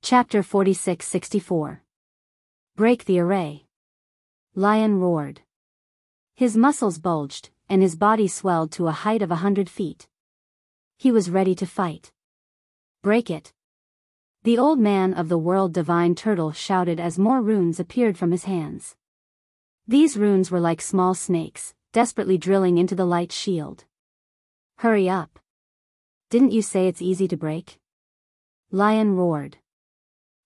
Chapter 46-64. Break the array. Lion roared. His muscles bulged, and his body swelled to a height of 100 feet. He was ready to fight. Break it. The old man of the world divine turtle shouted as more runes appeared from his hands. These runes were like small snakes, desperately drilling into the light shield. Hurry up. Didn't you say it's easy to break? Lion roared.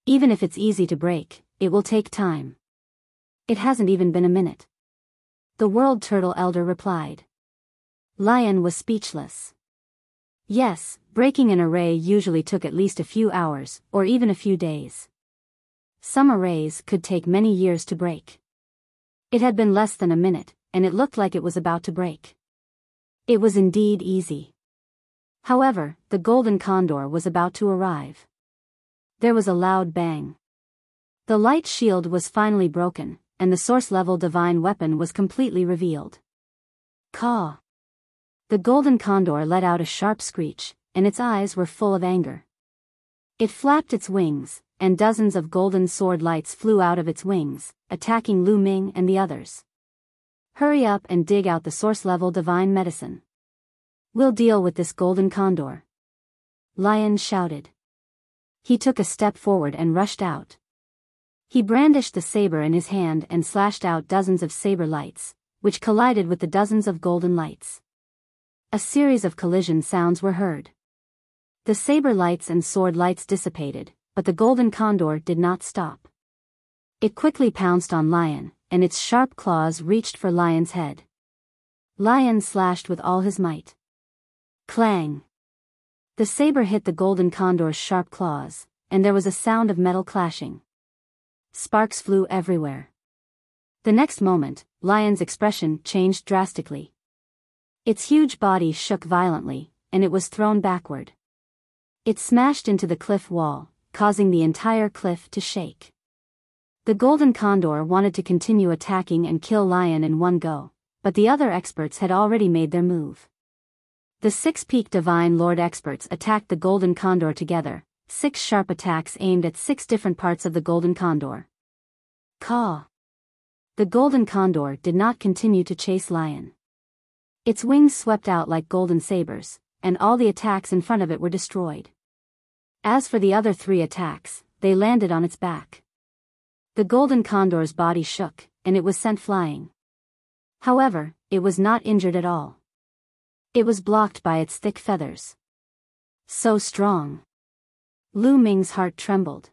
Even if it's easy to break, it will take time. It hasn't even been a minute. The world turtle elder replied. Lion was speechless. Yes, breaking an array usually took at least a few hours, or even a few days. Some arrays could take many years to break. It had been less than a minute, and it looked like it was about to break. It was indeed easy. However, the golden condor was about to arrive. There was a loud bang. The light shield was finally broken, and the source-level divine weapon was completely revealed. Caw! The golden condor let out a sharp screech, and its eyes were full of anger. It flapped its wings, and dozens of golden sword lights flew out of its wings, attacking Lu Ming and the others. Hurry up and dig out the source-level divine medicine. We'll deal with this golden condor. Lion shouted. He took a step forward and rushed out. He brandished the saber in his hand and slashed out dozens of saber lights, which collided with the dozens of golden lights. A series of collision sounds were heard. The saber lights and sword lights dissipated, but the golden condor did not stop. It quickly pounced on Lion, and its sharp claws reached for Lion's head. Lion slashed with all his might. Clang! The saber hit the golden condor's sharp claws, and there was a sound of metal clashing. Sparks flew everywhere. The next moment, Lion's expression changed drastically. Its huge body shook violently, and it was thrown backward. It smashed into the cliff wall, causing the entire cliff to shake. The golden condor wanted to continue attacking and kill Lion in one go, but the other experts had already made their move. The 6 Peak Divine Lord experts attacked the golden condor together, 6 sharp attacks aimed at 6 different parts of the golden condor. Caw! The golden condor did not continue to chase Lion. Its wings swept out like golden sabers, and all the attacks in front of it were destroyed. As for the other 3 attacks, they landed on its back. The golden condor's body shook, and it was sent flying. However, it was not injured at all. It was blocked by its thick feathers. So strong. Lu Ming's heart trembled.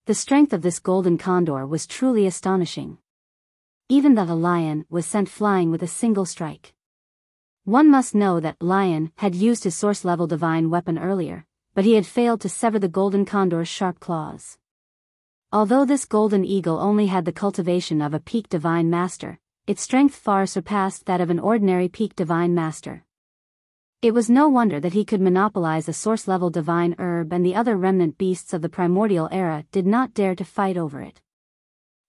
The strength of this golden condor was truly astonishing. Even the lion was sent flying with a single strike. One must know that Lion had used his source-level divine weapon earlier, but he had failed to sever the golden condor's sharp claws. Although this golden eagle only had the cultivation of a peak divine master, its strength far surpassed that of an ordinary peak divine master. It was no wonder that he could monopolize a source-level divine herb, and the other remnant beasts of the primordial era did not dare to fight over it.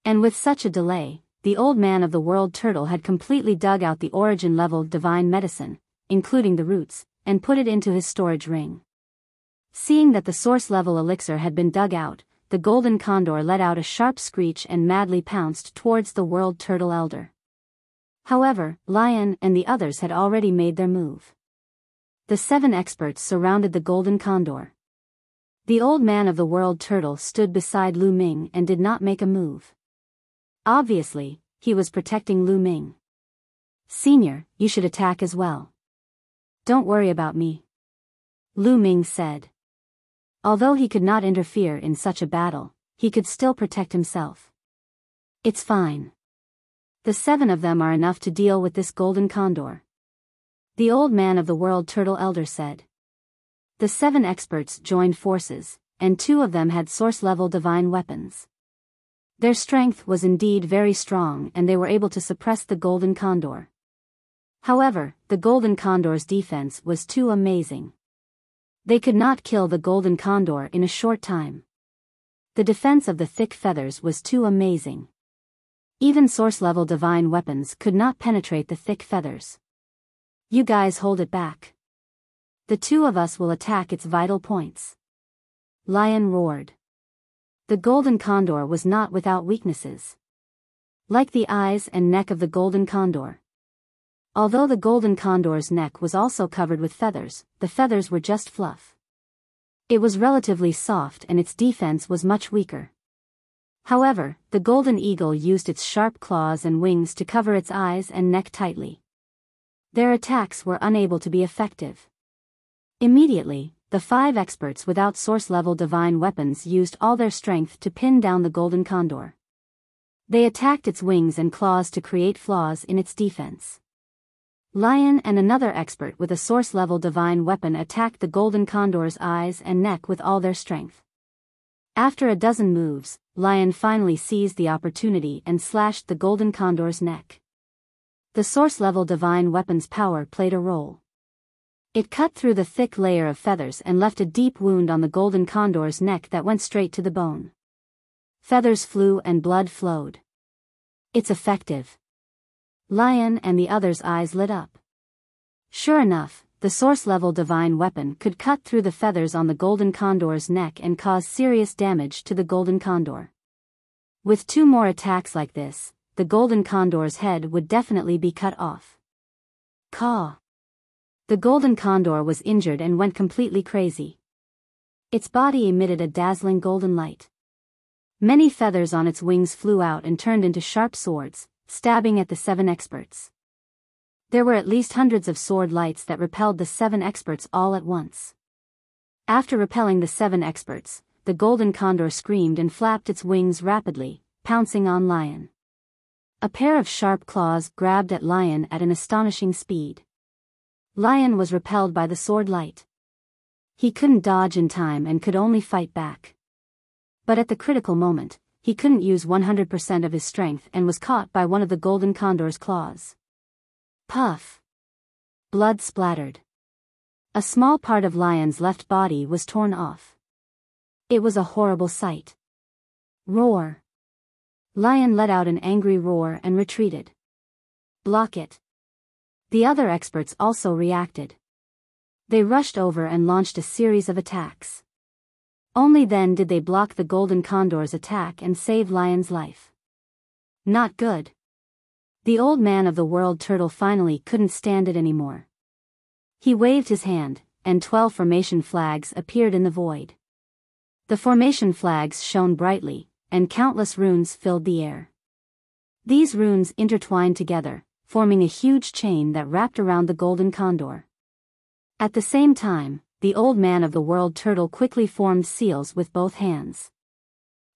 And with such a delay, the old man of the world turtle had completely dug out the origin-level divine medicine, including the roots, and put it into his storage ring. Seeing that the source-level elixir had been dug out, the golden condor let out a sharp screech and madly pounced towards the world turtle elder. However, Lion and the others had already made their move. The 7 experts surrounded the golden condor. The old man of the world turtle stood beside Lu Ming and did not make a move. Obviously, he was protecting Lu Ming. Senior, you should attack as well. Don't worry about me. Lu Ming said. Although he could not interfere in such a battle, he could still protect himself. It's fine. The 7 of them are enough to deal with this golden condor. The old man of the world turtle elder said. The 7 experts joined forces, and 2 of them had source-level divine weapons. Their strength was indeed very strong, and they were able to suppress the golden condor. However, the golden condor's defense was too amazing. They could not kill the golden condor in a short time. The defense of the thick feathers was too amazing. Even source-level divine weapons could not penetrate the thick feathers. You guys hold it back. The 2 of us will attack its vital points. Lion roared. The golden condor was not without weaknesses. Like the eyes and neck of the golden condor. Although the golden condor's neck was also covered with feathers, the feathers were just fluff. It was relatively soft and its defense was much weaker. However, the golden eagle used its sharp claws and wings to cover its eyes and neck tightly. Their attacks were unable to be effective. Immediately, the 5 experts without source-level divine weapons used all their strength to pin down the golden condor. They attacked its wings and claws to create flaws in its defense. Lion and another expert with a source-level divine weapon attacked the golden condor's eyes and neck with all their strength. After a dozen moves, Lion finally seized the opportunity and slashed the golden condor's neck. The source-level divine weapon's power played a role. It cut through the thick layer of feathers and left a deep wound on the golden condor's neck that went straight to the bone. Feathers flew and blood flowed. It's effective. Lion and the others' eyes lit up. Sure enough, the source-level divine weapon could cut through the feathers on the golden condor's neck and cause serious damage to the golden condor. With 2 more attacks like this, the golden condor's head would definitely be cut off. Caw! The golden condor was injured and went completely crazy. Its body emitted a dazzling golden light. Many feathers on its wings flew out and turned into sharp swords, stabbing at the 7 experts. There were at least hundreds of sword lights that repelled the 7 experts all at once. After repelling the 7 experts, the golden condor screamed and flapped its wings rapidly, pouncing on Lion. A pair of sharp claws grabbed at Lion at an astonishing speed. Lion was repelled by the sword light. He couldn't dodge in time and could only fight back. But at the critical moment, he couldn't use 100% of his strength and was caught by one of the golden condor's claws. Puff! Blood splattered. A small part of Lion's left body was torn off. It was a horrible sight. Roar! Lion let out an angry roar and retreated. Block it! The other experts also reacted. They rushed over and launched a series of attacks. Only then did they block the golden condor's attack and save Lion's life. Not good. The old man of the world turtle finally couldn't stand it anymore. He waved his hand, and 12 formation flags appeared in the void. The formation flags shone brightly, and countless runes filled the air. These runes intertwined together, forming a huge chain that wrapped around the golden condor. At the same time, the old man of the world turtle quickly formed seals with both hands.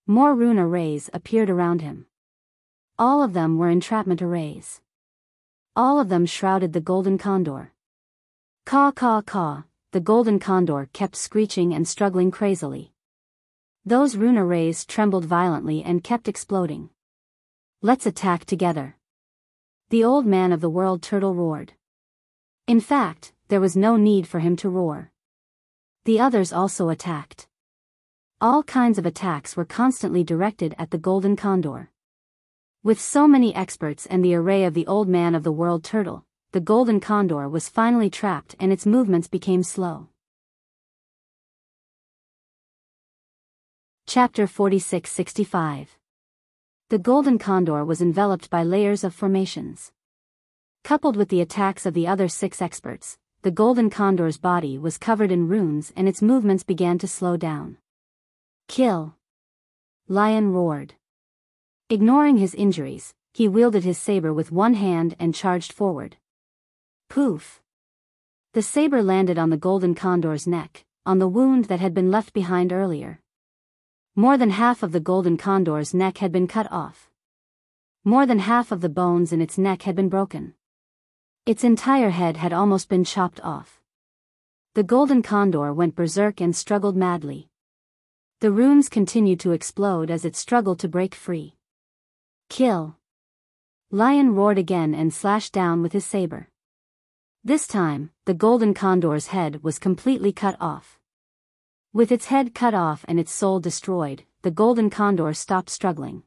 More rune arrays appeared around him. All of them were entrapment arrays. All of them shrouded the golden condor. Caw caw caw, the golden condor kept screeching and struggling crazily. Those rune arrays trembled violently and kept exploding. Let's attack together. The old man of the world turtle roared. In fact, there was no need for him to roar. The others also attacked. All kinds of attacks were constantly directed at the golden condor. With so many experts and the array of the old man of the world turtle, the golden condor was finally trapped and its movements became slow. Chapter 46-65. The golden condor was enveloped by layers of formations. Coupled with the attacks of the other 6 experts, the golden condor's body was covered in runes and its movements began to slow down. Kill! Lion roared. Ignoring his injuries, he wielded his saber with one hand and charged forward. Poof! The saber landed on the golden condor's neck, on the wound that had been left behind earlier. More than half of the golden condor's neck had been cut off. More than half of the bones in its neck had been broken. Its entire head had almost been chopped off. The golden condor went berserk and struggled madly. The runes continued to explode as it struggled to break free. Kill! Lion roared again and slashed down with his saber. This time, the golden condor's head was completely cut off. With its head cut off and its soul destroyed, the golden condor stopped struggling.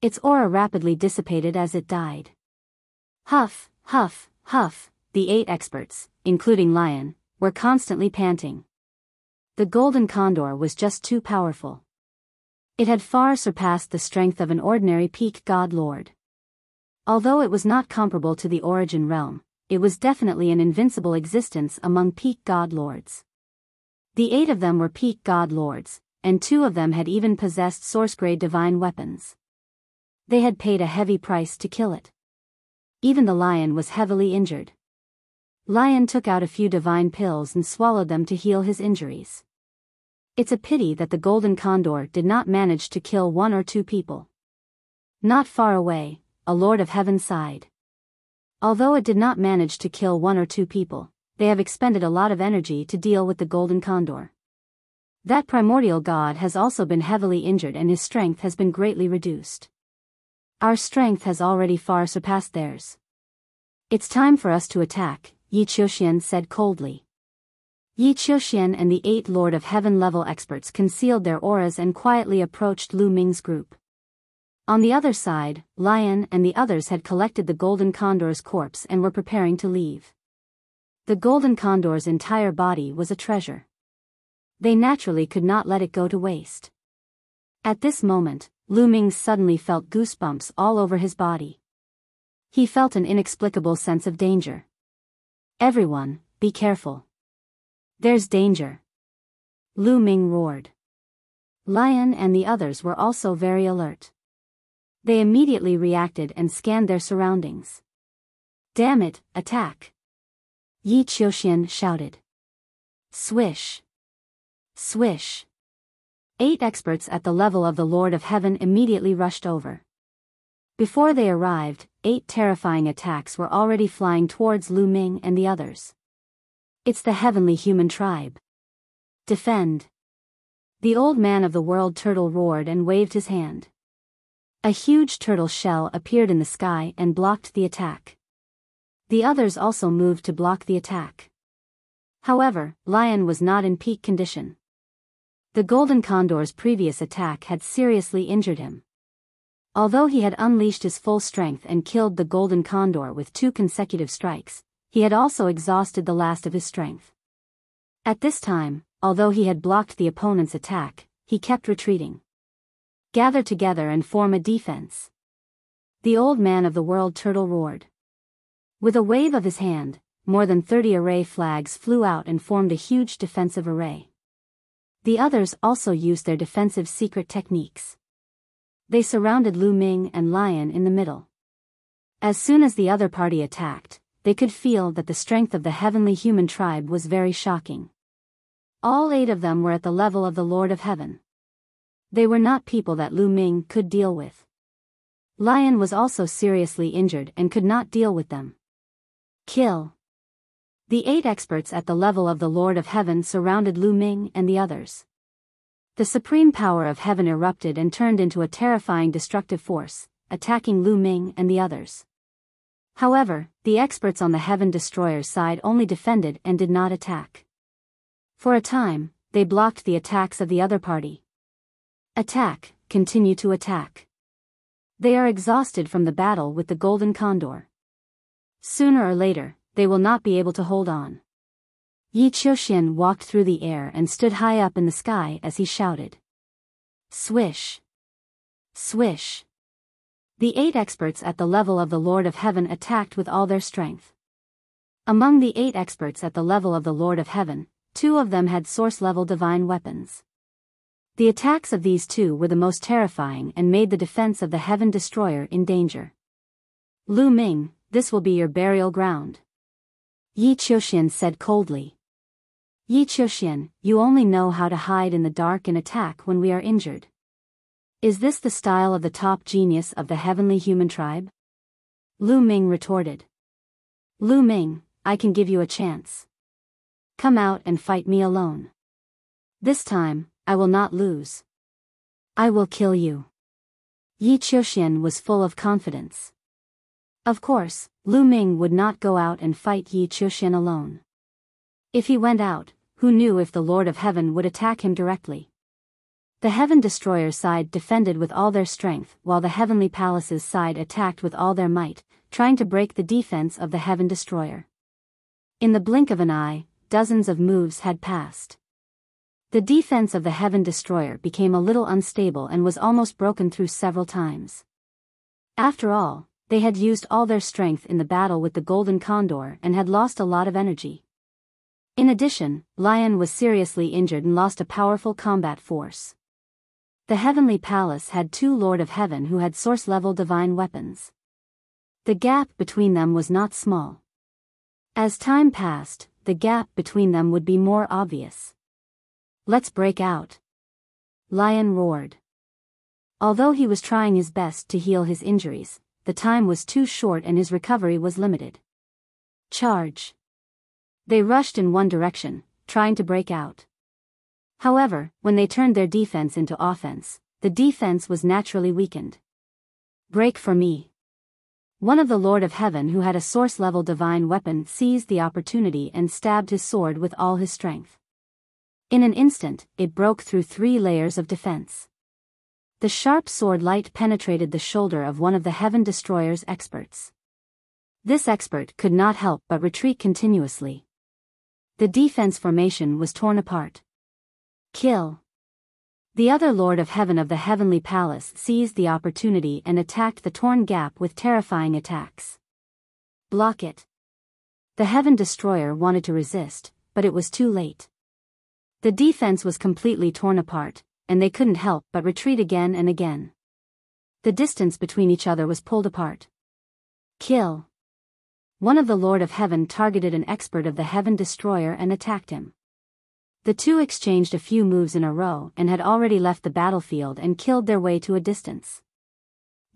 Its aura rapidly dissipated as it died. Huff, huff, huff, the 8 experts, including Lion, were constantly panting. The golden condor was just too powerful. It had far surpassed the strength of an ordinary peak god lord. Although it was not comparable to the origin realm, it was definitely an invincible existence among peak god lords. The 8 of them were peak god lords, and 2 of them had even possessed source-grade divine weapons. They had paid a heavy price to kill it. Even the lion was heavily injured. Lion took out a few divine pills and swallowed them to heal his injuries. It's a pity that the golden condor did not manage to kill 1 or 2 people. Not far away, a lord of heaven sighed. Although it did not manage to kill 1 or 2 people, they have expended a lot of energy to deal with the golden condor. That primordial god has also been heavily injured and his strength has been greatly reduced. Our strength has already far surpassed theirs. It's time for us to attack, Yi Qiuxian said coldly. Yi Qiuxian and the 8 Lord of Heaven level experts concealed their auras and quietly approached Lu Ming's group. On the other side, Lion and the others had collected the golden condor's corpse and were preparing to leave. The golden condor's entire body was a treasure. They naturally could not let it go to waste. At this moment, Lu Ming suddenly felt goosebumps all over his body. He felt an inexplicable sense of danger. Everyone, be careful. There's danger. Lu Ming roared. Lion and the others were also very alert. They immediately reacted and scanned their surroundings. Damn it, attack! Yi Qiuxian shouted. Swish! Swish! 8 experts at the level of the Lord of Heaven immediately rushed over. Before they arrived, 8 terrifying attacks were already flying towards Lu Ming and the others. It's the heavenly human tribe. Defend! The old man of the world turtle roared and waved his hand. A huge turtle shell appeared in the sky and blocked the attack. The others also moved to block the attack. However, Lion was not in peak condition. The golden condor's previous attack had seriously injured him. Although he had unleashed his full strength and killed the golden condor with 2 consecutive strikes, he had also exhausted the last of his strength. At this time, although he had blocked the opponent's attack, he kept retreating. Gather together and form a defense. The old man of the world turtle roared. With a wave of his hand, more than 30 array flags flew out and formed a huge defensive array. The others also used their defensive secret techniques. They surrounded Lu Ming and Lion in the middle. As soon as the other party attacked, they could feel that the strength of the heavenly human tribe was very shocking. All 8 of them were at the level of the Lord of Heaven. They were not people that Lu Ming could deal with. Lion was also seriously injured and could not deal with them. Kill! The 8 experts at the level of the Lord of Heaven surrounded Lu Ming and the others. The supreme power of heaven erupted and turned into a terrifying destructive force, attacking Lu Ming and the others. However, the experts on the Heaven Destroyer's side only defended and did not attack. For a time, they blocked the attacks of the other party. Attack, continue to attack. They are exhausted from the battle with the golden condor. Sooner or later, they will not be able to hold on. Yi Qiuxian walked through the air and stood high up in the sky as he shouted. Swish! Swish! The 8 experts at the level of the Lord of Heaven attacked with all their strength. Among the 8 experts at the level of the Lord of Heaven, 2 of them had source-level divine weapons. The attacks of these 2 were the most terrifying and made the defense of the Heaven Destroyer in danger. Lu Ming, this will be your burial ground. Yi Qiuxian said coldly. Yi Qiuxian, you only know how to hide in the dark and attack when we are injured. Is this the style of the top genius of the heavenly human tribe? Lu Ming retorted. Lu Ming, I can give you a chance. Come out and fight me alone. This time, I will not lose. I will kill you. Yi Qiuxian was full of confidence. Of course, Lu Ming would not go out and fight Yi Qiuxian alone. If he went out, who knew if the Lord of Heaven would attack him directly? The Heaven Destroyer's side defended with all their strength while the Heavenly Palace's side attacked with all their might, trying to break the defense of the Heaven Destroyer. In the blink of an eye, dozens of moves had passed. The defense of the Heaven Destroyer became a little unstable and was almost broken through several times. After all, they had used all their strength in the battle with the Golden Condor and had lost a lot of energy. In addition, Lion was seriously injured and lost a powerful combat force. The Heavenly Palace had two Lord of Heaven who had source-level divine weapons. The gap between them was not small. As time passed, the gap between them would be more obvious. "Let's break out," Lion roared. Although he was trying his best to heal his injuries, the time was too short and his recovery was limited. Charge! They rushed in one direction, trying to break out. However, when they turned their defense into offense, the defense was naturally weakened. "Break for me." One of the Lord of Heaven who had a source-level divine weapon seized the opportunity and stabbed his sword with all his strength. In an instant, it broke through 3 layers of defense. The sharp sword light penetrated the shoulder of one of the Heaven Destroyer's experts. This expert could not help but retreat continuously. The defense formation was torn apart. Kill! The other Lord of Heaven of the Heavenly Palace seized the opportunity and attacked the torn gap with terrifying attacks. Block it! The Heaven Destroyer wanted to resist, but it was too late. The defense was completely torn apart, and they couldn't help but retreat again and again. The distance between each other was pulled apart. Kill! One of the Lord of Heaven targeted an expert of the Heaven Destroyer and attacked him. The two exchanged a few moves in a row and had already left the battlefield and killed their way to a distance.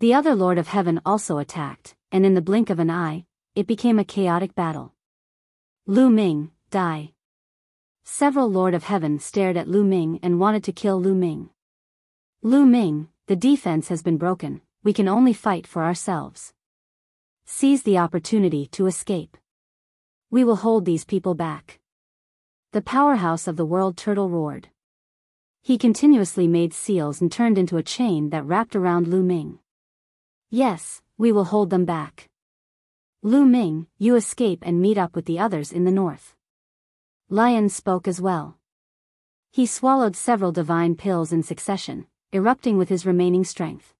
The other Lord of Heaven also attacked, and in the blink of an eye, it became a chaotic battle. Lu Ming, die! Several Lord of Heaven stared at Lu Ming and wanted to kill Lu Ming. "Lu Ming, the defense has been broken, we can only fight for ourselves. Seize the opportunity to escape. We will hold these people back." The powerhouse of the world turtle roared. He continuously made seals and turned into a chain that wrapped around Lu Ming. "Yes, we will hold them back. Lu Ming, you escape and meet up with the others in the north." Lion spoke as well. He swallowed several divine pills in succession, erupting with his remaining strength.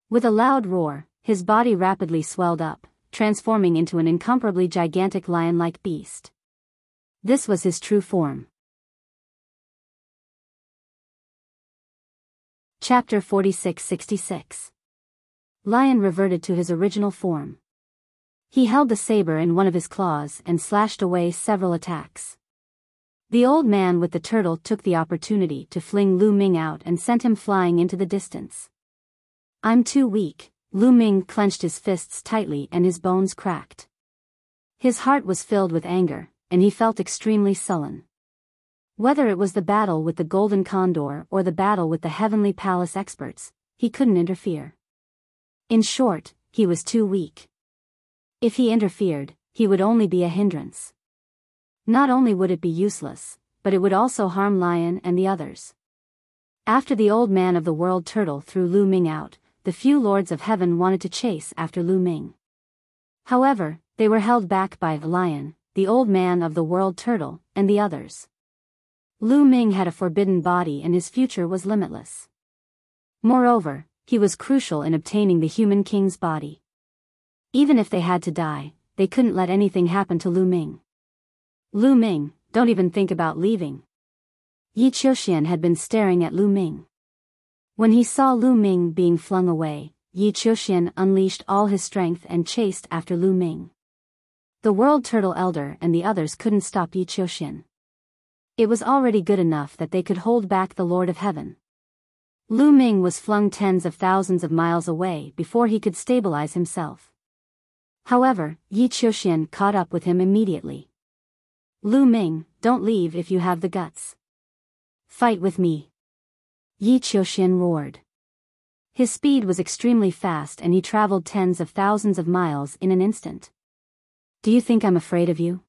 With a loud roar, his body rapidly swelled up, transforming into an incomparably gigantic lion-like beast. This was his true form. Chapter 46-66. Lion reverted to his original form. He held the saber in one of his claws and slashed away several attacks. The old man with the turtle took the opportunity to fling Lu Ming out and sent him flying into the distance. "I'm too weak." Lu Ming clenched his fists tightly and his bones cracked. His heart was filled with anger, and he felt extremely sullen. Whether it was the battle with the Golden Condor or the battle with the Heavenly Palace experts, he couldn't interfere. In short, he was too weak. If he interfered, he would only be a hindrance. Not only would it be useless, but it would also harm Lion and the others. After the old man of the world turtle threw Lu Ming out, the few Lords of Heaven wanted to chase after Lu Ming. However, they were held back by Lion, the old man of the world turtle, and the others. Lu Ming had a forbidden body and his future was limitless. Moreover, he was crucial in obtaining the human king's body. Even if they had to die, they couldn't let anything happen to Lu Ming. "Lu Ming, don't even think about leaving." Yi Qiuxian had been staring at Lu Ming. When he saw Lu Ming being flung away, Yi Qiuxian unleashed all his strength and chased after Lu Ming. The World Turtle Elder and the others couldn't stop Yi Qiuxian. It was already good enough that they could hold back the Lord of Heaven. Lu Ming was flung tens of thousands of miles away before he could stabilize himself. However, Yi Qiuxian caught up with him immediately. "Lu Ming, don't leave if you have the guts. Fight with me." Yi Qiuxian roared. His speed was extremely fast and he traveled tens of thousands of miles in an instant. "Do you think I'm afraid of you?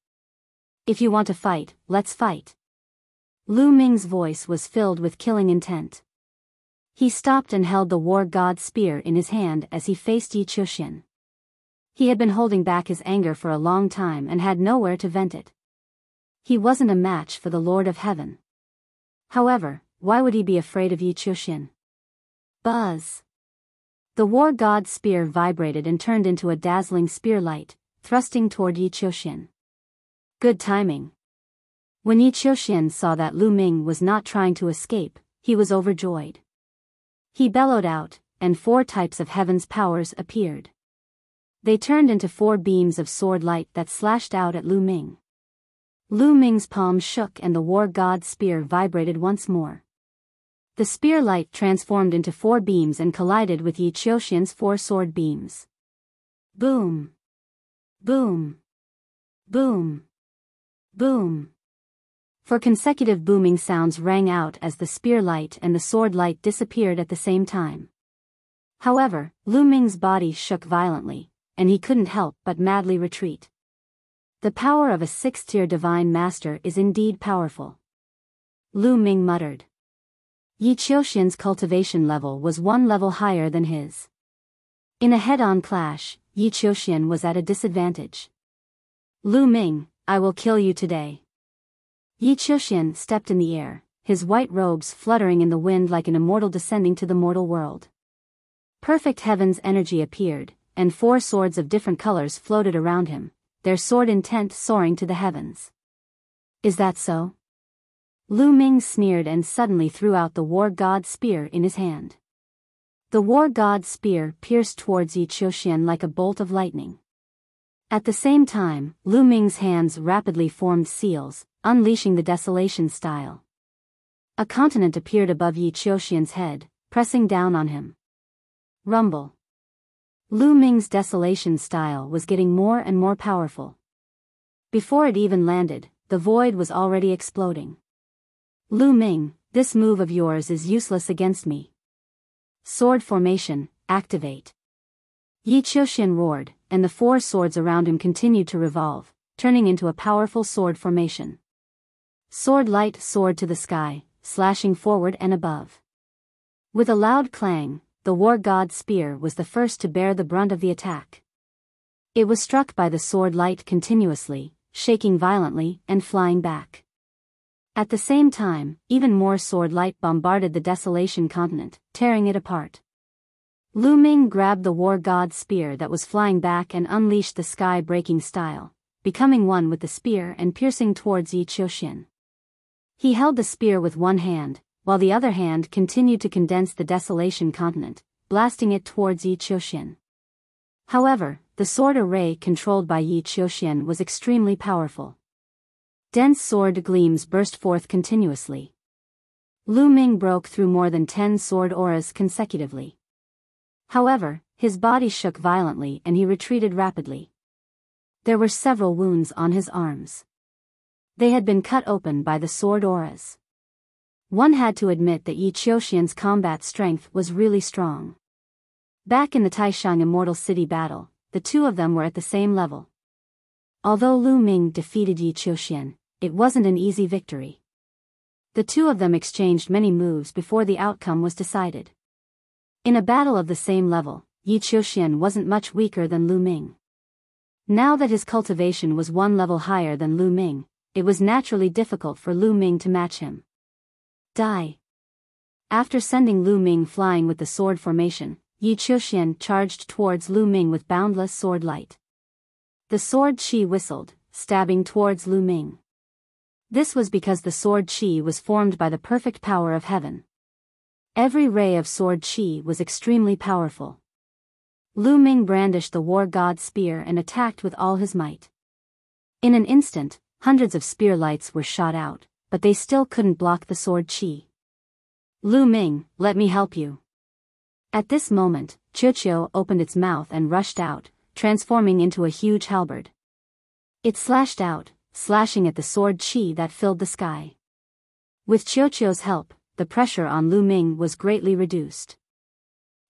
If you want to fight, let's fight." Lu Ming's voice was filled with killing intent. He stopped and held the war god's spear in his hand as he faced Yi Qiuxian. He had been holding back his anger for a long time and had nowhere to vent it. He wasn't a match for the Lord of Heaven. However, why would he be afraid of Yi Qiuxian? Buzz! The war god's spear vibrated and turned into a dazzling spear light, thrusting toward Yi Qiuxian. Good timing. When Yi Qiuxian saw that Lu Ming was not trying to escape, he was overjoyed. He bellowed out, and 4 types of heaven's powers appeared. They turned into 4 beams of sword light that slashed out at Lu Ming. Lu Ming's palm shook and the war god's spear vibrated once more. The spear light transformed into 4 beams and collided with Yi Qiuxian's 4 sword beams. Boom! Boom! Boom! Boom! 4 consecutive booming sounds rang out as the spear light and the sword light disappeared at the same time. However, Lu Ming's body shook violently, and he couldn't help but madly retreat. The power of a 6th-tier divine master is indeed powerful. Lu Ming muttered. Yi Qiuxian's cultivation level was 1 level higher than his. In a head-on clash, Yi Qiuxian was at a disadvantage. Lu Ming, I will kill you today. Yi Qiuxian stepped in the air, his white robes fluttering in the wind like an immortal descending to the mortal world. Perfect heaven's energy appeared, and 4 swords of different colors floated around him, their sword intent soaring to the heavens. Is that so? Lu Ming sneered and suddenly threw out the war god's spear in his hand. The war god's spear pierced towards Yi Qiuxian like a bolt of lightning. At the same time, Lu Ming's hands rapidly formed seals, unleashing the desolation style. A continent appeared above Yi Qiuxian's head, pressing down on him. Rumble. Lu Ming's desolation style was getting more and more powerful. Before it even landed, the void was already exploding. Lu Ming, this move of yours is useless against me. Sword formation, activate. Yi Qiuxian roared, and the 4 swords around him continued to revolve, turning into a powerful sword formation. Sword light soared to the sky, slashing forward and above. With a loud clang, the war god's spear was the first to bear the brunt of the attack. It was struck by the sword light continuously, shaking violently and flying back. At the same time, even more sword light bombarded the desolation continent, tearing it apart. Lu Ming grabbed the war god's spear that was flying back and unleashed the sky-breaking style, becoming one with the spear and piercing towards Yi Qiuxian. He held the spear with one hand, while the other hand continued to condense the desolation continent, blasting it towards Yi Qiuxian. However, the sword array controlled by Yi Qiuxian was extremely powerful. Dense sword gleams burst forth continuously. Lu Ming broke through more than 10 sword auras consecutively. However, his body shook violently and he retreated rapidly. There were several wounds on his arms. They had been cut open by the sword auras. One had to admit that Yi Qiuxian's combat strength was really strong. Back in the Taishang Immortal City battle, the 2 of them were at the same level. Although Lu Ming defeated Yi Qiuxian, it wasn't an easy victory. The 2 of them exchanged many moves before the outcome was decided. In a battle of the same level, Yi Qiuxian wasn't much weaker than Lu Ming. Now that his cultivation was 1 level higher than Lu Ming, it was naturally difficult for Lu Ming to match him. Die. After sending Lu Ming flying with the sword formation, Yi Qiuxian charged towards Lu Ming with boundless sword light. The sword chi whistled, stabbing towards Lu Ming. This was because the sword chi was formed by the perfect power of heaven. Every ray of sword chi was extremely powerful. Lu Ming brandished the war god's spear and attacked with all his might. In an instant, hundreds of spear lights were shot out, but they still couldn't block the sword chi. Lu Ming, let me help you. At this moment, Qiuqiu opened its mouth and rushed out, transforming into a huge halberd. It slashed out, slashing at the sword chi that filled the sky. With Qiuqiu's help, the pressure on Lu Ming was greatly reduced.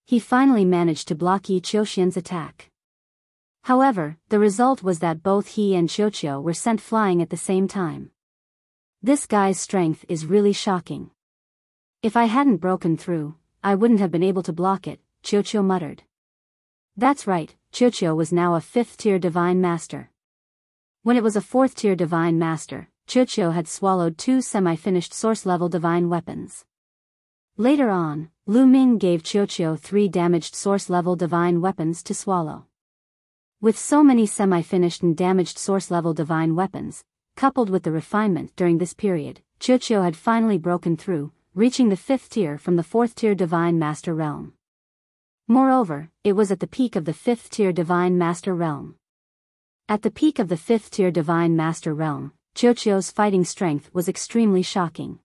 He finally managed to block Yi Qiuxian's attack. However, the result was that both he and Qiuqiu were sent flying at the same time. This guy's strength is really shocking. If I hadn't broken through, I wouldn't have been able to block it, Qiuqiu muttered. That's right, Qiuqiu was now a 5th-tier divine master. When it was a 4th-tier divine master, Qiuqiu had swallowed 2 semi-finished source-level divine weapons. Later on, Lu Ming gave Qiuqiu 3 damaged source-level divine weapons to swallow. With so many semi-finished and damaged source-level divine weapons, coupled with the refinement during this period, Qiuqiu had finally broken through, reaching the 5th tier from the 4th tier Divine Master Realm. Moreover, it was at the peak of the 5th tier Divine Master Realm. At the peak of the 5th tier Divine Master Realm, Qiuqiu's fighting strength was extremely shocking.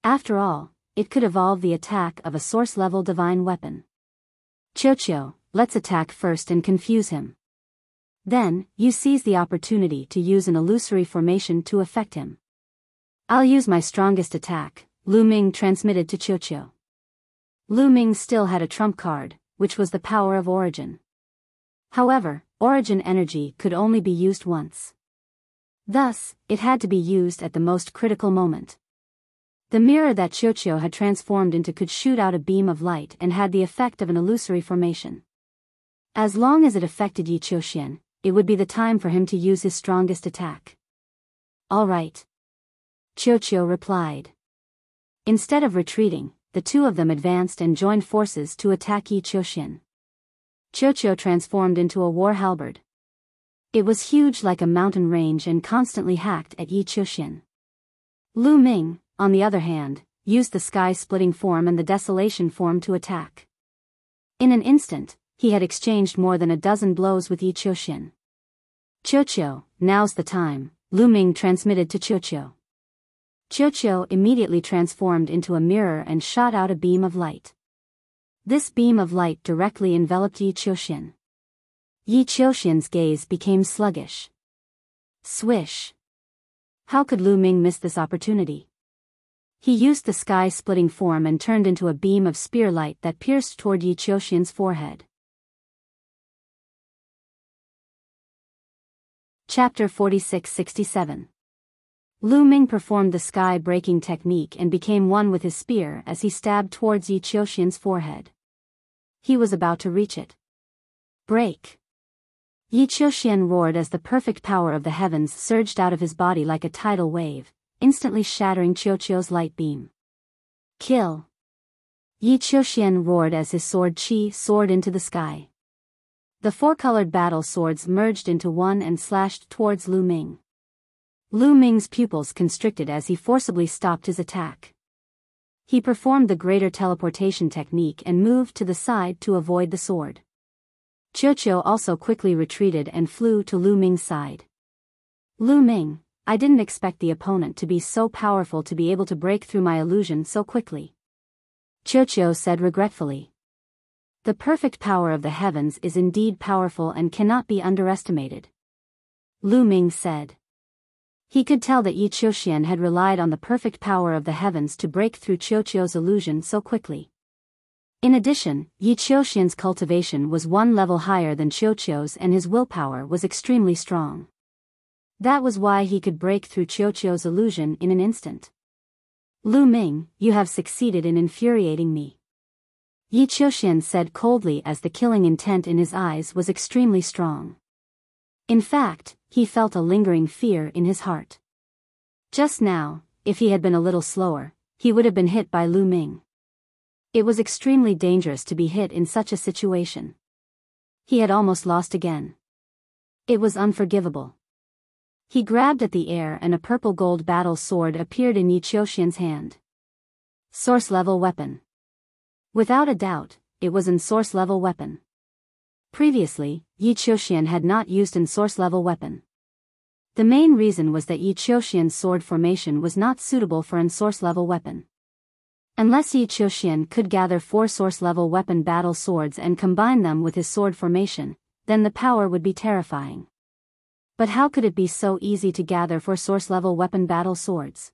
After all, it could evolve the attack of a source-level divine weapon. Qiuqiu, let's attack first and confuse him. Then, you seize the opportunity to use an illusory formation to affect him. I'll use my strongest attack, Lu Ming transmitted to Qiuqiu. Lu Ming still had a trump card, which was the power of origin. However, origin energy could only be used once. Thus, it had to be used at the most critical moment. The mirror that Qiuqiu had transformed into could shoot out a beam of light and had the effect of an illusory formation. As long as it affected Yi Qiuxian, it would be the time for him to use his strongest attack. All right. Qiuqiu replied. Instead of retreating, the two of them advanced and joined forces to attack Yi Qiuxian. Qiuqiu transformed into a war halberd. It was huge like a mountain range and constantly hacked at Yi Qiuxian. Lu Ming, on the other hand, used the sky-splitting form and the desolation form to attack. In an instant, he had exchanged more than a dozen blows with Yi Qiuxian. Qiuqiu, now's the time, Lu Ming transmitted to Qiuqiu. Qiuqiu immediately transformed into a mirror and shot out a beam of light. This beam of light directly enveloped Yi Qiuxian. Yi Qiuxian's gaze became sluggish. Swish! How could Lu Ming miss this opportunity? He used the sky-splitting form and turned into a beam of spear light that pierced toward Yi Qiuxian's forehead. Chapter 46-67. Lu Ming performed the sky-breaking technique and became one with his spear as he stabbed towards Yi Qiuxian's forehead. He was about to reach it. Break! Yi Qiuxian roared as the perfect power of the heavens surged out of his body like a tidal wave, instantly shattering Qiuqiu's light beam. Kill! Yi Qiuxian roared as his sword Qi soared into the sky. The 4-colored battle swords merged into one and slashed towards Lu Ming. Lu Ming's pupils constricted as he forcibly stopped his attack. He performed the greater teleportation technique and moved to the side to avoid the sword. Qiuqiu also quickly retreated and flew to Lu Ming's side. Lu Ming, I didn't expect the opponent to be so powerful to be able to break through my illusion so quickly. Qiuqiu said regretfully. The perfect power of the heavens is indeed powerful and cannot be underestimated. Lu Ming said. He could tell that Yi Qiuxian had relied on the perfect power of the heavens to break through Qiuqiu's illusion so quickly. In addition, Yi Qiuxian's cultivation was one level higher than Qiuqiu's and his willpower was extremely strong. That was why he could break through Qiuqiu's illusion in an instant. Lu Ming, you have succeeded in infuriating me. Yi Qiuxian said coldly as the killing intent in his eyes was extremely strong. In fact, he felt a lingering fear in his heart. Just now, if he had been a little slower, he would have been hit by Lu Ming. It was extremely dangerous to be hit in such a situation. He had almost lost again. It was unforgivable. He grabbed at the air and a purple gold battle sword appeared in Yi Qiuxian's hand. Source level weapon. Without a doubt, it was an source level weapon. Previously, Yi Qiuxian had not used an source level weapon. The main reason was that Yi Qiuxian's sword formation was not suitable for an source level weapon. Unless Yi Qiuxian could gather 4 source level weapon battle swords and combine them with his sword formation, then the power would be terrifying. But how could it be so easy to gather 4 source level weapon battle swords?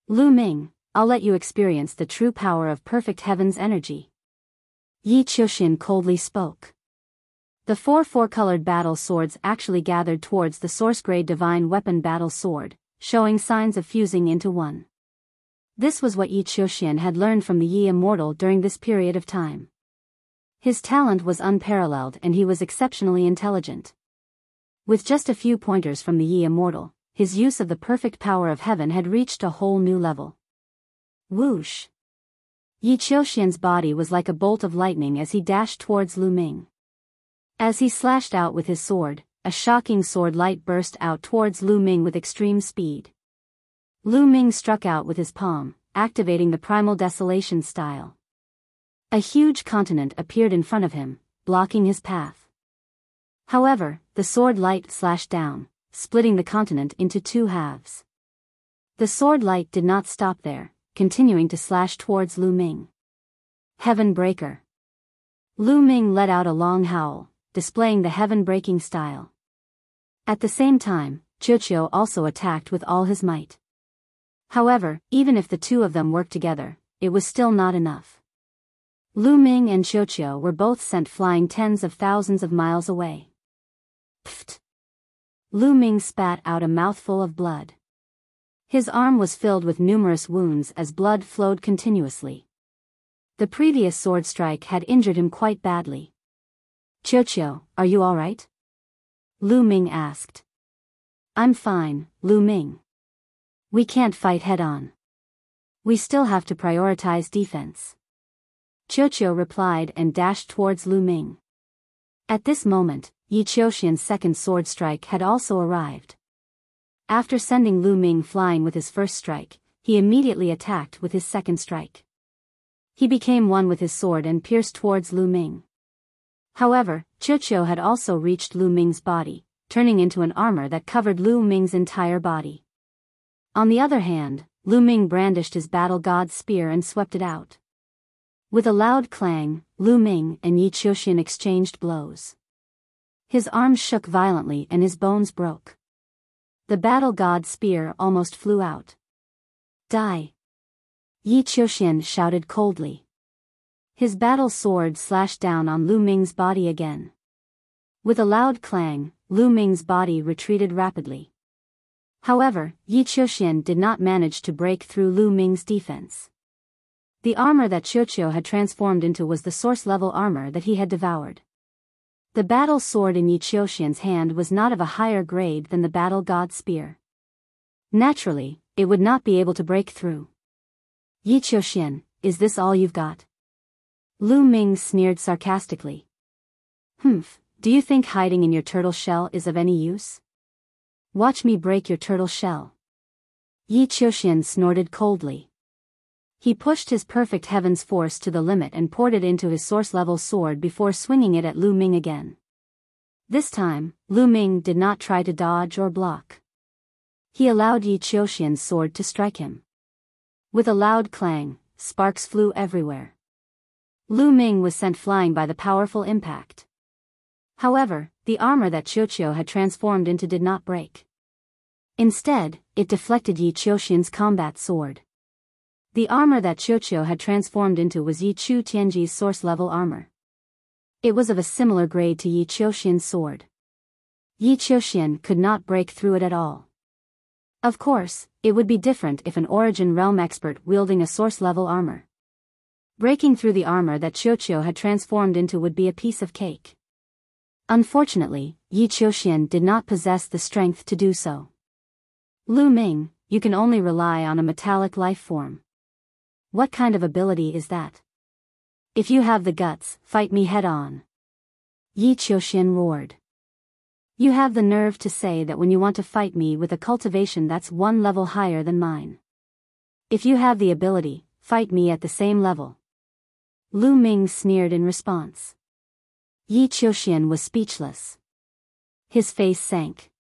Lu Ming, I'll let you experience the true power of perfect heaven's energy. Yi Qiuxian coldly spoke. The 4-colored battle swords actually gathered towards the source-grade divine weapon battle sword, showing signs of fusing into one. This was what Yi Qiuxian had learned from the Yi Immortal during this period of time. His talent was unparalleled and he was exceptionally intelligent. With just a few pointers from the Yi Immortal, his use of the perfect power of heaven had reached a whole new level. Whoosh! Yi Qiuxian's body was like a bolt of lightning as he dashed towards Lu Ming. As he slashed out with his sword, a shocking sword light burst out towards Lu Ming with extreme speed. Lu Ming struck out with his palm, activating the primal desolation style. A huge continent appeared in front of him, blocking his path. However, the sword light slashed down, splitting the continent into two halves. The sword light did not stop there, continuing to slash towards Lu Ming. Heaven Breaker. Lu Ming let out a long howl, displaying the heaven-breaking style. At the same time, Qiuqiu also attacked with all his might. However, even if the two of them worked together, it was still not enough. Lu Ming and Qiuqiu were both sent flying tens of thousands of miles away. Pfft! Lu Ming spat out a mouthful of blood. His arm was filled with numerous wounds as blood flowed continuously. The previous sword strike had injured him quite badly. Qiuqiu, are you alright? Lu Ming asked. I'm fine, Lu Ming. We can't fight head-on. We still have to prioritize defense. Qiuqiu replied and dashed towards Lu Ming. At this moment, Yi Qiuxian's second sword strike had also arrived. After sending Lu Ming flying with his first strike, he immediately attacked with his second strike. He became one with his sword and pierced towards Lu Ming. However, Qiuqiu had also reached Lu Ming's body, turning into an armor that covered Lu Ming's entire body. On the other hand, Lu Ming brandished his battle god's spear and swept it out. With a loud clang, Lu Ming and Yi Qiuxian exchanged blows. His arms shook violently and his bones broke. The battle god's spear almost flew out. Die! Yi Qiuxian shouted coldly. His battle sword slashed down on Lu Ming's body again. With a loud clang, Lu Ming's body retreated rapidly. However, Yi Qiuxian did not manage to break through Lu Ming's defense. The armor that Qiuqiu had transformed into was the source-level armor that he had devoured. The battle sword in Yi Qiuxian's hand was not of a higher grade than the battle god spear. Naturally, it would not be able to break through. Yi Qiuxian, is this all you've got? Lu Ming sneered sarcastically. Humph, do you think hiding in your turtle shell is of any use? Watch me break your turtle shell. Yi Qiuxian snorted coldly. He pushed his perfect heaven's force to the limit and poured it into his source-level sword before swinging it at Lu Ming again. This time, Lu Ming did not try to dodge or block. He allowed Yi Qiuxian's sword to strike him. With a loud clang, sparks flew everywhere. Lu Ming was sent flying by the powerful impact. However, the armor that Qiuqiu had transformed into did not break. Instead, it deflected Yi Qiuxian's combat sword. The armor that Qiuqiu had transformed into was Yi Chu Tianji's source-level armor. It was of a similar grade to Yi Qiuxian's sword. Yi Qiuxian could not break through it at all. Of course, it would be different if an Origin Realm expert wielding a source-level armor. Breaking through the armor that Qiuqiu had transformed into would be a piece of cake. Unfortunately, Yi Qiuxian did not possess the strength to do so. Lu Ming, you can only rely on a metallic life form. What kind of ability is that? If you have the guts, fight me head-on. Yi Qiuxian roared. You have the nerve to say that when you want to fight me with a cultivation that's one level higher than mine. If you have the ability, fight me at the same level. Lu Ming sneered in response. Yi Qiuxian was speechless. His face sank.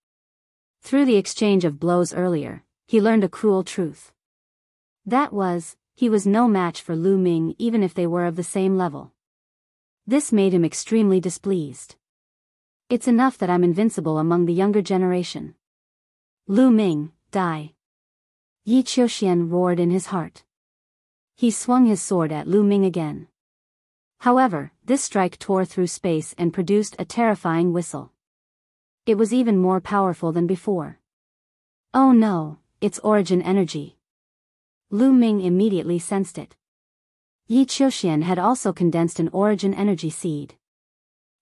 Through the exchange of blows earlier, he learned a cruel truth. That was, he was no match for Lu Ming even if they were of the same level. This made him extremely displeased. It's enough that I'm invincible among the younger generation. Lu Ming, die. Yi Qiuxian roared in his heart. He swung his sword at Lu Ming again. However, this strike tore through space and produced a terrifying whistle. It was even more powerful than before. Oh no, it's origin energy. Lu Ming immediately sensed it. Yi Qiuxian had also condensed an origin energy seed.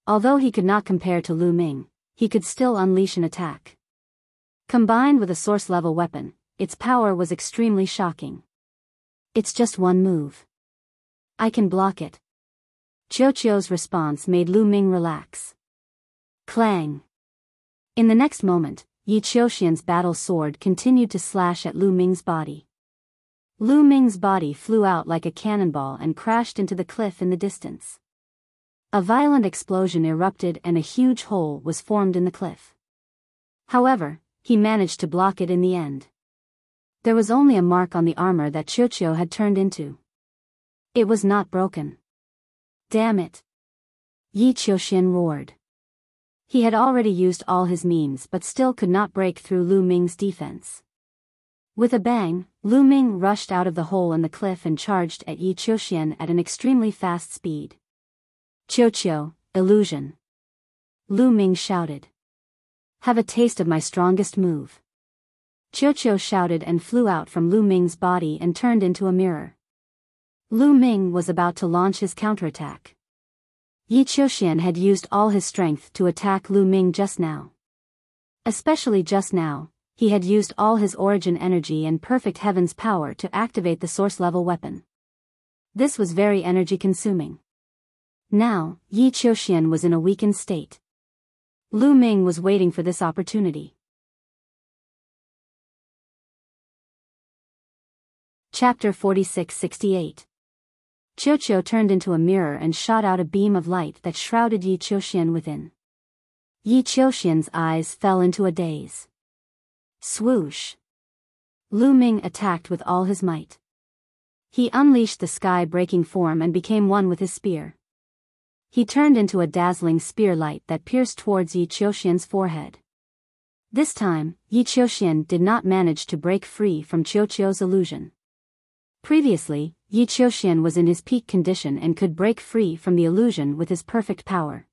Although he could not compare to Lu Ming, he could still unleash an attack. Combined with a source-level weapon, its power was extremely shocking. It's just one move. I can block it. Qiuqiu's response made Lu Ming relax. Clang. In the next moment, Yi Qiuxian's battle sword continued to slash at Lu Ming's body. Lu Ming's body flew out like a cannonball and crashed into the cliff in the distance. A violent explosion erupted and a huge hole was formed in the cliff. However, he managed to block it in the end. There was only a mark on the armor that Qiuqiu had turned into. It was not broken. Damn it! Yi Qiuxian roared. He had already used all his means but still could not break through Lu Ming's defense. With a bang, Lu Ming rushed out of the hole in the cliff and charged at Yi Qiuxian at an extremely fast speed. Qiuqiu, illusion! Lu Ming shouted. Have a taste of my strongest move. Qiuqiu shouted and flew out from Lu Ming's body and turned into a mirror. Lu Ming was about to launch his counterattack. Yi Qiuxian had used all his strength to attack Lu Ming just now. Especially just now, he had used all his origin energy and perfect heaven's power to activate the source-level weapon. This was very energy-consuming. Now, Yi Qiuxian was in a weakened state. Lu Ming was waiting for this opportunity. Chapter 46-68. Qiuqiu turned into a mirror and shot out a beam of light that shrouded Yi Qiuxian within. Yi Qiuxian's eyes fell into a daze. Swoosh! Lu Ming attacked with all his might. He unleashed the sky-breaking form and became one with his spear. He turned into a dazzling spear light that pierced towards Yi Qiuxian's forehead. This time, Yi Qiuxian did not manage to break free from Qiuqiu's illusion. Previously, Yi Qiuxian was in his peak condition and could break free from the illusion with his perfect power.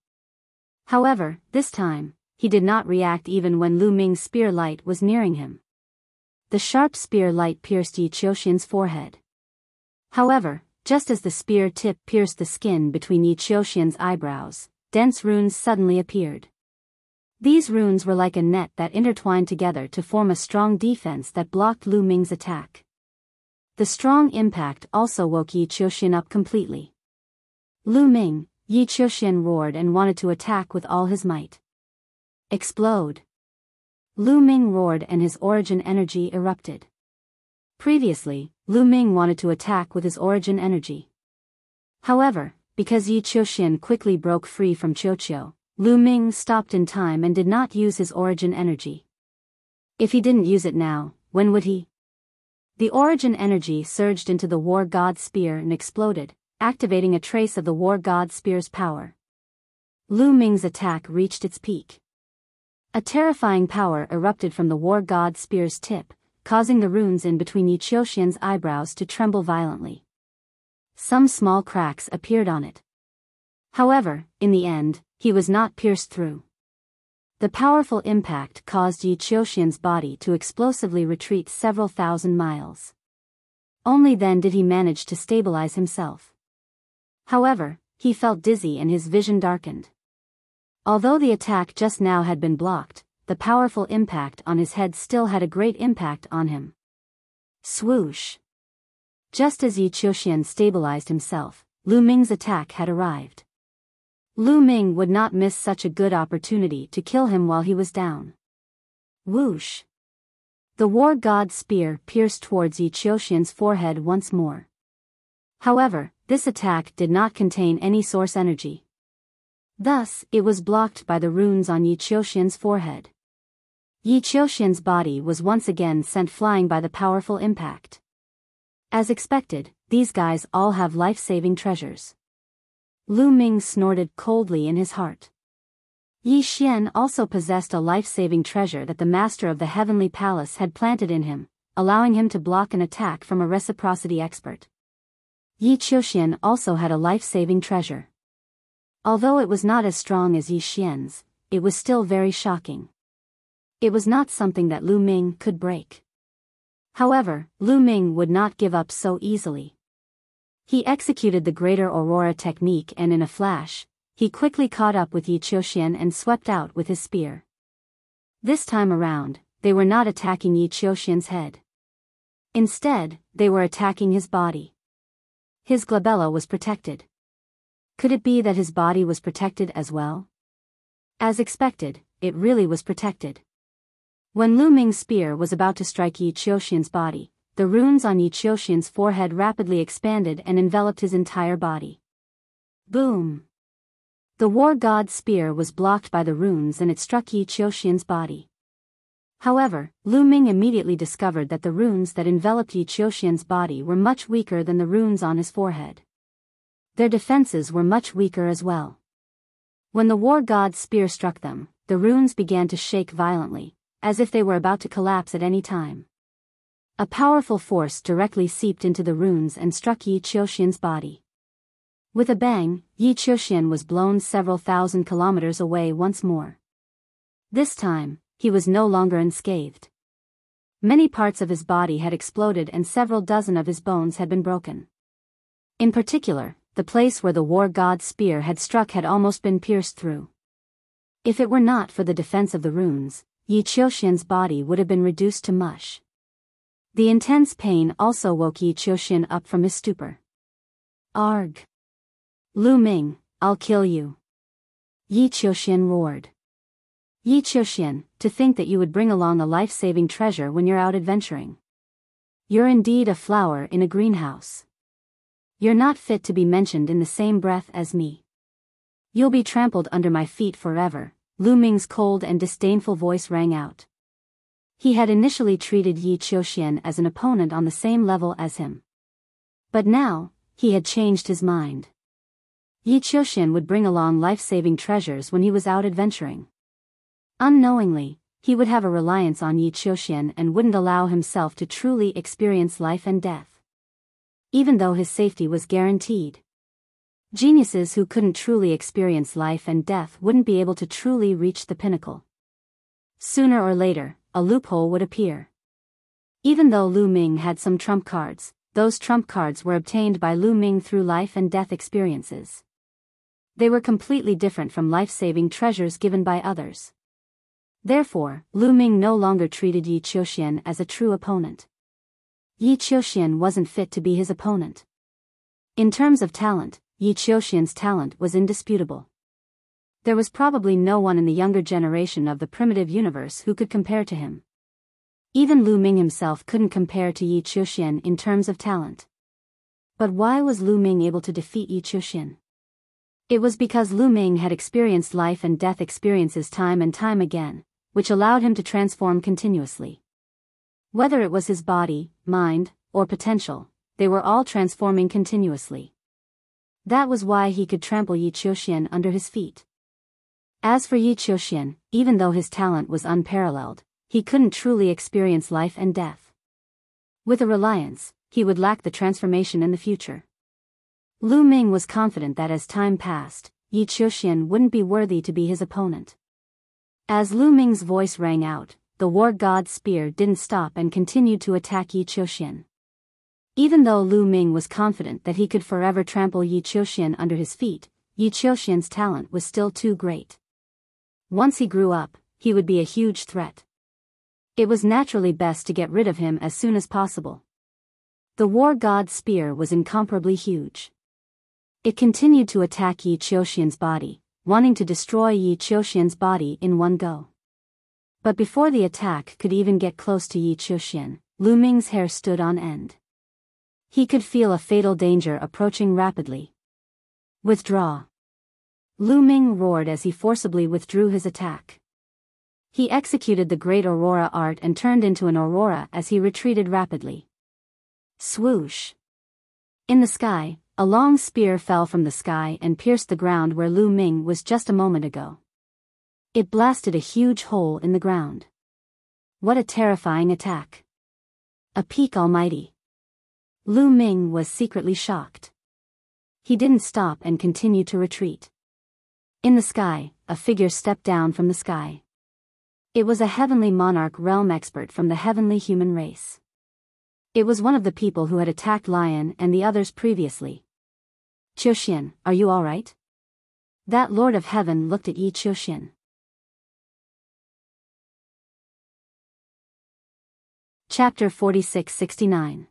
However, this time, he did not react even when Lu Ming's spear light was nearing him. The sharp spear light pierced Yi Qiuxian's forehead. However, just as the spear tip pierced the skin between Yi Qiuxian's eyebrows, dense runes suddenly appeared. These runes were like a net that intertwined together to form a strong defense that blocked Lu Ming's attack. The strong impact also woke Yi Qiuxian up completely. Lu Ming, Yi Qiuxian roared and wanted to attack with all his might. Explode! Lu Ming roared and his origin energy erupted. Previously, Lu Ming wanted to attack with his origin energy. However, because Yi Qiuxian quickly broke free from Qiuqiu, Lu Ming stopped in time and did not use his origin energy. If he didn't use it now, when would he? The origin energy surged into the War God Spear and exploded, activating a trace of the War God Spear's power. Lu Ming's attack reached its peak. A terrifying power erupted from the War God Spear's tip, causing the runes in between Yi Qiuxian's eyebrows to tremble violently. Some small cracks appeared on it. However, in the end, he was not pierced through. The powerful impact caused Yi Qiuxian's body to explosively retreat several thousand miles. Only then did he manage to stabilize himself. However, he felt dizzy and his vision darkened. Although the attack just now had been blocked, the powerful impact on his head still had a great impact on him. Swoosh! Just as Yi Qiuxian stabilized himself, Lu Ming's attack had arrived. Lu Ming would not miss such a good opportunity to kill him while he was down. Whoosh! The War God Spear pierced towards Yi Qiuxian's forehead once more. However, this attack did not contain any source energy. Thus, it was blocked by the runes on Yi Qiuxian's forehead. Yi Qiuxian's body was once again sent flying by the powerful impact. As expected, these guys all have life-saving treasures. Lu Ming snorted coldly in his heart. Yi Xian also possessed a life-saving treasure that the master of the heavenly palace had planted in him, allowing him to block an attack from a reciprocity expert. Yi Qiuxian also had a life-saving treasure. Although it was not as strong as Yi Xian's, it was still very shocking. It was not something that Lu Ming could break. However, Lu Ming would not give up so easily. He executed the Greater Aurora technique and in a flash, he quickly caught up with Yi Qiuxian and swept out with his spear. This time around, they were not attacking Yi Qiuxian's head. Instead, they were attacking his body. His glabella was protected. Could it be that his body was protected as well? As expected, it really was protected. When Lu Ming's spear was about to strike Yi Qiuxian's body, the runes on Yi Qiuxian's forehead rapidly expanded and enveloped his entire body. Boom! The war god's spear was blocked by the runes and it struck Yi Qiuxian's body. However, Lu Ming immediately discovered that the runes that enveloped Yi Qiuxian's body were much weaker than the runes on his forehead. Their defenses were much weaker as well. When the war god's spear struck them, the runes began to shake violently, as if they were about to collapse at any time. A powerful force directly seeped into the runes and struck Yi Qiuxian's body. With a bang, Yi Qiuxian was blown several thousand kilometers away once more. This time, he was no longer unscathed. Many parts of his body had exploded and several dozen of his bones had been broken. In particular, the place where the war god's spear had struck had almost been pierced through. If it were not for the defense of the runes, Yi Qiuxian's body would have been reduced to mush. The intense pain also woke Yi Qiuxian up from his stupor. Arg! Lu Ming, I'll kill you! Yi Qiuxian roared. Yi Qiuxian, to think that you would bring along a life-saving treasure when you're out adventuring. You're indeed a flower in a greenhouse. You're not fit to be mentioned in the same breath as me. You'll be trampled under my feet forever, Lu Ming's cold and disdainful voice rang out. He had initially treated Yi Qiuxian as an opponent on the same level as him. But now, he had changed his mind. Yi Qiuxian would bring along life-saving treasures when he was out adventuring. Unknowingly, he would have a reliance on Yi Qiuxian and wouldn't allow himself to truly experience life and death. Even though his safety was guaranteed. Geniuses who couldn't truly experience life and death wouldn't be able to truly reach the pinnacle. Sooner or later, a loophole would appear. Even though Lu Ming had some trump cards, those trump cards were obtained by Lu Ming through life and death experiences. They were completely different from life-saving treasures given by others. Therefore, Lu Ming no longer treated Yi Qiuxian as a true opponent. Yi Qiuxian wasn't fit to be his opponent. In terms of talent, Yi Qiuxian's talent was indisputable. There was probably no one in the younger generation of the primitive universe who could compare to him. Even Lu Ming himself couldn't compare to Yi Qiuxian in terms of talent. But why was Lu Ming able to defeat Yi Qiuxian? It was because Lu Ming had experienced life and death experiences time and time again, which allowed him to transform continuously. Whether it was his body, mind, or potential, they were all transforming continuously. That was why he could trample Yi Qiuxian under his feet. As for Yi Qiuxian, even though his talent was unparalleled, he couldn't truly experience life and death. With a reliance, he would lack the transformation in the future. Lu Ming was confident that as time passed, Yi Qiuxian wouldn't be worthy to be his opponent. As Lu Ming's voice rang out, the war god's spear didn't stop and continued to attack Yi Qiuxian. Even though Lu Ming was confident that he could forever trample Yi Qiuxian under his feet, Yi Qiuxian's talent was still too great. Once he grew up, he would be a huge threat. It was naturally best to get rid of him as soon as possible. The war god's spear was incomparably huge. It continued to attack Yi Qiuxian's body, wanting to destroy Yi Qiuxian's body in one go. But before the attack could even get close to Yi Qiuxian, Lu Ming's hair stood on end. He could feel a fatal danger approaching rapidly. Withdraw! Lu Ming roared as he forcibly withdrew his attack. He executed the Great Aurora art and turned into an aurora as he retreated rapidly. Swoosh! In the sky, a long spear fell from the sky and pierced the ground where Lu Ming was just a moment ago. It blasted a huge hole in the ground. What a terrifying attack! A peak almighty! Lu Ming was secretly shocked. He didn't stop and continued to retreat. In the sky, a figure stepped down from the sky. It was a heavenly monarch realm expert from the heavenly human race. It was one of the people who had attacked Lion and the others previously. Qiuxian, are you all right? That Lord of Heaven looked at Yi Qiuxian. Chapter 46-69.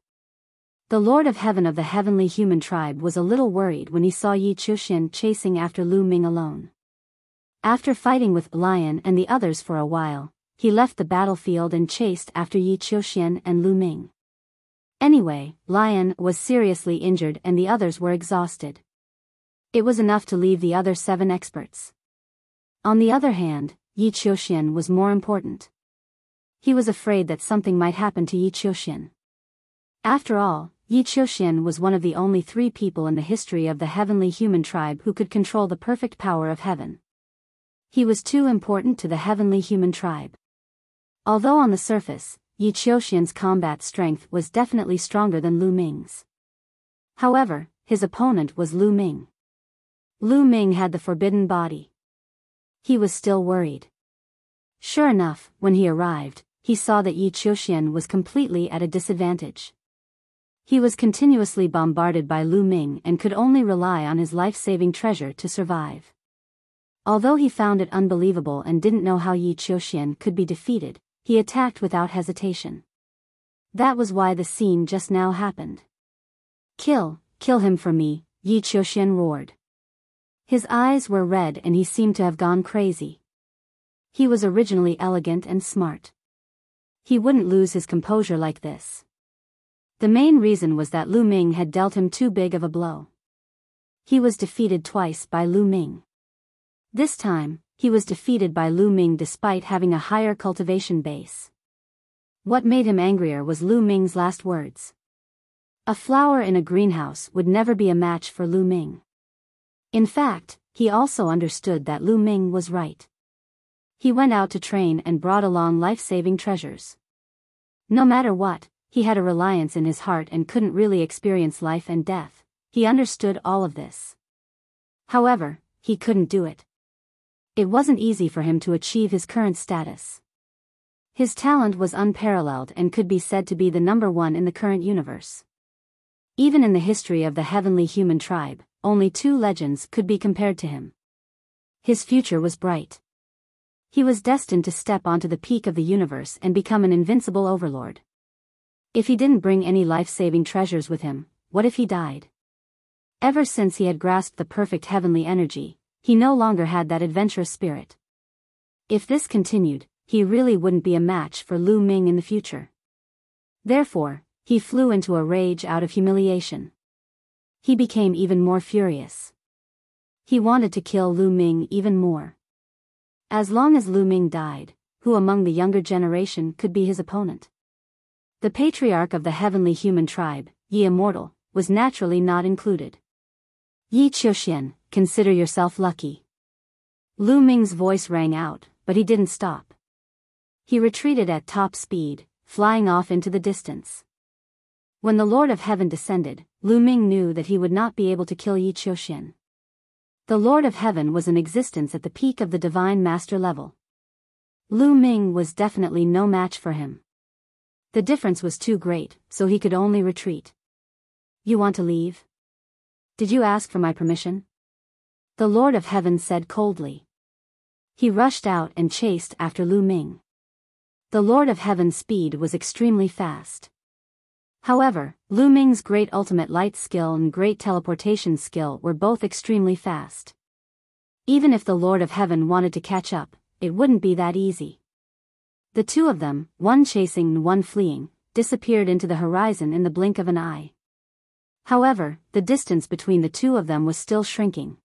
The Lord of Heaven of the heavenly human tribe was a little worried when he saw Yi Chuxian chasing after Lu Ming alone. After fighting with Lion and the others for a while, he left the battlefield and chased after Yi Chuxian and Lu Ming. Anyway, Lion was seriously injured and the others were exhausted. It was enough to leave the other 7 experts. On the other hand, Yi Chuxian was more important. He was afraid that something might happen to Yi Chuxian. After all, Yi Chuxian was one of the only 3 people in the history of the heavenly human tribe who could control the perfect power of heaven. He was too important to the heavenly human tribe. Although on the surface, Yi Chuxian's combat strength was definitely stronger than Lu Ming's. However, his opponent was Lu Ming. Lu Ming had the forbidden body. He was still worried. Sure enough, when he arrived, he saw that Yi Chuxian was completely at a disadvantage. He was continuously bombarded by Lu Ming and could only rely on his life-saving treasure to survive. Although he found it unbelievable and didn't know how Yi Chuxian could be defeated, he attacked without hesitation. That was why the scene just now happened. Kill him for me," Yi Chuxian roared. His eyes were red and he seemed to have gone crazy. He was originally elegant and smart. He wouldn't lose his composure like this. The main reason was that Lu Ming had dealt him too big of a blow. He was defeated twice by Lu Ming. This time, he was defeated by Lu Ming despite having a higher cultivation base. What made him angrier was Lu Ming's last words. A flower in a greenhouse would never be a match for Lu Ming. In fact, he also understood that Lu Ming was right. He went out to train and brought along life-saving treasures. No matter what, he had a reliance in his heart and couldn't really experience life and death. He understood all of this. However, he couldn't do it. It wasn't easy for him to achieve his current status. His talent was unparalleled and could be said to be the number 1 in the current universe. Even in the history of the heavenly human tribe, only 2 legends could be compared to him. His future was bright. He was destined to step onto the peak of the universe and become an invincible overlord. If he didn't bring any life-saving treasures with him, what if he died? Ever since he had grasped the perfect heavenly energy, he no longer had that adventurous spirit. If this continued, he really wouldn't be a match for Lu Ming in the future. Therefore, he flew into a rage out of humiliation. He became even more furious. He wanted to kill Lu Ming even more. As long as Lu Ming died, who among the younger generation could be his opponent? The patriarch of the heavenly human tribe, Yi Immortal, was naturally not included. Yi Chuxian, consider yourself lucky. Lu Ming's voice rang out, but he didn't stop. He retreated at top speed, flying off into the distance. When the Lord of Heaven descended, Lu Ming knew that he would not be able to kill Yi Chuxian. The Lord of Heaven was in existence at the peak of the Divine Master level. Lu Ming was definitely no match for him. The difference was too great, so he could only retreat. You want to leave? Did you ask for my permission? The Lord of Heaven said coldly. He rushed out and chased after Lu Ming. The Lord of Heaven's speed was extremely fast. However, Lu Ming's great ultimate light skill and great teleportation skill were both extremely fast. Even if the Lord of Heaven wanted to catch up, it wouldn't be that easy. The 2 of them, one chasing and one fleeing, disappeared into the horizon in the blink of an eye. However, the distance between the 2 of them was still shrinking.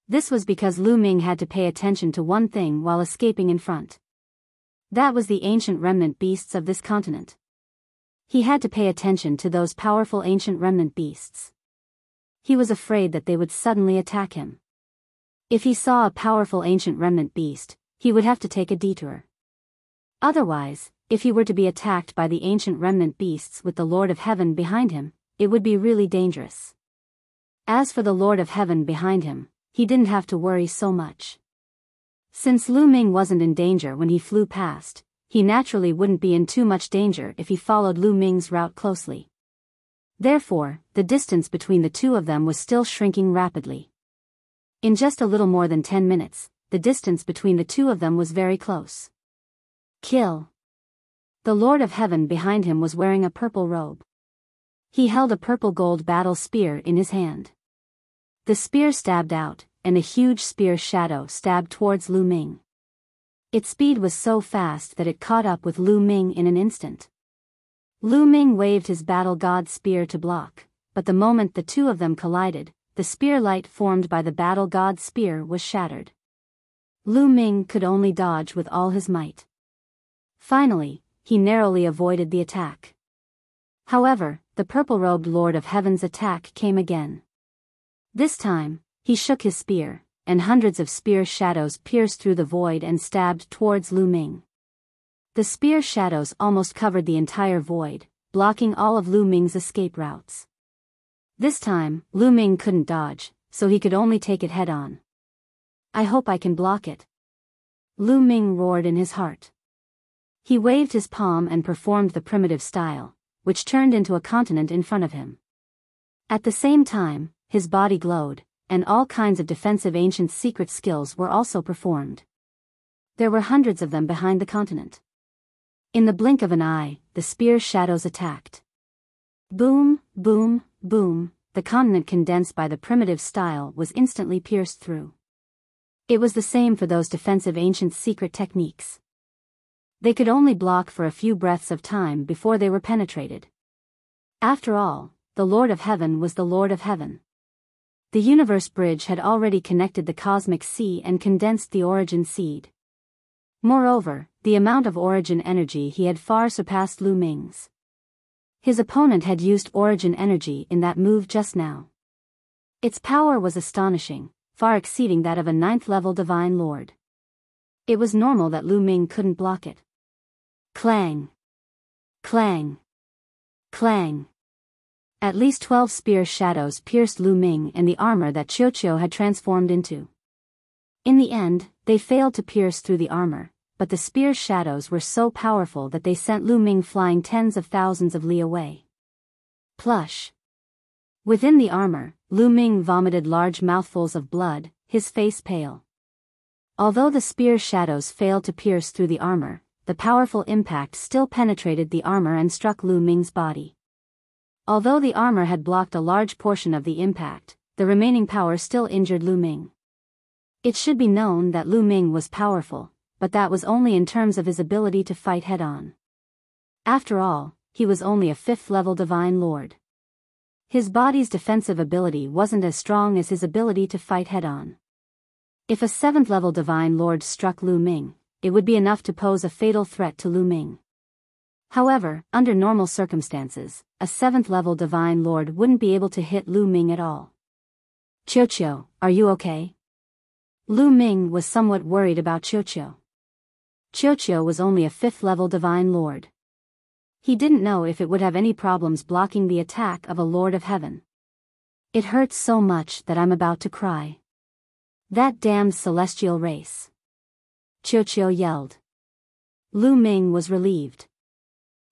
This was because Lu Ming had to pay attention to one thing while escaping in front. That was the ancient remnant beasts of this continent. He had to pay attention to those powerful ancient remnant beasts. He was afraid that they would suddenly attack him. If he saw a powerful ancient remnant beast, he would have to take a detour. Otherwise, if he were to be attacked by the ancient remnant beasts with the Lord of Heaven behind him, it would be really dangerous. As for the Lord of Heaven behind him, he didn't have to worry so much. Since Lu Ming wasn't in danger when he flew past, he naturally wouldn't be in too much danger if he followed Lu Ming's route closely. Therefore, the distance between the 2 of them was still shrinking rapidly. In just a little more than 10 minutes, the distance between the 2 of them was very close. Kill. The Lord of Heaven behind him was wearing a purple robe. He held a purple-gold battle spear in his hand. The spear stabbed out, and a huge spear shadow stabbed towards Lu Ming. Its speed was so fast that it caught up with Lu Ming in an instant. Lu Ming waved his battle god spear to block, but the moment the two of them collided, the spear light formed by the battle god spear was shattered. Lu Ming could only dodge with all his might. Finally, he narrowly avoided the attack. However, the purple-robed Lord of Heaven's attack came again. This time, he shook his spear, and hundreds of spear shadows pierced through the void and stabbed towards Lu Ming. The spear shadows almost covered the entire void, blocking all of Lu Ming's escape routes. This time, Lu Ming couldn't dodge, so he could only take it head-on. I hope I can block it. Lu Ming roared in his heart. He waved his palm and performed the primitive style, which turned into a continent in front of him. At the same time, his body glowed, and all kinds of defensive ancient secret skills were also performed. There were hundreds of them behind the continent. In the blink of an eye, the spear shadows attacked. Boom, boom, boom, the continent condensed by the primitive style was instantly pierced through. It was the same for those defensive ancient secret techniques. They could only block for a few breaths of time before they were penetrated. After all, the Lord of Heaven was the Lord of Heaven. The universe bridge had already connected the cosmic sea and condensed the origin seed. Moreover, the amount of origin energy he had far surpassed Lu Ming's. His opponent had used origin energy in that move just now. Its power was astonishing, far exceeding that of a 9th-level divine lord. It was normal that Lu Ming couldn't block it. Clang! Clang! Clang! At least 12 spear shadows pierced Lu Ming and the armor that Qiuqiu had transformed into. In the end, they failed to pierce through the armor, but the spear shadows were so powerful that they sent Lu Ming flying tens of thousands of li away. Plush! Within the armor, Lu Ming vomited large mouthfuls of blood, his face pale. Although the spear shadows failed to pierce through the armor, the powerful impact still penetrated the armor and struck Lu Ming's body. Although the armor had blocked a large portion of the impact, the remaining power still injured Lu Ming. It should be known that Lu Ming was powerful, but that was only in terms of his ability to fight head-on. After all, he was only a 5th-level divine lord. His body's defensive ability wasn't as strong as his ability to fight head-on. If a 7th-level divine lord struck Lu Ming, it would be enough to pose a fatal threat to Lu Ming. However, under normal circumstances, a 7th-level divine lord wouldn't be able to hit Lu Ming at all. Qiuqiu, are you okay? Lu Ming was somewhat worried about Qiuqiu. Qiuqiu was only a 5th-level divine lord. He didn't know if it would have any problems blocking the attack of a Lord of Heaven. It hurts so much that I'm about to cry. That damned celestial race. Qiuqiu yelled. Lu Ming was relieved.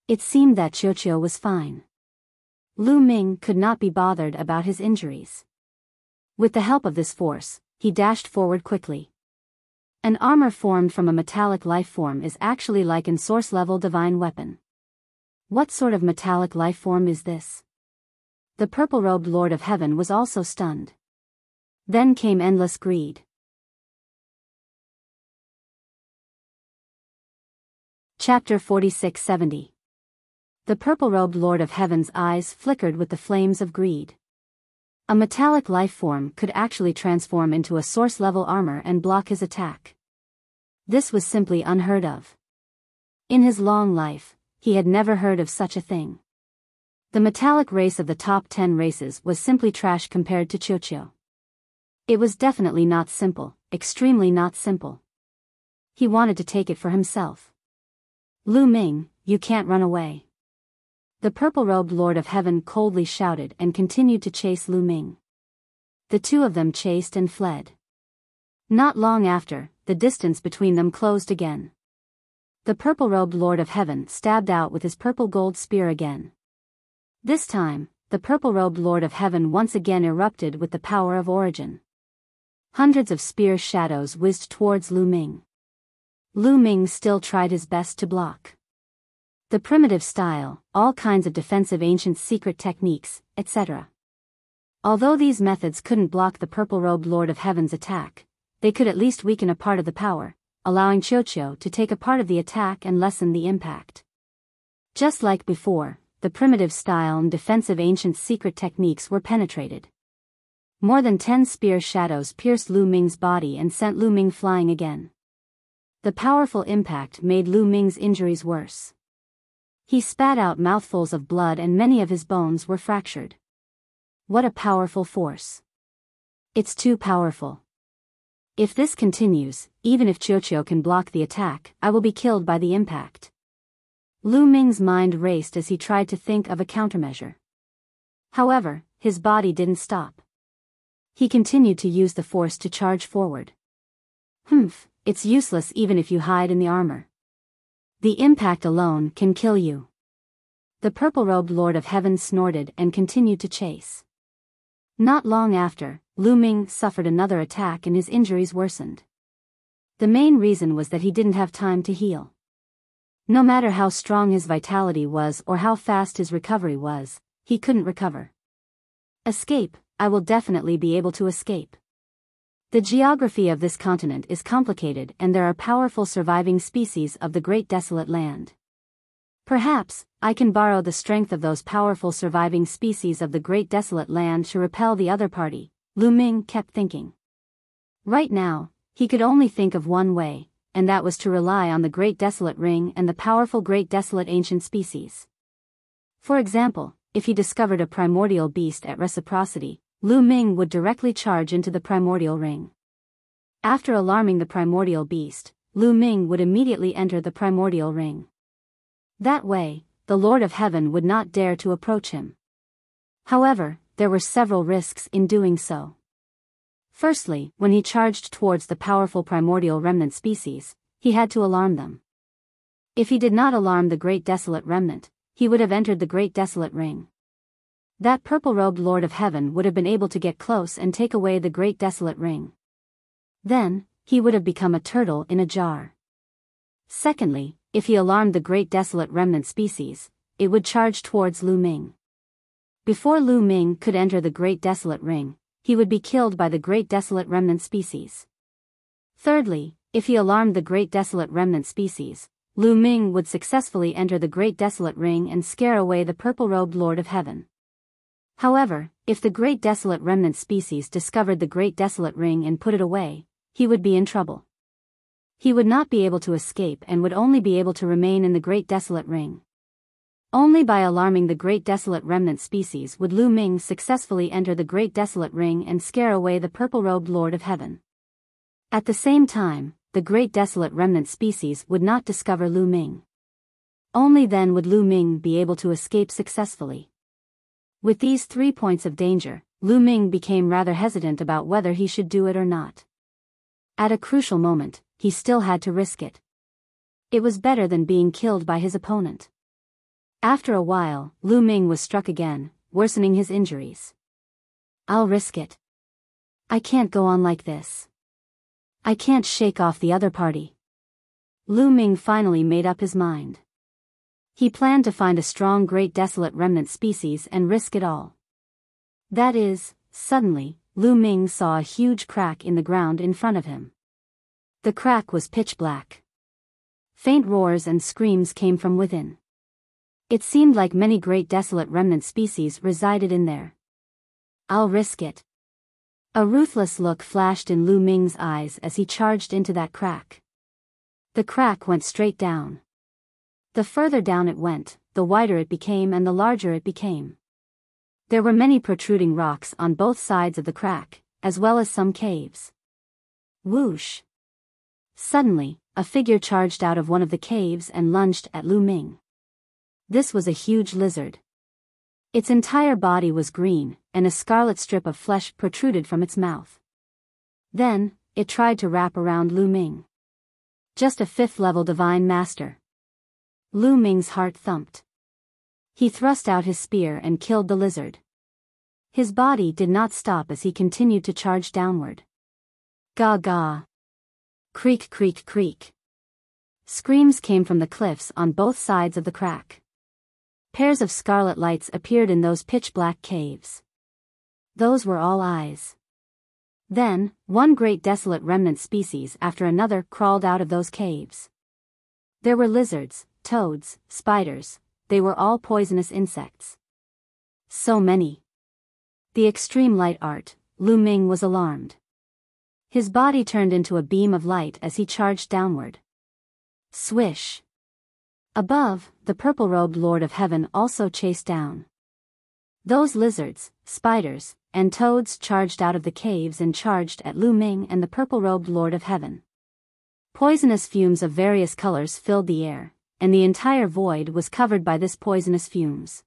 It seemed that Qiuqiu was fine. Lu Ming could not be bothered about his injuries. With the help of this force, he dashed forward quickly. An armor formed from a metallic life form is actually like an source-level divine weapon. What sort of metallic life form is this? The purple-robed Lord of Heaven was also stunned. Then came endless greed. Chapter 4670. The purple-robed Lord of Heaven's eyes flickered with the flames of greed. A metallic life form could actually transform into a source-level armor and block his attack. This was simply unheard of. In his long life, he had never heard of such a thing. The metallic race of the top 10 races was simply trash compared to Qiuqiu. It was definitely not simple, extremely not simple. He wanted to take it for himself. Lu Ming, you can't run away. The purple-robed Lord of Heaven coldly shouted and continued to chase Lu Ming. The two of them chased and fled. Not long after, the distance between them closed again. The purple-robed Lord of Heaven stabbed out with his purple-gold spear again. This time, the purple-robed Lord of Heaven once again erupted with the power of origin. Hundreds of spear shadows whizzed towards Lu Ming. Lu Ming still tried his best to block. The primitive style, all kinds of defensive ancient secret techniques, etc. Although these methods couldn't block the purple-robed Lord of Heaven's attack, they could at least weaken a part of the power, allowing Qiuqiu to take a part of the attack and lessen the impact. Just like before, the primitive style and defensive ancient secret techniques were penetrated. More than 10 spear shadows pierced Lu Ming's body and sent Lu Ming flying again. The powerful impact made Lu Ming's injuries worse. He spat out mouthfuls of blood and many of his bones were fractured. What a powerful force. It's too powerful. If this continues, even if Qiuqiu can block the attack, I will be killed by the impact. Lu Ming's mind raced as he tried to think of a countermeasure. However, his body didn't stop. He continued to use the force to charge forward. It's useless even if you hide in the armor. The impact alone can kill you. The purple-robed Lord of Heaven snorted and continued to chase. Not long after, Lu Ming suffered another attack and his injuries worsened. The main reason was that he didn't have time to heal. No matter how strong his vitality was or how fast his recovery was, he couldn't recover. Escape, I will definitely be able to escape. The geography of this continent is complicated and there are powerful surviving species of the Great Desolate Land. Perhaps, I can borrow the strength of those powerful surviving species of the Great Desolate Land to repel the other party, Lu Ming kept thinking. Right now, he could only think of one way, and that was to rely on the Great Desolate Ring and the powerful Great Desolate Ancient Species. For example, if he discovered a primordial beast at reciprocity, Lu Ming would directly charge into the primordial ring. After alarming the primordial beast, Lu Ming would immediately enter the primordial ring. That way, the Lord of Heaven would not dare to approach him. However, there were several risks in doing so. Firstly, when he charged towards the powerful primordial remnant species, he had to alarm them. If he did not alarm the Great Desolate Remnant, he would have entered the Great Desolate Ring. That purple-robed Lord of Heaven would have been able to get close and take away the Great Desolate Ring. Then, he would have become a turtle in a jar. Secondly, if he alarmed the Great Desolate Remnant species, it would charge towards Lu Ming. Before Lu Ming could enter the Great Desolate Ring, he would be killed by the Great Desolate Remnant species. Thirdly, if he alarmed the Great Desolate Remnant species, Lu Ming would successfully enter the Great Desolate Ring and scare away the purple-robed Lord of Heaven. However, if the Great Desolate Remnant species discovered the Great Desolate Ring and put it away, he would be in trouble. He would not be able to escape and would only be able to remain in the Great Desolate Ring. Only by alarming the Great Desolate Remnant species would Lu Ming successfully enter the Great Desolate Ring and scare away the purple-robed Lord of Heaven. At the same time, the Great Desolate Remnant species would not discover Lu Ming. Only then would Lu Ming be able to escape successfully. With these 3 points of danger, Lu Ming became rather hesitant about whether he should do it or not. At a crucial moment, he still had to risk it. It was better than being killed by his opponent. After a while, Lu Ming was struck again, worsening his injuries. I'll risk it. I can't go on like this. I can't shake off the other party. Lu Ming finally made up his mind. He planned to find a strong Great Desolate Remnant species and risk it all. That is, suddenly, Lu Ming saw a huge crack in the ground in front of him. The crack was pitch black. Faint roars and screams came from within. It seemed like many Great Desolate Remnant species resided in there. I'll risk it. A ruthless look flashed in Lu Ming's eyes as he charged into that crack. The crack went straight down. The further down it went, the wider it became and the larger it became. There were many protruding rocks on both sides of the crack, as well as some caves. Whoosh! Suddenly, a figure charged out of one of the caves and lunged at Lu Ming. This was a huge lizard. Its entire body was green, and a scarlet strip of flesh protruded from its mouth. Then, it tried to wrap around Lu Ming. Just a 5th-level divine master. Lu Ming's heart thumped. He thrust out his spear and killed the lizard. His body did not stop as he continued to charge downward. Ga ga. Creak creak creak. Screams came from the cliffs on both sides of the crack. Pairs of scarlet lights appeared in those pitch-black caves. Those were all eyes. Then, one great desolate remnant species after another crawled out of those caves. There were lizards, toads, spiders, they were all poisonous insects. So many. The extreme light art, Lu Ming was alarmed. His body turned into a beam of light as he charged downward. Swish. Above, the purple-robed Lord of Heaven also chased down. Those lizards, spiders, and toads charged out of the caves and charged at Lu Ming and the purple-robed Lord of Heaven. Poisonous fumes of various colors filled the air, and the entire void was covered by this poisonous fumes.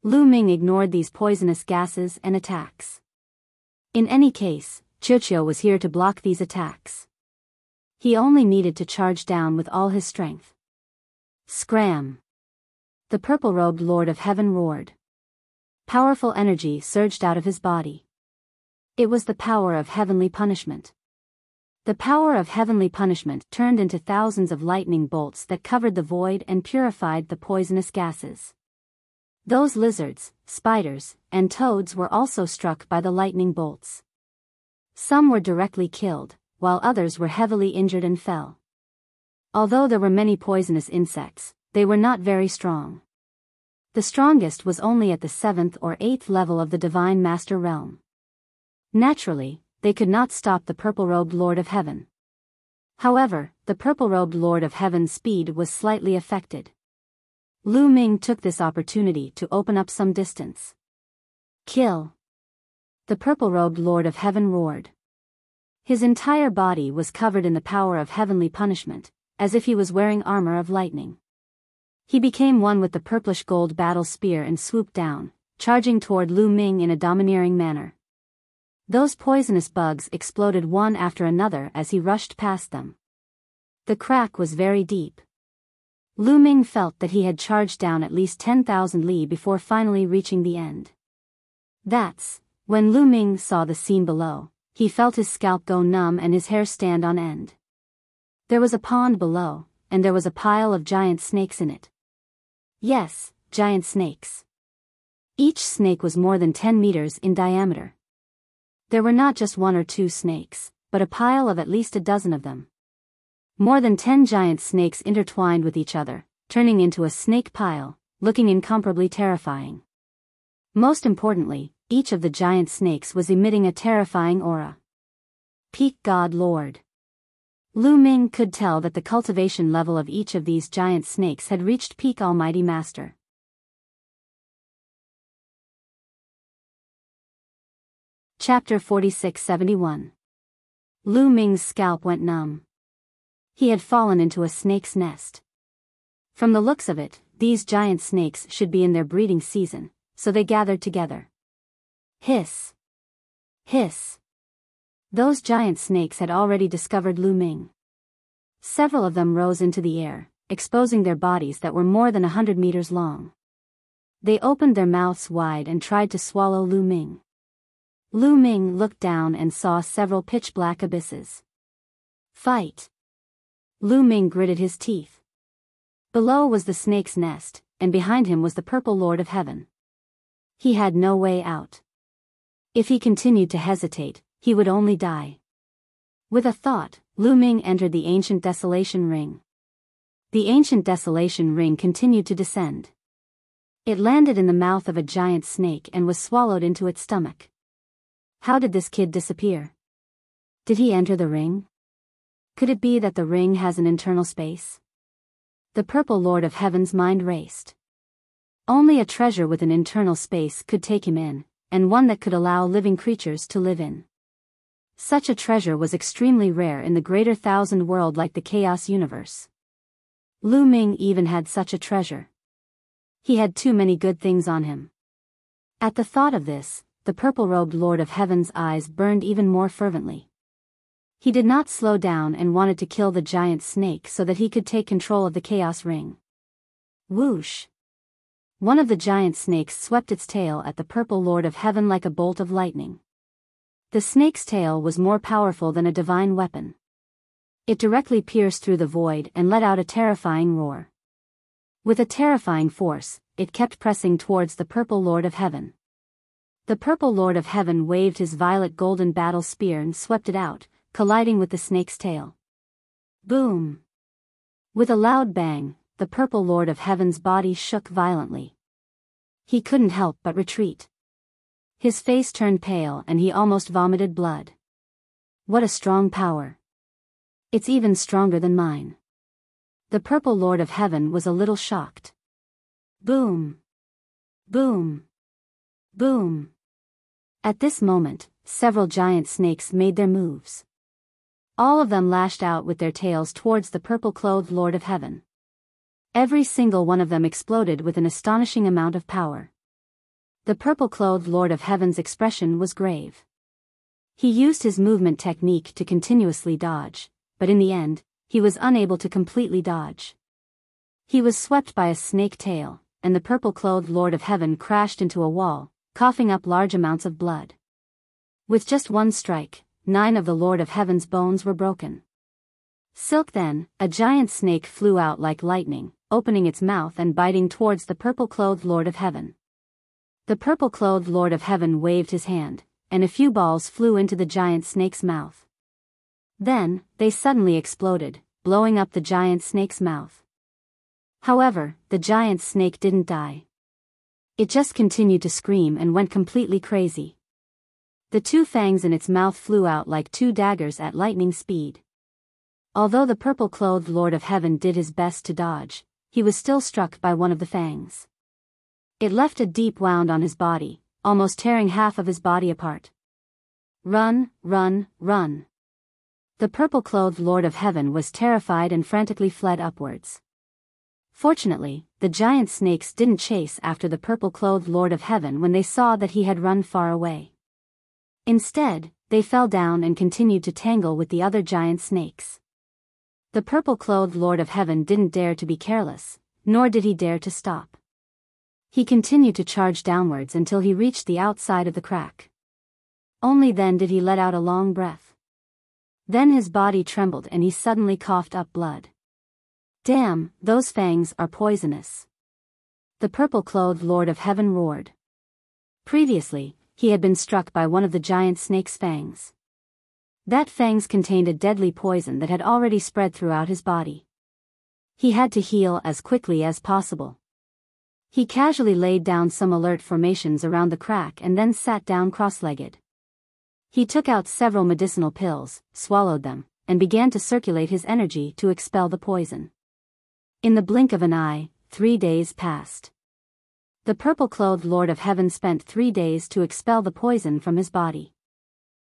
Lu Ming ignored these poisonous gases and attacks. In any case, Chuchio was here to block these attacks. He only needed to charge down with all his strength. Scram! The purple-robed Lord of Heaven roared. Powerful energy surged out of his body. It was the power of heavenly punishment. The power of heavenly punishment turned into thousands of lightning bolts that covered the void and purified the poisonous gases. Those lizards, spiders, and toads were also struck by the lightning bolts. Some were directly killed, while others were heavily injured and fell. Although there were many poisonous insects, they were not very strong. The strongest was only at the 7th or 8th level of the Divine Master realm. Naturally, they could not stop the purple-robed Lord of Heaven. However, the purple-robed Lord of Heaven's speed was slightly affected. Lu Ming took this opportunity to open up some distance. Kill! The purple-robed Lord of Heaven roared. His entire body was covered in the power of heavenly punishment, as if he was wearing armor of lightning. He became one with the purplish gold battle spear and swooped down, charging toward Lu Ming in a domineering manner. Those poisonous bugs exploded one after another as he rushed past them. The crack was very deep. Lu Ming felt that he had charged down at least 10,000 li before finally reaching the end. That's when Lu Ming saw the scene below, he felt his scalp go numb and his hair stand on end. There was a pond below, and there was a pile of giant snakes in it. Yes, giant snakes. Each snake was more than 10 meters in diameter. There were not just one or two snakes, but a pile of at least a dozen of them. More than 10 giant snakes intertwined with each other, turning into a snake pile, looking incomparably terrifying. Most importantly, each of the giant snakes was emitting a terrifying aura. Peak God Lord. Lu Ming could tell that the cultivation level of each of these giant snakes had reached peak Almighty Master. Chapter 4671. Lu Ming's scalp went numb. He had fallen into a snake's nest. From the looks of it, these giant snakes should be in their breeding season, so they gathered together. Hiss! Hiss! Those giant snakes had already discovered Lu Ming. Several of them rose into the air, exposing their bodies that were more than 100 meters long. They opened their mouths wide and tried to swallow Lu Ming. Lu Ming looked down and saw several pitch-black abysses. Fight! Lu Ming gritted his teeth. Below was the snake's nest, and behind him was the purple Lord of Heaven. He had no way out. If he continued to hesitate, he would only die. With a thought, Lu Ming entered the ancient desolation ring. The ancient desolation ring continued to descend. It landed in the mouth of a giant snake and was swallowed into its stomach. How did this kid disappear? Did he enter the ring? Could it be that the ring has an internal space? The purple Lord of Heaven's mind raced. Only a treasure with an internal space could take him in, and one that could allow living creatures to live in. Such a treasure was extremely rare in the greater thousand world like the Chaos Universe. Lu Ming even had such a treasure. He had too many good things on him. At the thought of this, the purple-robed Lord of Heaven's eyes burned even more fervently. He did not slow down and wanted to kill the giant snake so that he could take control of the Chaos Ring. Whoosh! One of the giant snakes swept its tail at the purple Lord of Heaven like a bolt of lightning. The snake's tail was more powerful than a divine weapon. It directly pierced through the void and let out a terrifying roar. With a terrifying force, it kept pressing towards the purple Lord of Heaven. The purple Lord of Heaven waved his violet golden battle spear and swept it out, colliding with the snake's tail. Boom! With a loud bang, the purple Lord of Heaven's body shook violently. He couldn't help but retreat. His face turned pale and he almost vomited blood. What a strong power! It's even stronger than mine. The purple Lord of Heaven was a little shocked. Boom! Boom! Boom! At this moment, several giant snakes made their moves. All of them lashed out with their tails towards the purple-clothed Lord of Heaven. Every single one of them exploded with an astonishing amount of power. The purple-clothed Lord of Heaven's expression was grave. He used his movement technique to continuously dodge, but in the end, he was unable to completely dodge. He was swept by a snake tail, and the purple-clothed Lord of Heaven crashed into a wall, coughing up large amounts of blood. With just one strike, 9 of the Lord of Heaven's bones were broken. Silk then, a giant snake flew out like lightning, opening its mouth and biting towards the purple-clothed Lord of Heaven. The purple-clothed Lord of Heaven waved his hand, and a few balls flew into the giant snake's mouth. Then, they suddenly exploded, blowing up the giant snake's mouth. However, the giant snake didn't die. It just continued to scream and went completely crazy. The 2 fangs in its mouth flew out like 2 daggers at lightning speed. Although the purple-clothed Lord of Heaven did his best to dodge, he was still struck by one of the fangs. It left a deep wound on his body, almost tearing half of his body apart. Run, run, run! The purple-clothed Lord of Heaven was terrified and frantically fled upwards. Fortunately, the giant snakes didn't chase after the purple-clothed Lord of Heaven when they saw that he had run far away. Instead, they fell down and continued to tangle with the other giant snakes. The purple-clothed Lord of Heaven didn't dare to be careless, nor did he dare to stop. He continued to charge downwards until he reached the outside of the crack. Only then did he let out a long breath. Then his body trembled and he suddenly coughed up blood. Damn, those fangs are poisonous! The purple-clothed Lord of Heaven roared. Previously, he had been struck by one of the giant snake's fangs. That fangs contained a deadly poison that had already spread throughout his body. He had to heal as quickly as possible. He casually laid down some alert formations around the crack and then sat down cross-legged. He took out several medicinal pills, swallowed them, and began to circulate his energy to expel the poison. In the blink of an eye, 3 days passed. The purple-clothed Lord of Heaven spent 3 days to expel the poison from his body.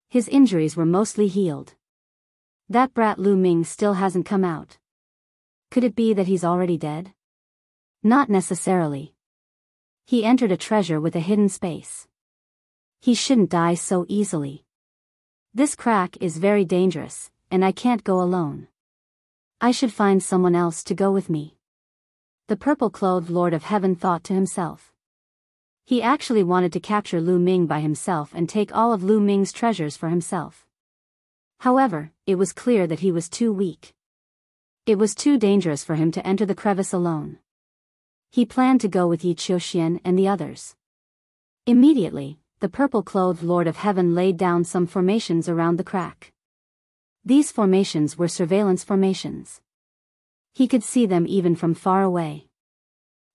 His injuries were mostly healed. That brat Lu Ming still hasn't come out. Could it be that he's already dead? Not necessarily. He entered a treasure with a hidden space. He shouldn't die so easily. This crack is very dangerous, and I can't go alone. I should find someone else to go with me. The purple-clothed Lord of Heaven thought to himself. He actually wanted to capture Lu Ming by himself and take all of Lu Ming's treasures for himself. However, it was clear that he was too weak. It was too dangerous for him to enter the crevice alone. He planned to go with Yi Qiuxian and the others. Immediately, the purple-clothed Lord of Heaven laid down some formations around the crack. These formations were surveillance formations. He could see them even from far away.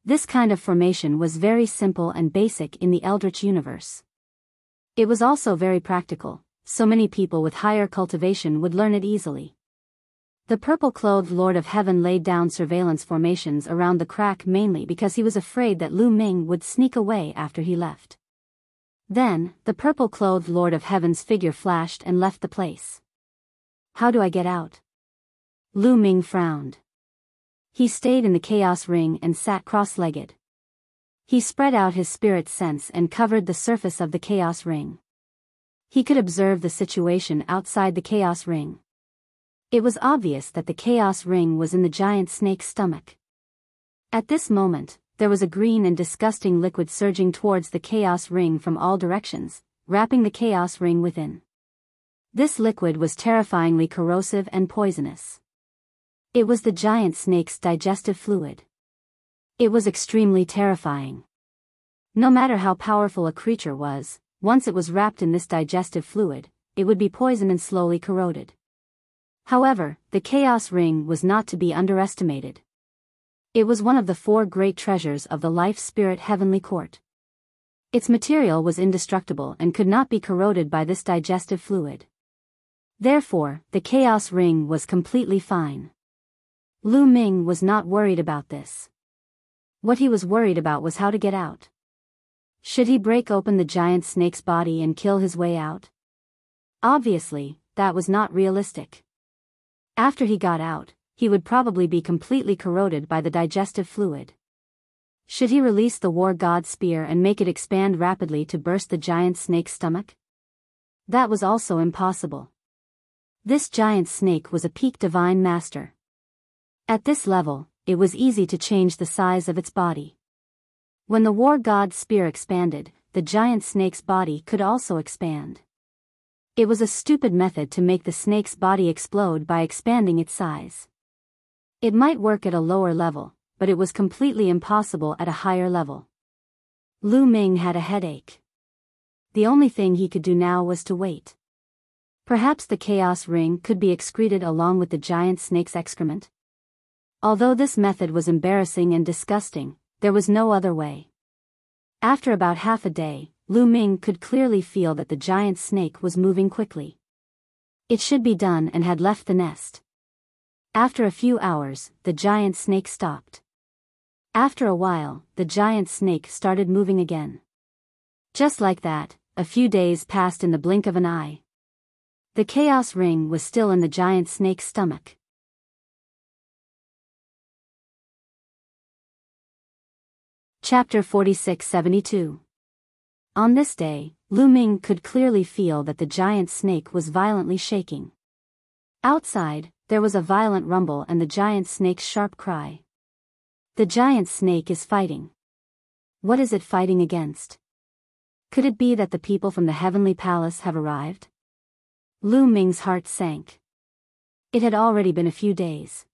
This kind of formation was very simple and basic in the Eldritch universe. It was also very practical, so many people with higher cultivation would learn it easily. The purple-clothed Lord of Heaven laid down surveillance formations around the crack mainly because he was afraid that Lu Ming would sneak away after he left. Then, the purple-clothed Lord of Heaven's figure flashed and left the place. How do I get out? Lu Ming frowned. He stayed in the chaos ring and sat cross-legged. He spread out his spirit sense and covered the surface of the chaos ring. He could observe the situation outside the chaos ring. It was obvious that the chaos ring was in the giant snake's stomach. At this moment, there was a green and disgusting liquid surging towards the chaos ring from all directions, wrapping the chaos ring within. This liquid was terrifyingly corrosive and poisonous. It was the giant snake's digestive fluid. It was extremely terrifying. No matter how powerful a creature was, once it was wrapped in this digestive fluid, it would be poisoned and slowly corroded. However, the Chaos Ring was not to be underestimated. It was one of the 4 great treasures of the Life Spirit Heavenly Court. Its material was indestructible and could not be corroded by this digestive fluid. Therefore, the Chaos Ring was completely fine. Lu Ming was not worried about this. What he was worried about was how to get out. Should he break open the giant snake's body and kill his way out? Obviously, that was not realistic. After he got out, he would probably be completely corroded by the digestive fluid. Should he release the War God Spear and make it expand rapidly to burst the giant snake's stomach? That was also impossible. This giant snake was a peak divine master. At this level, it was easy to change the size of its body. When the War God Spear expanded, the giant snake's body could also expand. It was a stupid method to make the snake's body explode by expanding its size. It might work at a lower level, but it was completely impossible at a higher level. Lu Ming had a headache. The only thing he could do now was to wait. Perhaps the Chaos Ring could be excreted along with the giant snake's excrement. Although this method was embarrassing and disgusting, there was no other way. After about half a day, Lu Ming could clearly feel that the giant snake was moving quickly. It should be done and had left the nest. After a few hours, the giant snake stopped. After a while, the giant snake started moving again. Just like that, a few days passed in the blink of an eye. The Chaos Ring was still in the giant snake's stomach. Chapter 46-72. On this day, Lu Ming could clearly feel that the giant snake was violently shaking. Outside, there was a violent rumble and the giant snake's sharp cry. The giant snake is fighting. What is it fighting against? Could it be that the people from the Heavenly Palace have arrived? Lu Ming's heart sank. It had already been a few days.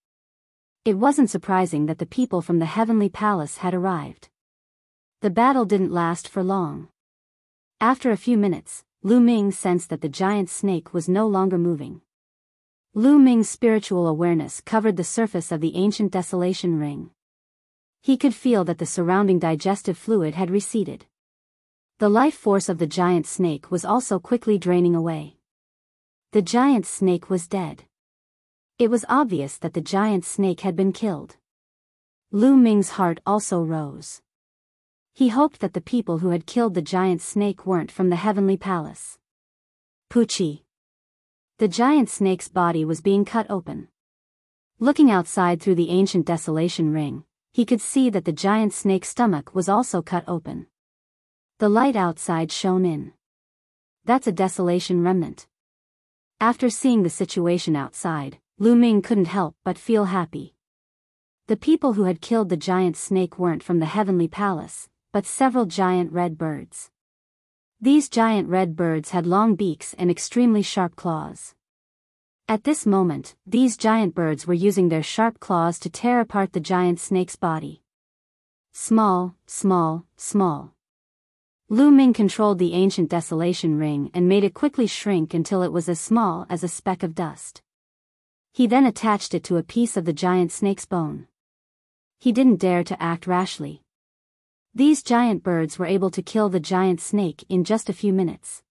It wasn't surprising that the people from the Heavenly Palace had arrived. The battle didn't last for long. After a few minutes, Lu Ming sensed that the giant snake was no longer moving. Lu Ming's spiritual awareness covered the surface of the ancient desolation ring. He could feel that the surrounding digestive fluid had receded. The life force of the giant snake was also quickly draining away. The giant snake was dead. It was obvious that the giant snake had been killed. Lu Ming's heart also rose. He hoped that the people who had killed the giant snake weren't from the Heavenly Palace. Puchi. The giant snake's body was being cut open. Looking outside through the ancient desolation ring, he could see that the giant snake's stomach was also cut open. The light outside shone in. That's a desolation remnant. After seeing the situation outside, Lu Ming couldn't help but feel happy. The people who had killed the giant snake weren't from the Heavenly Palace, but several giant red birds. These giant red birds had long beaks and extremely sharp claws. At this moment, these giant birds were using their sharp claws to tear apart the giant snake's body. Small, small, small. Lu Ming controlled the ancient desolation ring and made it quickly shrink until it was as small as a speck of dust. He then attached it to a piece of the giant snake's bone. He didn't dare to act rashly. These giant birds were able to kill the giant snake in just a few minutes.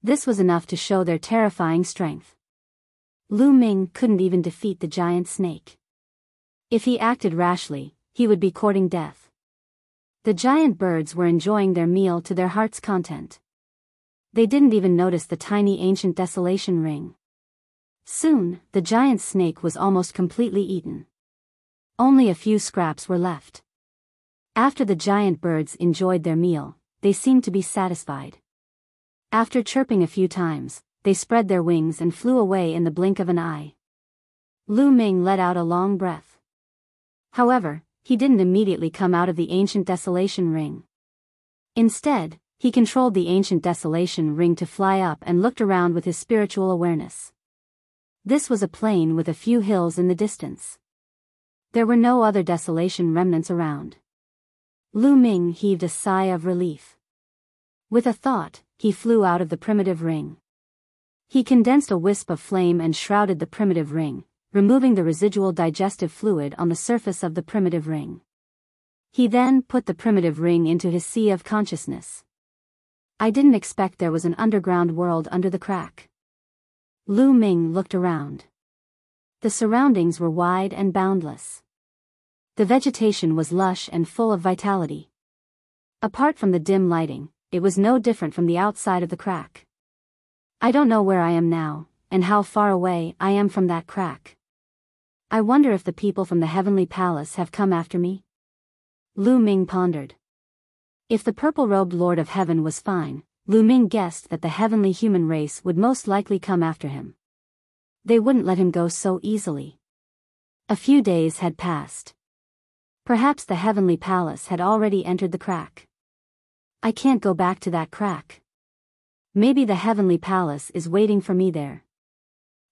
This was enough to show their terrifying strength. Lu Ming couldn't even defeat the giant snake. If he acted rashly, he would be courting death. The giant birds were enjoying their meal to their heart's content. They didn't even notice the tiny ancient desolation ring. Soon, the giant snake was almost completely eaten. Only a few scraps were left. After the giant birds enjoyed their meal, they seemed to be satisfied. After chirping a few times, they spread their wings and flew away in the blink of an eye. Lu Ming let out a long breath. However, he didn't immediately come out of the ancient desolation ring. Instead, He controlled the ancient desolation ring to fly up and looked around with his spiritual awareness. This was a plain with a few hills in the distance. There were no other desolation remnants around. Lu Ming heaved a sigh of relief. With a thought, he flew out of the primitive ring. He condensed a wisp of flame and shrouded the primitive ring, removing the residual digestive fluid on the surface of the primitive ring. He then put the primitive ring into his sea of consciousness. I didn't expect there was an underground world under the crack. Lu Ming looked around. The surroundings were wide and boundless. The vegetation was lush and full of vitality. Apart from the dim lighting, it was no different from the outside of the crack. I don't know where I am now, and how far away I am from that crack. I wonder if the people from the heavenly palace have come after me? Lu Ming pondered. If the purple-robed Lord of Heaven was fine, Lu Ming guessed that the heavenly human race would most likely come after him. They wouldn't let him go so easily. A few days had passed. Perhaps the heavenly palace had already entered the crack. I can't go back to that crack. Maybe the heavenly palace is waiting for me there.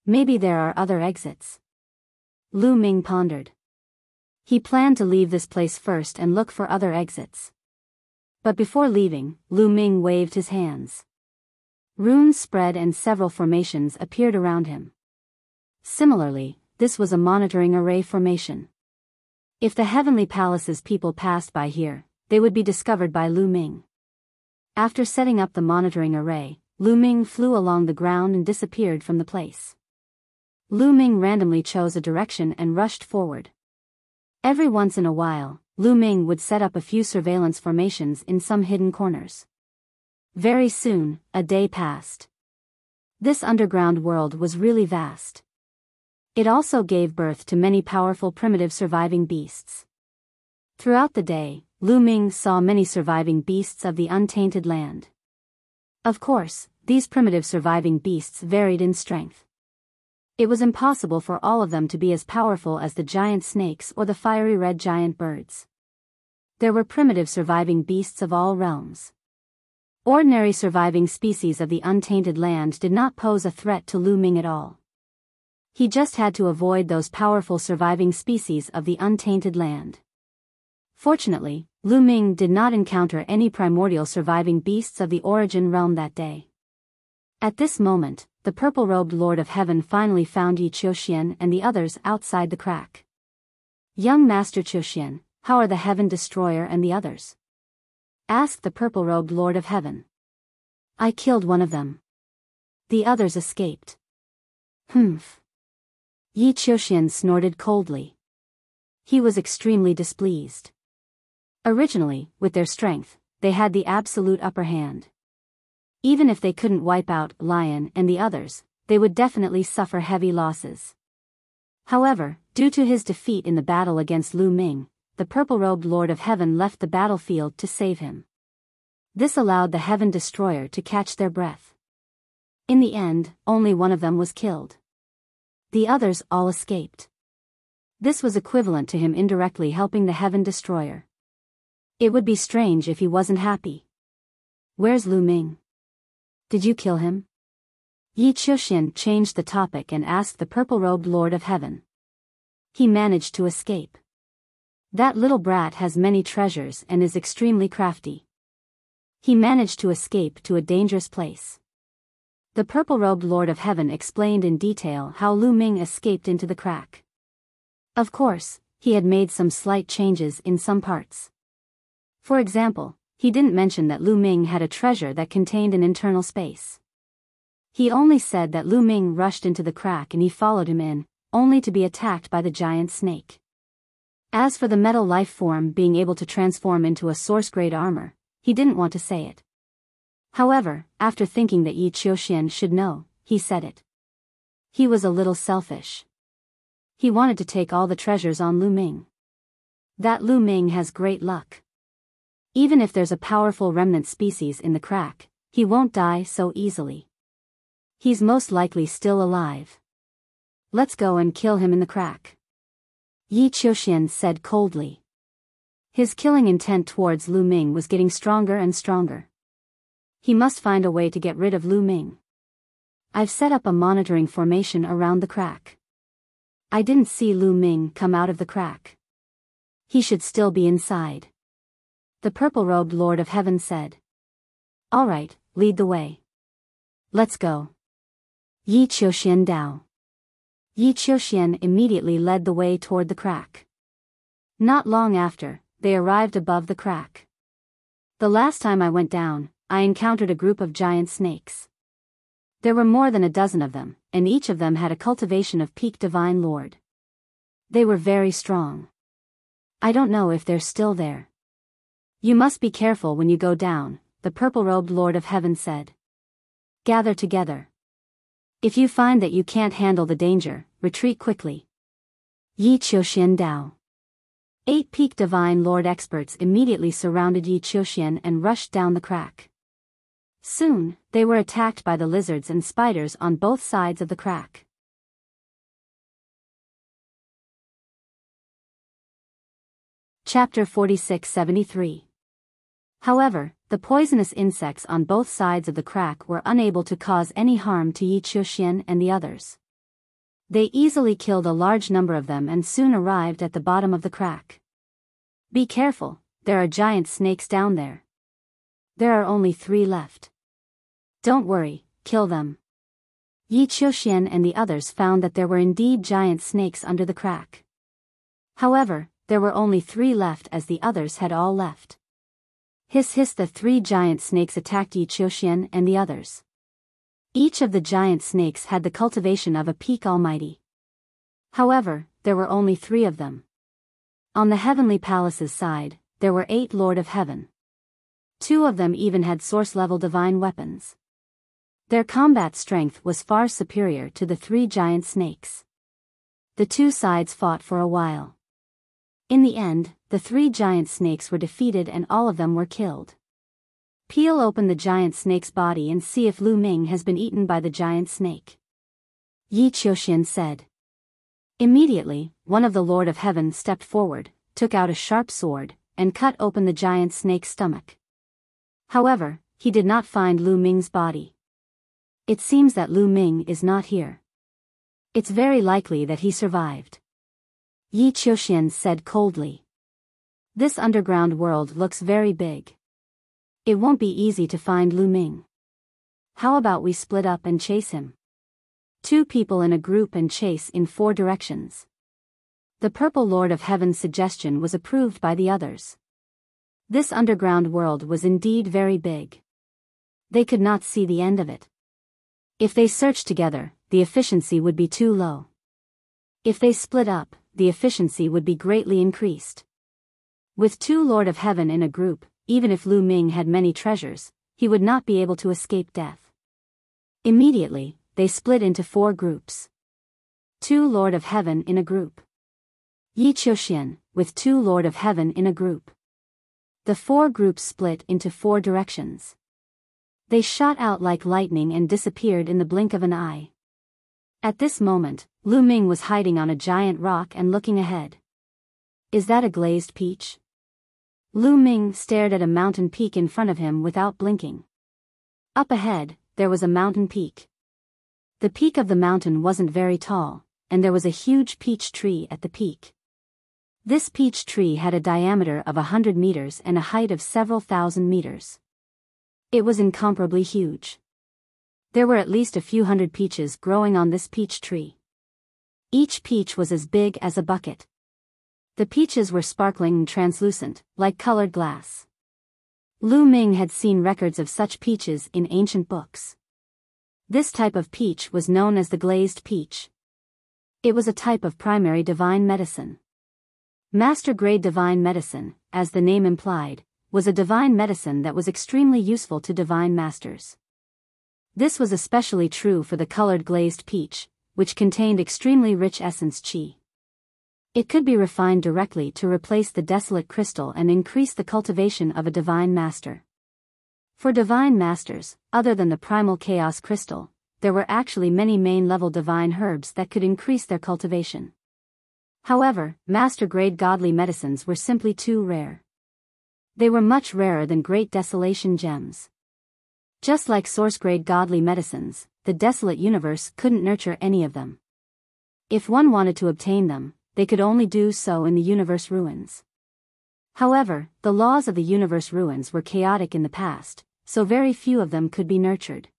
Maybe there are other exits. Lu Ming pondered. He planned to leave this place first and look for other exits. But before leaving, Lu Ming waved his hands. Runes spread and several formations appeared around him. Similarly, this was a monitoring array formation. If the heavenly palace's people passed by here, they would be discovered by Lu Ming. After setting up the monitoring array, Lu Ming flew along the ground and disappeared from the place. Lu Ming randomly chose a direction and rushed forward. Every once in a while, Lu Ming would set up a few surveillance formations in some hidden corners. Very soon, a day passed. This underground world was really vast. It also gave birth to many powerful primitive surviving beasts. Throughout the day, Lu Ming saw many surviving beasts of the untainted land. Of course, these primitive surviving beasts varied in strength. It was impossible for all of them to be as powerful as the giant snakes or the fiery red giant birds. There were primitive surviving beasts of all realms. Ordinary surviving species of the untainted land did not pose a threat to Lu Ming at all. He just had to avoid those powerful surviving species of the untainted land. Fortunately, Lu Ming did not encounter any primordial surviving beasts of the origin realm that day. At this moment, the purple-robed Lord of Heaven finally found Yi Qiuxian and the others outside the crack. Young Master Qiuxian, how are the Heaven Destroyer and the others? Asked the purple-robed Lord of Heaven. I killed one of them. The others escaped. Humph. Yi Qiuxian snorted coldly. He was extremely displeased. Originally, with their strength, they had the absolute upper hand. Even if they couldn't wipe out Lion and the others, they would definitely suffer heavy losses. However, due to his defeat in the battle against Lu Ming, the purple-robed Lord of Heaven left the battlefield to save him. This allowed the Heaven Destroyer to catch their breath. In the end, only one of them was killed. The others all escaped. This was equivalent to him indirectly helping the Heaven Destroyer. It would be strange if he wasn't happy. Where's Lu Ming? Did you kill him? Yi Qiuxian changed the topic and asked the purple-robed Lord of Heaven. He managed to escape. That little brat has many treasures and is extremely crafty. He managed to escape to a dangerous place. The purple-robed Lord of Heaven explained in detail how Lu Ming escaped into the crack. Of course, he had made some slight changes in some parts. For example, he didn't mention that Lu Ming had a treasure that contained an internal space. He only said that Lu Ming rushed into the crack and he followed him in, only to be attacked by the giant snake. As for the metal life form being able to transform into a source-grade armor, he didn't want to say it. However, after thinking that Yi Qiuxian should know, he said it. He was a little selfish. He wanted to take all the treasures on Lu Ming. That Lu Ming has great luck. Even if there's a powerful remnant species in the crack, he won't die so easily. He's most likely still alive. Let's go and kill him in the crack. Yi Qiuxian said coldly. His killing intent towards Lu Ming was getting stronger and stronger. He must find a way to get rid of Lu Ming. I've set up a monitoring formation around the crack. I didn't see Lu Ming come out of the crack. He should still be inside. The purple-robed Lord of Heaven said. All right, lead the way. Let's go. Yi Qiuxian Dao. Yi Qiuxian immediately led the way toward the crack. Not long after, they arrived above the crack. The last time I went down, I encountered a group of giant snakes. There were more than a dozen of them, and each of them had a cultivation of peak divine lord. They were very strong. I don't know if they're still there. You must be careful when you go down, the purple-robed Lord of Heaven said. Gather together. If you find that you can't handle the danger, retreat quickly. Yi Qiuxian Dao. 8 peak divine lord experts immediately surrounded Yi Qiuxian and rushed down the crack. Soon, they were attacked by the lizards and spiders on both sides of the crack. Chapter 46-73. However, the poisonous insects on both sides of the crack were unable to cause any harm to Yi Qiuxian and the others. They easily killed a large number of them and soon arrived at the bottom of the crack. Be careful, there are giant snakes down there. There are only 3 left. Don't worry, kill them. Yi Qiuxian and the others found that there were indeed giant snakes under the crack. However, there were only 3 left as the others had all left. Hiss hiss, the 3 giant snakes attacked Yi Qiuxian and the others. Each of the giant snakes had the cultivation of a peak almighty. However, there were only 3 of them. On the heavenly palace's side, there were 8 Lord of Heaven. 2 of them even had source-level divine weapons. Their combat strength was far superior to the 3 giant snakes. The 2 sides fought for a while. In the end, the 3 giant snakes were defeated and all of them were killed. Peel open the giant snake's body and see if Lu Ming has been eaten by the giant snake. Yi Qiuxian said. Immediately, one of the Lord of Heaven stepped forward, took out a sharp sword, and cut open the giant snake's stomach. However, he did not find Lu Ming's body. It seems that Lu Ming is not here. It's very likely that he survived. Yi Qiuxian said coldly. This underground world looks very big. It won't be easy to find Lu Ming. How about we split up and chase him? 2 people in a group and chase in 4 directions. The purple Lord of Heaven's suggestion was approved by the others. This underground world was indeed very big. They could not see the end of it. If they searched together, the efficiency would be too low. If they split up, the efficiency would be greatly increased. With 2 Lord of Heaven in a group, even if Lu Ming had many treasures, he would not be able to escape death. Immediately, they split into 4 groups. 2 Lord of Heaven in a group. Yi Qiuxian, with 2 Lord of Heaven in a group. The 4 groups split into 4 directions. They shot out like lightning and disappeared in the blink of an eye. At this moment, Lu Ming was hiding on a giant rock and looking ahead. Is that a glazed peach? Lu Ming stared at a mountain peak in front of him without blinking. Up ahead, there was a mountain peak. The peak of the mountain wasn't very tall, and there was a huge peach tree at the peak. This peach tree had a diameter of 100 meters and a height of several thousand meters. It was incomparably huge. There were at least a few hundred peaches growing on this peach tree. Each peach was as big as a bucket. The peaches were sparkling and translucent, like colored glass. Lu Ming had seen records of such peaches in ancient books. This type of peach was known as the glazed peach. It was a type of primary divine medicine. Master-grade divine medicine, as the name implied, was a divine medicine that was extremely useful to divine masters. This was especially true for the colored glazed peach, which contained extremely rich essence qi. It could be refined directly to replace the desolate crystal and increase the cultivation of a divine master. For divine masters, other than the primal chaos crystal, there were actually many main-level divine herbs that could increase their cultivation. However, master-grade godly medicines were simply too rare. They were much rarer than great desolation gems. Just like source-grade godly medicines, the desolate universe couldn't nurture any of them. If one wanted to obtain them, they could only do so in the universe ruins. However, the laws of the universe ruins were chaotic in the past, so very few of them could be nurtured.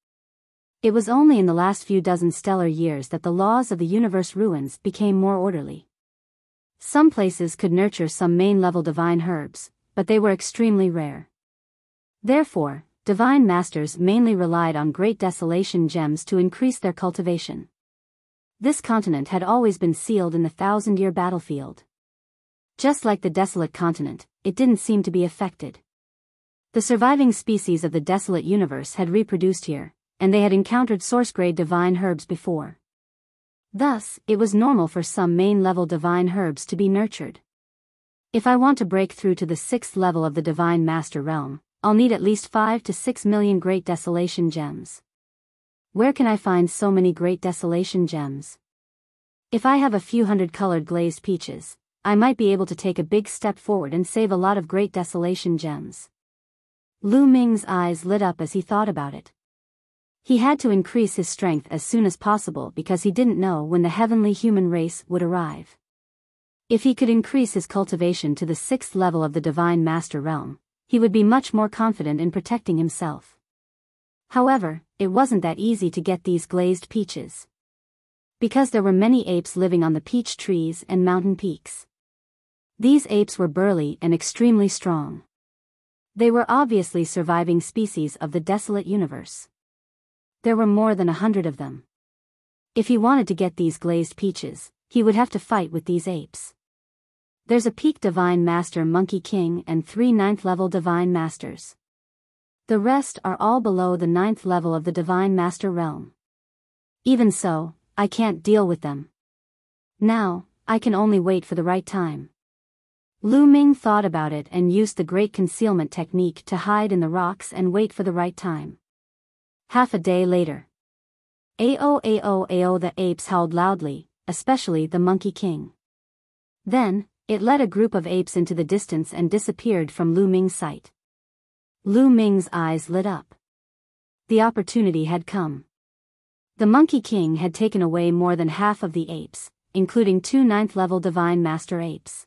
It was only in the last few dozen stellar years that the laws of the universe ruins became more orderly. Some places could nurture some main-level divine herbs, but they were extremely rare. Therefore, divine masters mainly relied on great desolation gems to increase their cultivation. This continent had always been sealed in the thousand-year battlefield. Just like the desolate continent, it didn't seem to be affected. The surviving species of the desolate universe had reproduced here, and they had encountered source-grade divine herbs before. Thus, it was normal for some main-level divine herbs to be nurtured. If I want to break through to the 6th level of the Divine Master Realm, I'll need at least 5 to 6 million Great Desolation Gems. Where can I find so many Great Desolation Gems? If I have a few hundred colored glazed peaches, I might be able to take a big step forward and save a lot of Great Desolation Gems. Lu Ming's eyes lit up as he thought about it. He had to increase his strength as soon as possible because he didn't know when the heavenly human race would arrive. If he could increase his cultivation to the 6th level of the Divine Master Realm, he would be much more confident in protecting himself. However, it wasn't that easy to get these glazed peaches. Because there were many apes living on the peach trees and mountain peaks. These apes were burly and extremely strong. They were obviously surviving species of the desolate universe. There were more than 100 of them. If he wanted to get these glazed peaches, he would have to fight with these apes. There's a peak Divine Master Monkey King and 3 9th-level Divine Masters. The rest are all below the 9th level of the Divine Master Realm. Even so, I can't deal with them. Now, I can only wait for the right time. Lu Ming thought about it and used the great concealment technique to hide in the rocks and wait for the right time. Half a day later. Ao ao ao, the apes howled loudly, especially the Monkey King. Then, it led a group of apes into the distance and disappeared from Lu Ming's sight. Lu Ming's eyes lit up. The opportunity had come. The Monkey King had taken away more than half of the apes, including 2 9th-level Divine Master apes.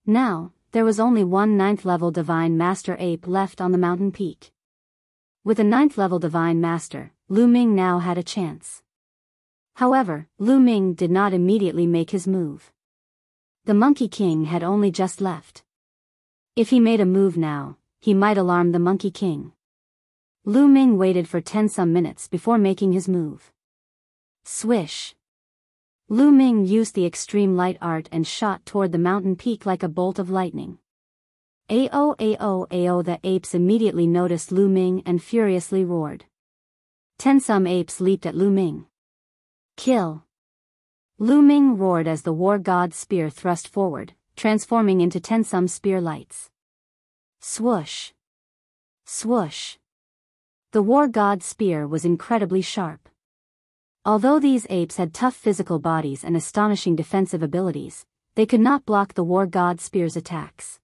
Now, there was only 1 9th-level Divine Master ape left on the mountain peak. With a 9th-level Divine Master, Lu Ming now had a chance. However, Lu Ming did not immediately make his move. The Monkey King had only just left. If he made a move now, he might alarm the Monkey King. Lu Ming waited for 10-some minutes before making his move. Swish! Lu Ming used the extreme light art and shot toward the mountain peak like a bolt of lightning. Ao ao ao, the apes immediately noticed Lu Ming and furiously roared. 10-some apes leaped at Lu Ming. Kill! Lu Ming roared as the war god's spear thrust forward, transforming into 10-some spear lights. Swoosh! Swoosh! The war god's spear was incredibly sharp. Although these apes had tough physical bodies and astonishing defensive abilities, they could not block the war god spear's attacks.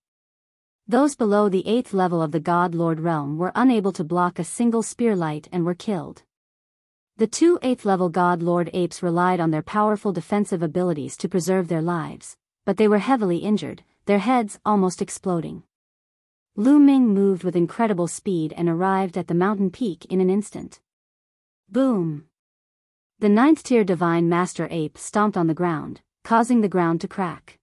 Those below the 8th level of the God Lord realm were unable to block a single spear light and were killed. The 2 8th-level God Lord apes relied on their powerful defensive abilities to preserve their lives, but they were heavily injured, their heads almost exploding. Lu Ming moved with incredible speed and arrived at the mountain peak in an instant. Boom! The 9th-tier Divine Master ape stomped on the ground, causing the ground to crack.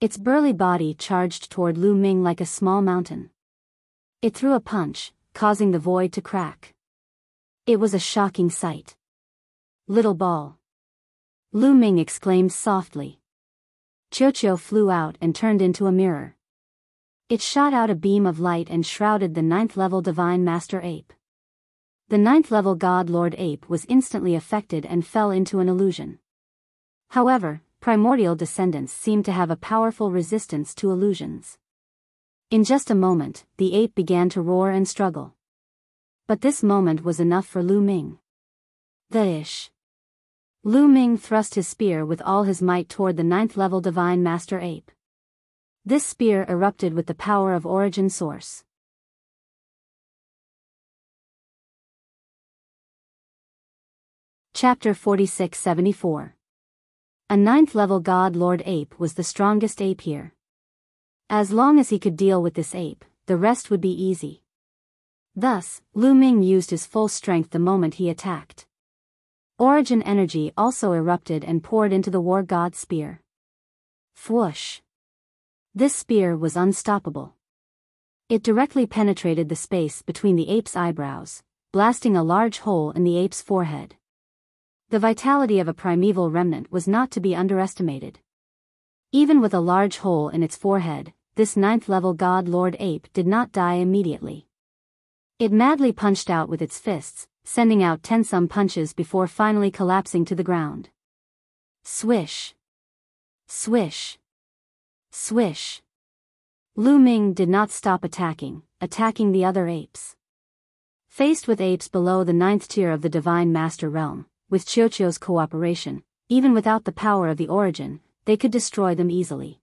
Its burly body charged toward Lu Ming like a small mountain. It threw a punch, causing the void to crack. It was a shocking sight. Little ball! Lu Ming exclaimed softly. Chocho flew out and turned into a mirror. It shot out a beam of light and shrouded the 9th-level Divine Master ape. The 9th-level God Lord ape was instantly affected and fell into an illusion. However, primordial descendants seemed to have a powerful resistance to illusions. In just a moment, the ape began to roar and struggle. But this moment was enough for Lu Ming. The-ish! Lu Ming thrust his spear with all his might toward the 9th-level Divine Master ape. This spear erupted with the power of Origin Source. Chapter 4674. A 9th-level God Lord Ape was the strongest ape here. As long as he could deal with this ape, the rest would be easy. Thus, Lu Ming used his full strength the moment he attacked. Origin energy also erupted and poured into the war god's spear. Whoosh! This spear was unstoppable. It directly penetrated the space between the ape's eyebrows, blasting a large hole in the ape's forehead. The vitality of a primeval remnant was not to be underestimated. Even with a large hole in its forehead, this 9th-level God Lord Ape did not die immediately. It madly punched out with its fists, sending out 10-some punches before finally collapsing to the ground. Swish! Swish! Swish! Lu Ming did not stop attacking the other apes. Faced with apes below the 9th tier of the Divine Master Realm, with Qiuqiu's cooperation, even without the power of the Origin, they could destroy them easily.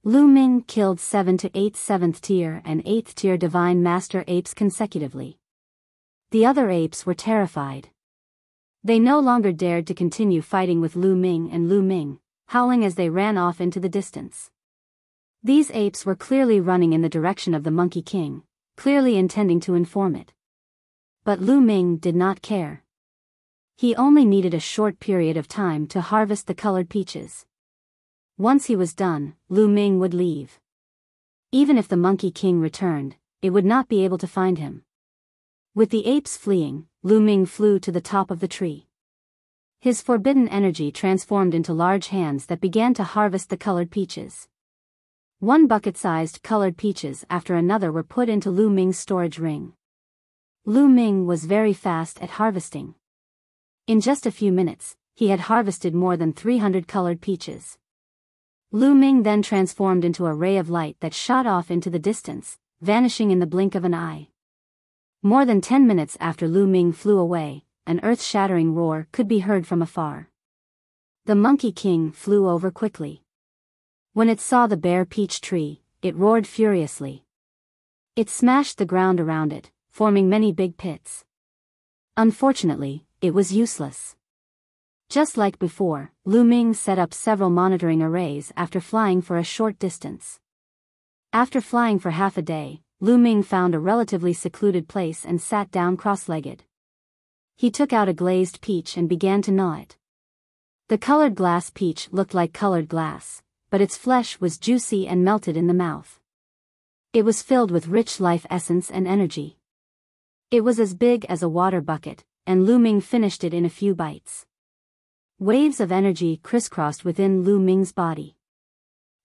Lu Ming killed 7 to 8 7th tier and 8th tier Divine Master apes consecutively. The other apes were terrified. They no longer dared to continue fighting with Lu Ming, howling as they ran off into the distance. These apes were clearly running in the direction of the Monkey King, clearly intending to inform it. But Lu Ming did not care. He only needed a short period of time to harvest the colored peaches. Once he was done, Lu Ming would leave. Even if the Monkey King returned, it would not be able to find him. With the apes fleeing, Lu Ming flew to the top of the tree. His forbidden energy transformed into large hands that began to harvest the colored peaches. One bucket-sized colored peaches after another were put into Lu Ming's storage ring. Lu Ming was very fast at harvesting. In just a few minutes, he had harvested more than 300 colored peaches. Lu Ming then transformed into a ray of light that shot off into the distance, vanishing in the blink of an eye. More than 10 minutes after Lu Ming flew away, an earth-shattering roar could be heard from afar. The Monkey King flew over quickly. When it saw the bare peach tree, it roared furiously. It smashed the ground around it, forming many big pits. Unfortunately, it was useless. Just like before, Lu Ming set up several monitoring arrays after flying for a short distance. After flying for half a day, Lu Ming found a relatively secluded place and sat down cross-legged. He took out a glazed peach and began to gnaw it. The colored glass peach looked like colored glass, but its flesh was juicy and melted in the mouth. It was filled with rich life essence and energy. It was as big as a water bucket, and Lu Ming finished it in a few bites. Waves of energy crisscrossed within Lu Ming's body.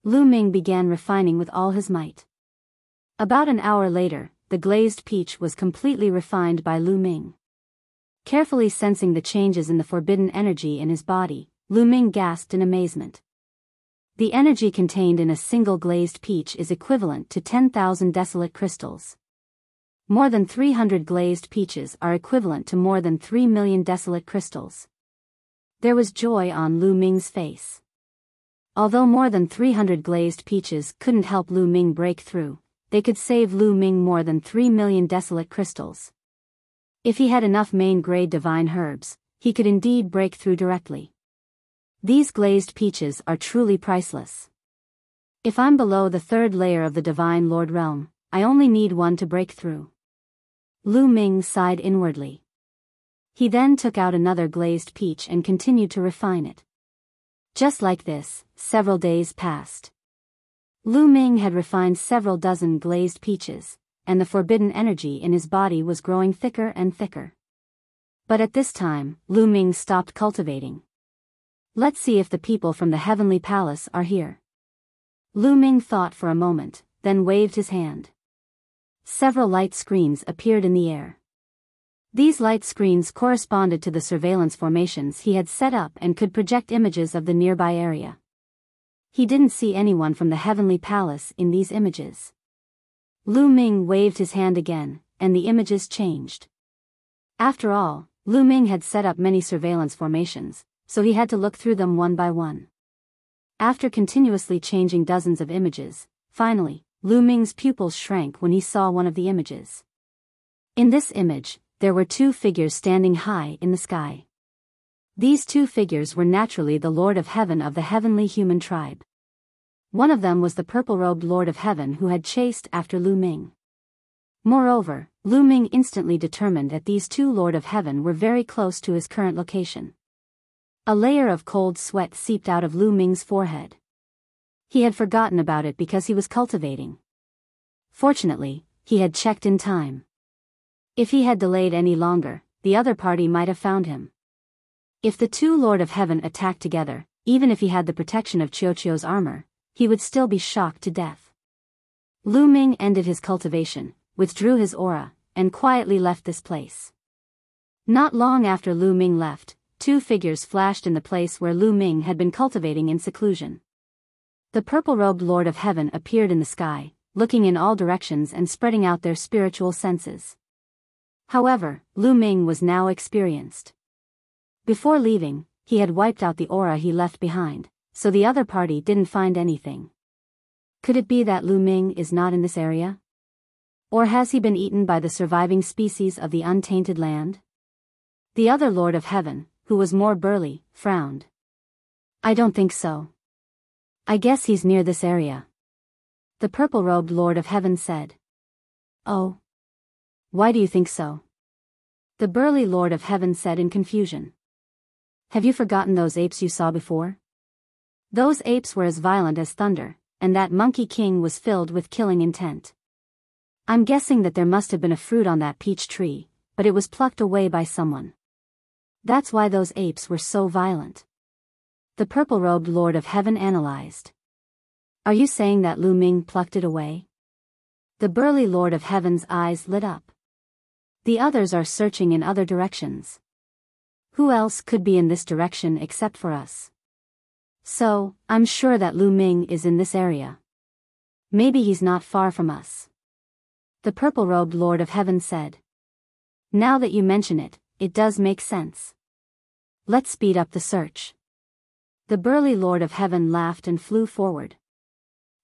Lu Ming began refining with all his might. About an hour later, the glazed peach was completely refined by Lu Ming. Carefully sensing the changes in the forbidden energy in his body, Lu Ming gasped in amazement. The energy contained in a single glazed peach is equivalent to 10,000 desolate crystals. More than 300 glazed peaches are equivalent to more than 3 million desolate crystals. There was joy on Lu Ming's face. Although more than 300 glazed peaches couldn't help Lu Ming break through, they could save Lu Ming more than 3 million desolate crystals. If he had enough main-grade divine herbs, he could indeed break through directly. These glazed peaches are truly priceless. If I'm below the 3rd layer of the Divine Lord Realm, I only need one to break through. Lu Ming sighed inwardly. He then took out another glazed peach and continued to refine it. Just like this, several days passed. Lu Ming had refined several dozen glazed peaches, and the forbidden energy in his body was growing thicker and thicker. But at this time, Lu Ming stopped cultivating. Let's see if the people from the Heavenly Palace are here. Lu Ming thought for a moment, then waved his hand. Several light screens appeared in the air. These light screens corresponded to the surveillance formations he had set up and could project images of the nearby area. He didn't see anyone from the Heavenly Palace in these images. Lu Ming waved his hand again, and the images changed. After all, Lu Ming had set up many surveillance formations, so he had to look through them one by one. After continuously changing dozens of images, finally, Lu Ming's pupils shrank when he saw one of the images. In this image, there were two figures standing high in the sky. These two figures were naturally the Lord of Heaven of the heavenly human tribe. One of them was the purple-robed Lord of Heaven who had chased after Lu Ming. Moreover, Lu Ming instantly determined that these two Lord of Heaven were very close to his current location. A layer of cold sweat seeped out of Lu Ming's forehead. He had forgotten about it because he was cultivating. Fortunately, he had checked in time. If he had delayed any longer, the other party might have found him. If the two Lord of Heaven attacked together, even if he had the protection of Qiuqiu's armor, he would still be shocked to death. Lu Ming ended his cultivation, withdrew his aura, and quietly left this place. Not long after Lu Ming left, two figures flashed in the place where Lu Ming had been cultivating in seclusion. The purple-robed Lord of Heaven appeared in the sky, looking in all directions and spreading out their spiritual senses. However, Lu Ming was now experienced. Before leaving, he had wiped out the aura he left behind, so the other party didn't find anything. Could it be that Lu Ming is not in this area? Or has he been eaten by the surviving species of the untainted land? The other Lord of Heaven, who was more burly, frowned. I don't think so. I guess he's near this area. The purple-robed Lord of Heaven said. Oh. Why do you think so? The burly Lord of Heaven said in confusion. Have you forgotten those apes you saw before? Those apes were as violent as thunder, and that Monkey King was filled with killing intent. I'm guessing that there must have been a fruit on that peach tree, but it was plucked away by someone. That's why those apes were so violent. The purple-robed Lord of Heaven analyzed. Are you saying that Lu Ming plucked it away? The burly Lord of Heaven's eyes lit up. The others are searching in other directions. Who else could be in this direction except for us? So, I'm sure that Lu Ming is in this area. Maybe he's not far from us. The purple-robed Lord of Heaven said. Now that you mention it, it does make sense. Let's speed up the search. The burly Lord of Heaven laughed and flew forward.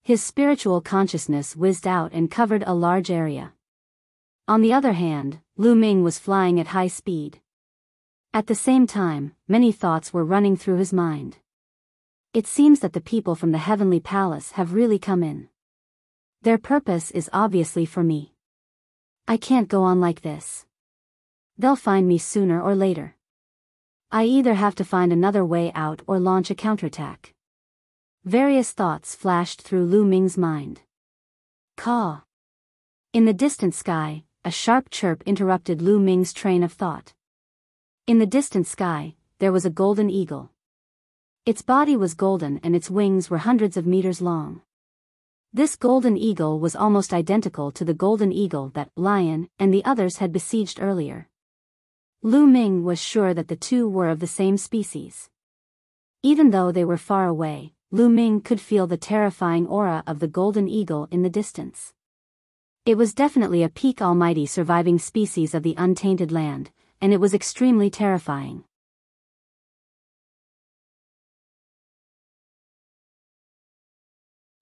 His spiritual consciousness whizzed out and covered a large area. On the other hand, Lu Ming was flying at high speed. At the same time, many thoughts were running through his mind. It seems that the people from the heavenly palace have really come in. Their purpose is obviously for me. I can't go on like this. They'll find me sooner or later. I either have to find another way out or launch a counterattack. Various thoughts flashed through Lu Ming's mind. Caw. In the distant sky, a sharp chirp interrupted Lu Ming's train of thought. In the distant sky, there was a golden eagle. Its body was golden and its wings were hundreds of meters long. This golden eagle was almost identical to the golden eagle that Lion and the others had besieged earlier. Lu Ming was sure that the two were of the same species. Even though they were far away, Lu Ming could feel the terrifying aura of the golden eagle in the distance. It was definitely a peak almighty surviving species of the untainted land, and it was extremely terrifying.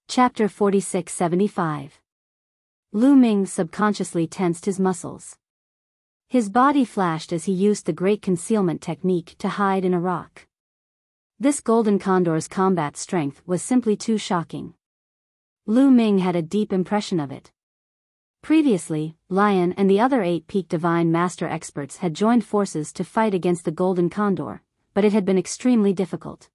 Chapter 4675. Lu Ming subconsciously tensed his muscles. His body flashed as he used the great concealment technique to hide in a rock. This golden condor's combat strength was simply too shocking. Lu Ming had a deep impression of it. Previously, Lion and the other 8 peak divine master experts had joined forces to fight against the golden condor, but it had been extremely difficult.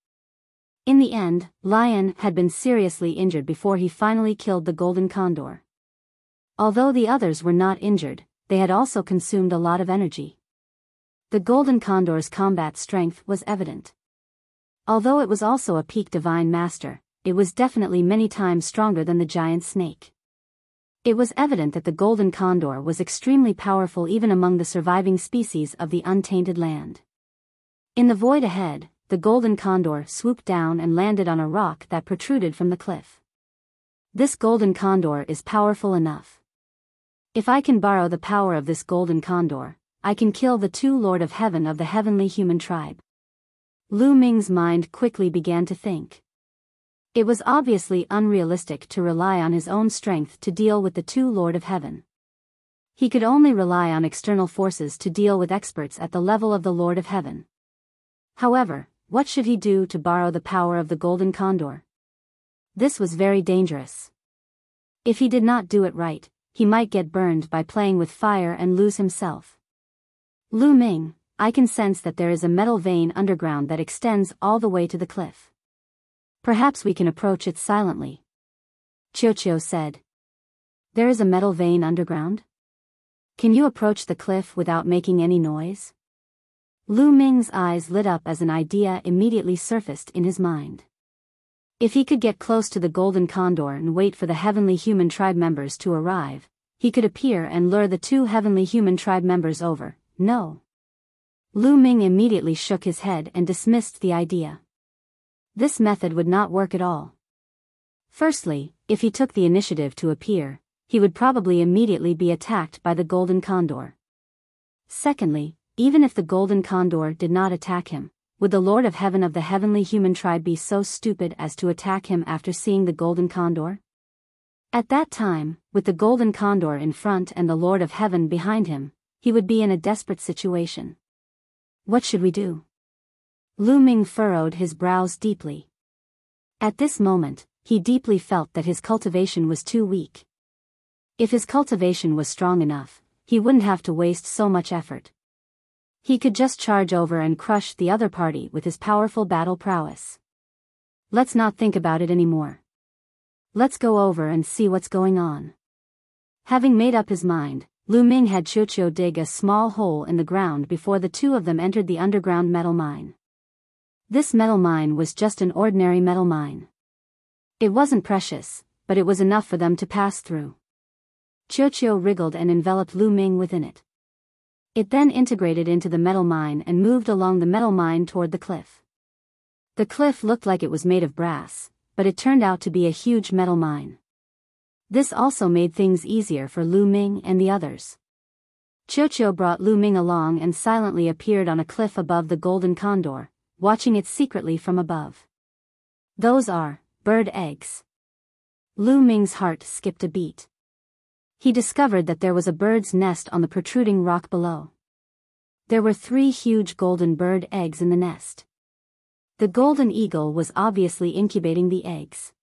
In the end, Lion had been seriously injured before he finally killed the golden condor. Although the others were not injured, they had also consumed a lot of energy. The golden condor's combat strength was evident. Although it was also a peak divine master, it was definitely many times stronger than the giant snake. It was evident that the golden condor was extremely powerful even among the surviving species of the untainted land. In the void ahead, the golden condor swooped down and landed on a rock that protruded from the cliff. This golden condor is powerful enough. If I can borrow the power of this golden condor, I can kill the two Lord of Heaven of the heavenly human tribe. Lu Ming's mind quickly began to think. It was obviously unrealistic to rely on his own strength to deal with the two Lord of Heaven. He could only rely on external forces to deal with experts at the level of the Lord of Heaven. However, what should he do to borrow the power of the golden condor? This was very dangerous. If he did not do it right, he might get burned by playing with fire and lose himself. Lu Ming, I can sense that there is a metal vein underground that extends all the way to the cliff. Perhaps we can approach it silently. Qiuqiu said. There is a metal vein underground? Can you approach the cliff without making any noise? Lu Ming's eyes lit up as an idea immediately surfaced in his mind. If he could get close to the golden condor and wait for the heavenly human tribe members to arrive, he could appear and lure the two heavenly human tribe members over. No. Lu Ming immediately shook his head and dismissed the idea. This method would not work at all. Firstly, if he took the initiative to appear, he would probably immediately be attacked by the golden condor. Secondly, even if the golden condor did not attack him, would the Lord of Heaven of the heavenly human tribe be so stupid as to attack him after seeing the golden condor? At that time, with the golden condor in front and the Lord of Heaven behind him, he would be in a desperate situation. What should we do? Lu Ming furrowed his brows deeply. At this moment, he deeply felt that his cultivation was too weak. If his cultivation was strong enough, he wouldn't have to waste so much effort. He could just charge over and crush the other party with his powerful battle prowess. Let's not think about it anymore. Let's go over and see what's going on. Having made up his mind, Lu Ming had Qiuqiu dig a small hole in the ground before the two of them entered the underground metal mine. This metal mine was just an ordinary metal mine. It wasn't precious, but it was enough for them to pass through. Qiuqiu wriggled and enveloped Lu Ming within it. It then integrated into the metal mine and moved along the metal mine toward the cliff. The cliff looked like it was made of brass, but it turned out to be a huge metal mine. This also made things easier for Lu Ming and the others. Qiuqiu brought Lu Ming along and silently appeared on a cliff above the golden condor, watching it secretly from above. Those are bird eggs. Lu Ming's heart skipped a beat. He discovered that there was a bird's nest on the protruding rock below. There were 3 huge golden bird eggs in the nest. The golden eagle was obviously incubating the eggs.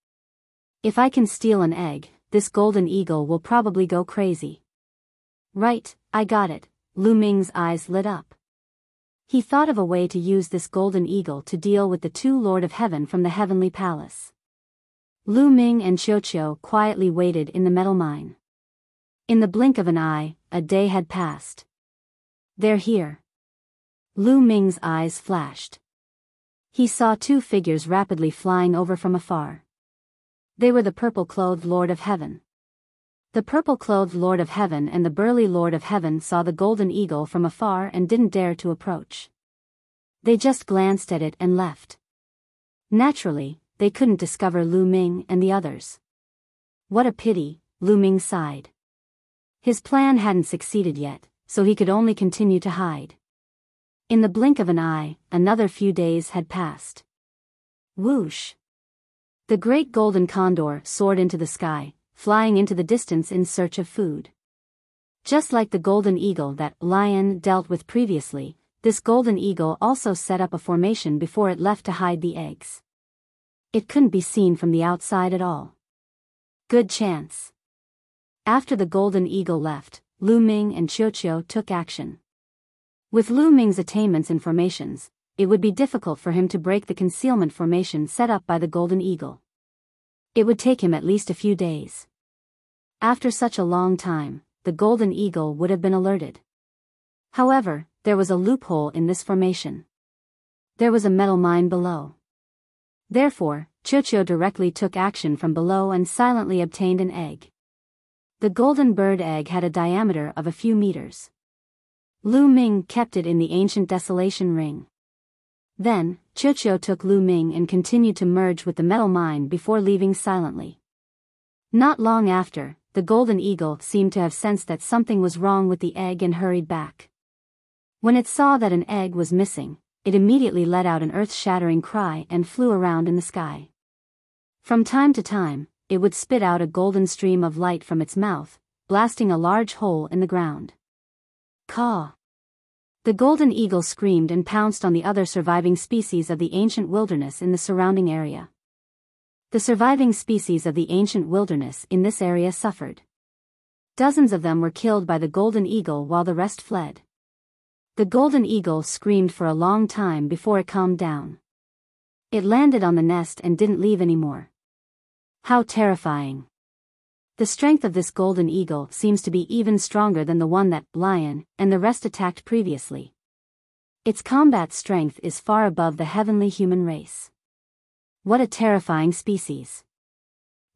If I can steal an egg, this golden eagle will probably go crazy. Right, I got it. Lu Ming's eyes lit up. He thought of a way to use this golden eagle to deal with the 2 Lord of Heaven from the heavenly palace. Lu Ming and Qiuqiu quietly waited in the metal mine. In the blink of an eye, a day had passed. They're here. Lu Ming's eyes flashed. He saw 2 figures rapidly flying over from afar. They were the purple-clothed Lord of Heaven. The purple-clothed Lord of Heaven and the burly Lord of Heaven saw the golden eagle from afar and didn't dare to approach. They just glanced at it and left. Naturally, they couldn't discover Lu Ming and the others. What a pity, Lu Ming sighed. His plan hadn't succeeded yet, so he could only continue to hide. In the blink of an eye, another few days had passed. Whoosh! The great golden condor soared into the sky, flying into the distance in search of food. Just like the golden eagle that Lion dealt with previously, this golden eagle also set up a formation before it left to hide the eggs. It couldn't be seen from the outside at all. Good chance. After the golden eagle left, Lu Ming and Qiuqiu took action. With Lu Ming's attainments and formations, it would be difficult for him to break the concealment formation set up by the golden eagle. It would take him at least a few days. After such a long time, the golden eagle would have been alerted. However, there was a loophole in this formation. There was a metal mine below. Therefore, Qiuqiu directly took action from below and silently obtained an egg. The golden bird egg had a diameter of a few meters. Lu Ming kept it in the ancient desolation ring. Then, Qiuqiu took Lu Ming and continued to merge with the metal mine before leaving silently. Not long after, the golden eagle seemed to have sensed that something was wrong with the egg and hurried back. When it saw that an egg was missing, it immediately let out an earth-shattering cry and flew around in the sky. From time to time, it would spit out a golden stream of light from its mouth, blasting a large hole in the ground. Caw! The golden eagle screamed and pounced on the other surviving species of the ancient wilderness in the surrounding area. The surviving species of the ancient wilderness in this area suffered. Dozens of them were killed by the golden eagle while the rest fled. The golden eagle screamed for a long time before it calmed down. It landed on the nest and didn't leave anymore. How terrifying. The strength of this golden eagle seems to be even stronger than the one that lion and the rest attacked previously. Its combat strength is far above the heavenly human race. What a terrifying species.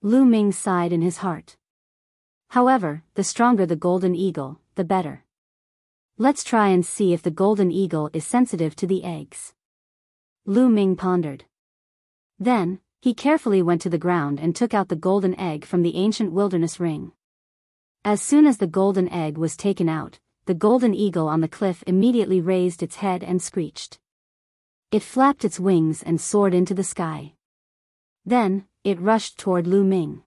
Lu Ming sighed in his heart. However, the stronger the golden eagle, the better. Let's try and see if the golden eagle is sensitive to the eggs. Lu Ming pondered. Then, he carefully went to the ground and took out the golden egg from the ancient wilderness ring. As soon as the golden egg was taken out, the golden eagle on the cliff immediately raised its head and screeched. It flapped its wings and soared into the sky. Then, it rushed toward Lu Ming.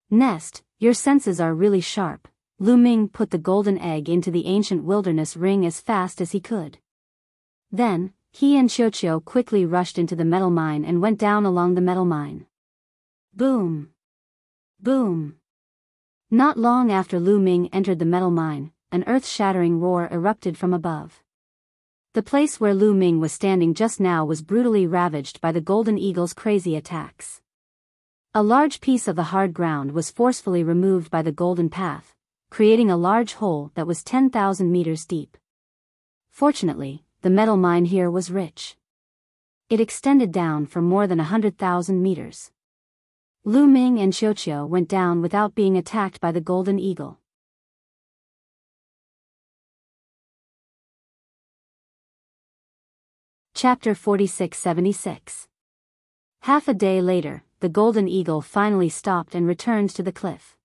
Nest, your senses are really sharp. Lu Ming put the golden egg into the ancient wilderness ring as fast as he could. Then, he and Xiuqiu quickly rushed into the metal mine and went down along the metal mine. Boom! Boom! Not long after Lu Ming entered the metal mine, an earth-shattering roar erupted from above. The place where Lu Ming was standing just now was brutally ravaged by the golden eagle's crazy attacks. A large piece of the hard ground was forcefully removed by the golden path, creating a large hole that was 10,000 meters deep. Fortunately, the metal mine here was rich. It extended down for more than 100,000 meters. Lu Ming and Xiuqiu went down without being attacked by the golden eagle. Chapter 46-76. Half a day later, the golden eagle finally stopped and returned to the cliff.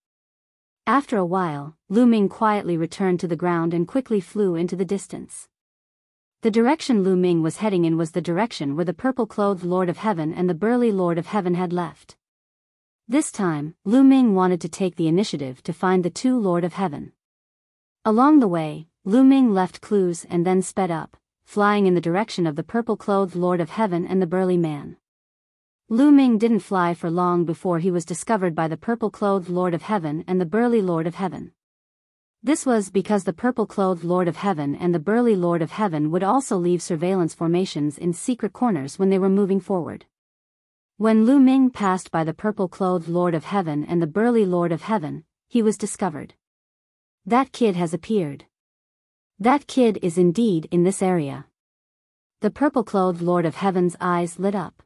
After a while, Lu Ming quietly returned to the ground and quickly flew into the distance. The direction Lu Ming was heading in was the direction where the purple-clothed Lord of Heaven and the burly Lord of Heaven had left. This time, Lu Ming wanted to take the initiative to find the two Lord of Heaven. Along the way, Lu Ming left clues and then sped up, flying in the direction of the purple-clothed Lord of Heaven and the burly man. Lu Ming didn't fly for long before he was discovered by the purple-clothed Lord of Heaven and the burly Lord of Heaven. This was because the purple-clothed Lord of Heaven and the burly Lord of Heaven would also leave surveillance formations in secret corners when they were moving forward. When Lu Ming passed by the purple-clothed Lord of Heaven and the burly Lord of Heaven, he was discovered. That kid has appeared. That kid is indeed in this area. The purple-clothed Lord of Heaven's eyes lit up.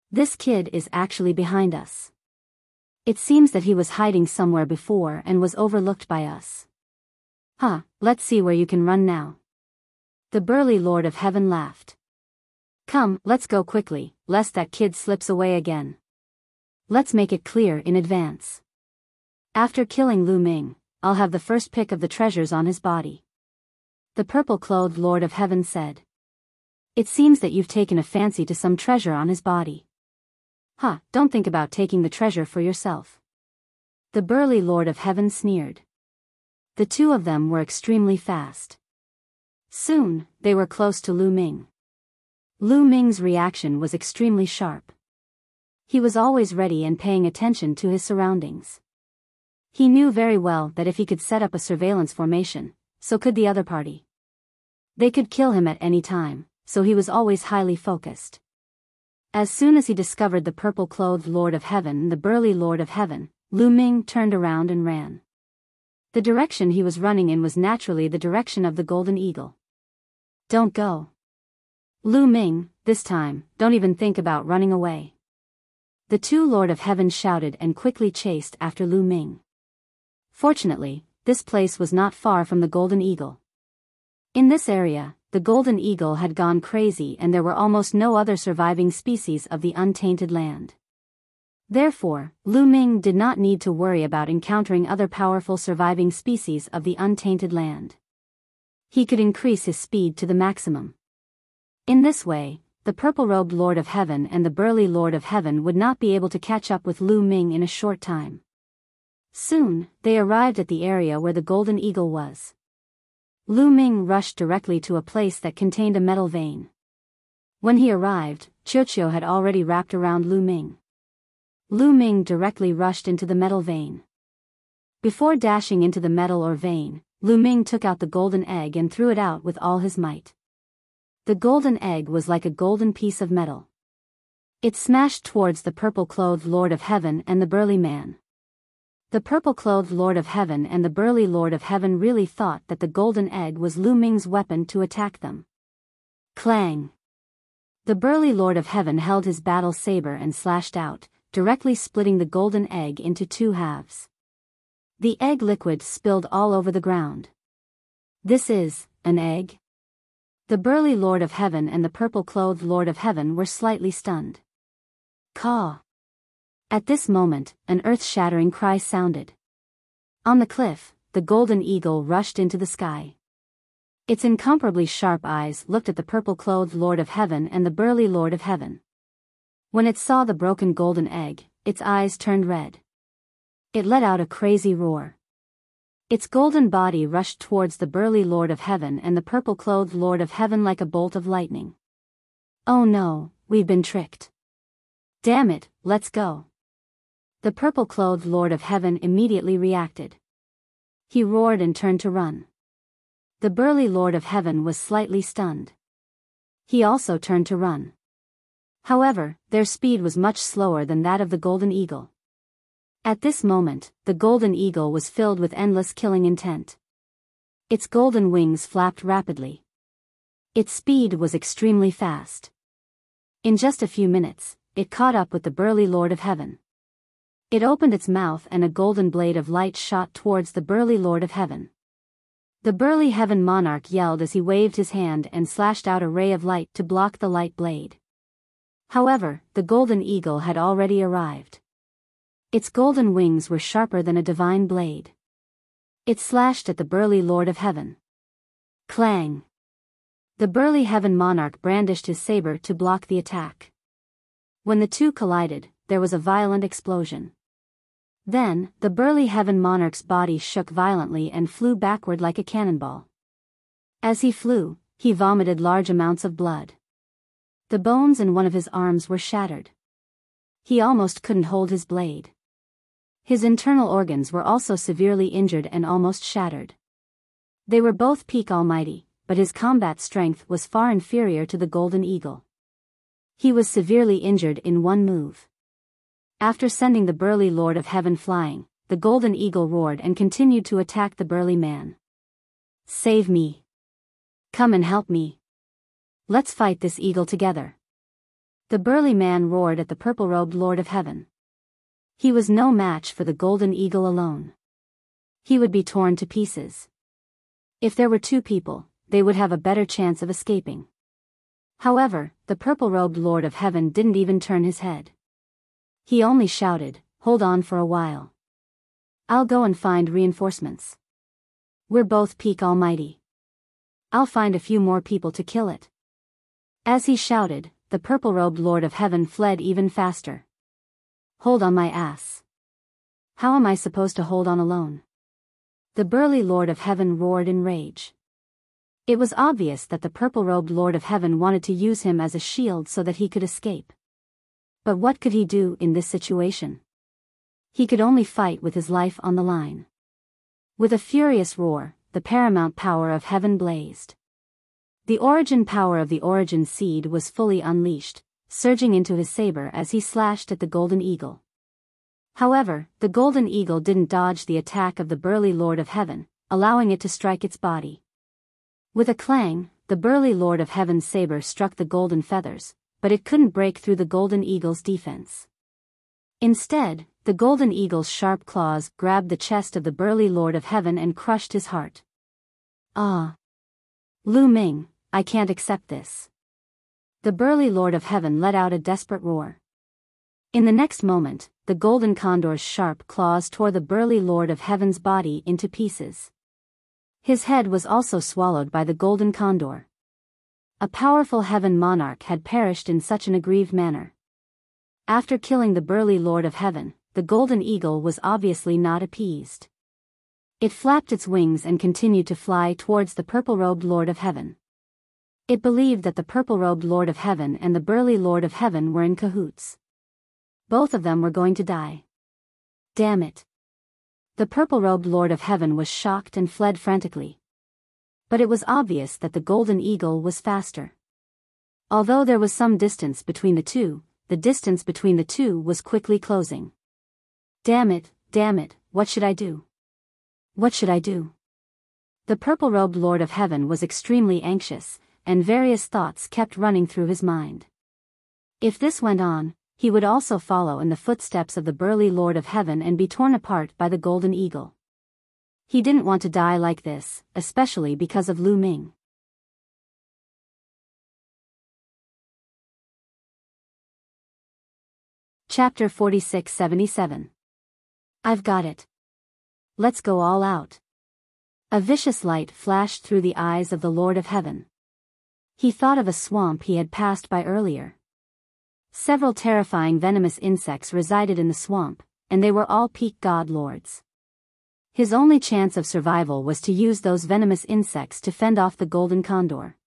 This kid is actually behind us. It seems that he was hiding somewhere before and was overlooked by us. Let's see where you can run now. The burly Lord of Heaven laughed. Come, let's go quickly, lest that kid slips away again. Let's make it clear in advance. After killing Lu Ming, I'll have the first pick of the treasures on his body. The purple-clothed Lord of Heaven said. It seems that you've taken a fancy to some treasure on his body. Don't think about taking the treasure for yourself. The burly Lord of Heaven sneered. The two of them were extremely fast. Soon, they were close to Lu Ming. Lu Ming's reaction was extremely sharp. He was always ready and paying attention to his surroundings. He knew very well that if he could set up a surveillance formation, so could the other party. They could kill him at any time, so he was always highly focused. As soon as he discovered the purple-clothed Lord of Heaven and the burly Lord of Heaven, Lu Ming turned around and ran. The direction he was running in was naturally the direction of the golden eagle. Don't go. Lu Ming, this time, don't even think about running away. The two Lord of Heaven shouted and quickly chased after Lu Ming. Fortunately, this place was not far from the golden eagle. In this area, the golden eagle had gone crazy and there were almost no other surviving species of the untainted land. Therefore, Lu Ming did not need to worry about encountering other powerful surviving species of the untainted land. He could increase his speed to the maximum. In this way, the purple-robed Lord of Heaven and the burly Lord of Heaven would not be able to catch up with Lu Ming in a short time. Soon, they arrived at the area where the golden eagle was. Lu Ming rushed directly to a place that contained a metal vein. When he arrived, Qiuqiu had already wrapped around Lu Ming. Lu Ming directly rushed into the metal vein. Before dashing into the metal or vein, Lu Ming took out the golden egg and threw it out with all his might. The golden egg was like a golden piece of metal. It smashed towards the purple-clothed Lord of Heaven and the burly man. The purple-clothed Lord of Heaven and the burly Lord of Heaven really thought that the golden egg was Lu Ming's weapon to attack them. Clang! The burly Lord of Heaven held his battle saber and slashed out, directly splitting the golden egg into two halves. The egg liquid spilled all over the ground. This is an egg? The burly Lord of Heaven and the purple-clothed Lord of Heaven were slightly stunned. Caw! At this moment, an earth-shattering cry sounded. On the cliff, the golden eagle rushed into the sky. Its incomparably sharp eyes looked at the purple-clothed Lord of Heaven and the burly Lord of Heaven. When it saw the broken golden egg, its eyes turned red. It let out a crazy roar. Its golden body rushed towards the burly Lord of Heaven and the purple-clothed Lord of Heaven like a bolt of lightning. Oh no, we've been tricked. Damn it, let's go. The purple-clothed Lord of Heaven immediately reacted. He roared and turned to run. The burly Lord of Heaven was slightly stunned. He also turned to run. However, their speed was much slower than that of the golden eagle. At this moment, the golden eagle was filled with endless killing intent. Its golden wings flapped rapidly. Its speed was extremely fast. In just a few minutes, it caught up with the burly Lord of Heaven. It opened its mouth and a golden blade of light shot towards the burly Lord of Heaven. The burly Heaven Monarch yelled as he waved his hand and slashed out a ray of light to block the light blade. However, the golden eagle had already arrived. Its golden wings were sharper than a divine blade. It slashed at the burly Lord of Heaven. Clang! The burly Heaven Monarch brandished his saber to block the attack. When the two collided, there was a violent explosion. Then, the burly Heaven Monarch's body shook violently and flew backward like a cannonball. As he flew, he vomited large amounts of blood. The bones in one of his arms were shattered. He almost couldn't hold his blade. His internal organs were also severely injured and almost shattered. They were both peak almighty, but his combat strength was far inferior to the golden eagle. He was severely injured in one move. After sending the burly Lord of Heaven flying, the golden eagle roared and continued to attack the burly man. Save me! Come and help me! Let's fight this eagle together! The burly man roared at the purple-robed Lord of Heaven. He was no match for the golden eagle alone. He would be torn to pieces. If there were two people, they would have a better chance of escaping. However, the purple-robed Lord of Heaven didn't even turn his head. He only shouted, "Hold on for a while. I'll go and find reinforcements. We're both peak almighty. I'll find a few more people to kill it." As he shouted, the purple-robed Lord of Heaven fled even faster. Hold on my ass. How am I supposed to hold on alone? The burly Lord of Heaven roared in rage. It was obvious that the purple-robed Lord of Heaven wanted to use him as a shield so that he could escape. But what could he do in this situation? He could only fight with his life on the line. With a furious roar, the paramount power of heaven blazed. The origin power of the origin seed was fully unleashed, surging into his saber as he slashed at the golden eagle. However, the golden eagle didn't dodge the attack of the burly Lord of Heaven, allowing it to strike its body. With a clang, the burly Lord of Heaven's saber struck the golden feathers, but it couldn't break through the golden eagle's defense. Instead, the golden eagle's sharp claws grabbed the chest of the burly Lord of Heaven and crushed his heart. Ah! Lu Ming, I can't accept this. The burly Lord of Heaven let out a desperate roar. In the next moment, the golden condor's sharp claws tore the burly Lord of Heaven's body into pieces. His head was also swallowed by the golden condor. A powerful heaven monarch had perished in such an aggrieved manner. After killing the burly Lord of Heaven, the golden eagle was obviously not appeased. It flapped its wings and continued to fly towards the purple-robed Lord of Heaven. It believed that the purple-robed Lord of Heaven and the burly Lord of Heaven were in cahoots. Both of them were going to die. Damn it. The purple-robed Lord of Heaven was shocked and fled frantically. But it was obvious that the golden eagle was faster. Although there was some distance between the two, the distance between the two was quickly closing. Damn it, what should I do? What should I do? The purple-robed Lord of Heaven was extremely anxious, and various thoughts kept running through his mind. If this went on, he would also follow in the footsteps of the burly Lord of Heaven and be torn apart by the golden eagle. He didn't want to die like this, especially because of Lu Ming. Chapter 46-77. I've got it. Let's go all out. A vicious light flashed through the eyes of the Lord of Heaven. He thought of a swamp he had passed by earlier. Several terrifying venomous insects resided in the swamp, and they were all peak god lords. His only chance of survival was to use those venomous insects to fend off the golden condor.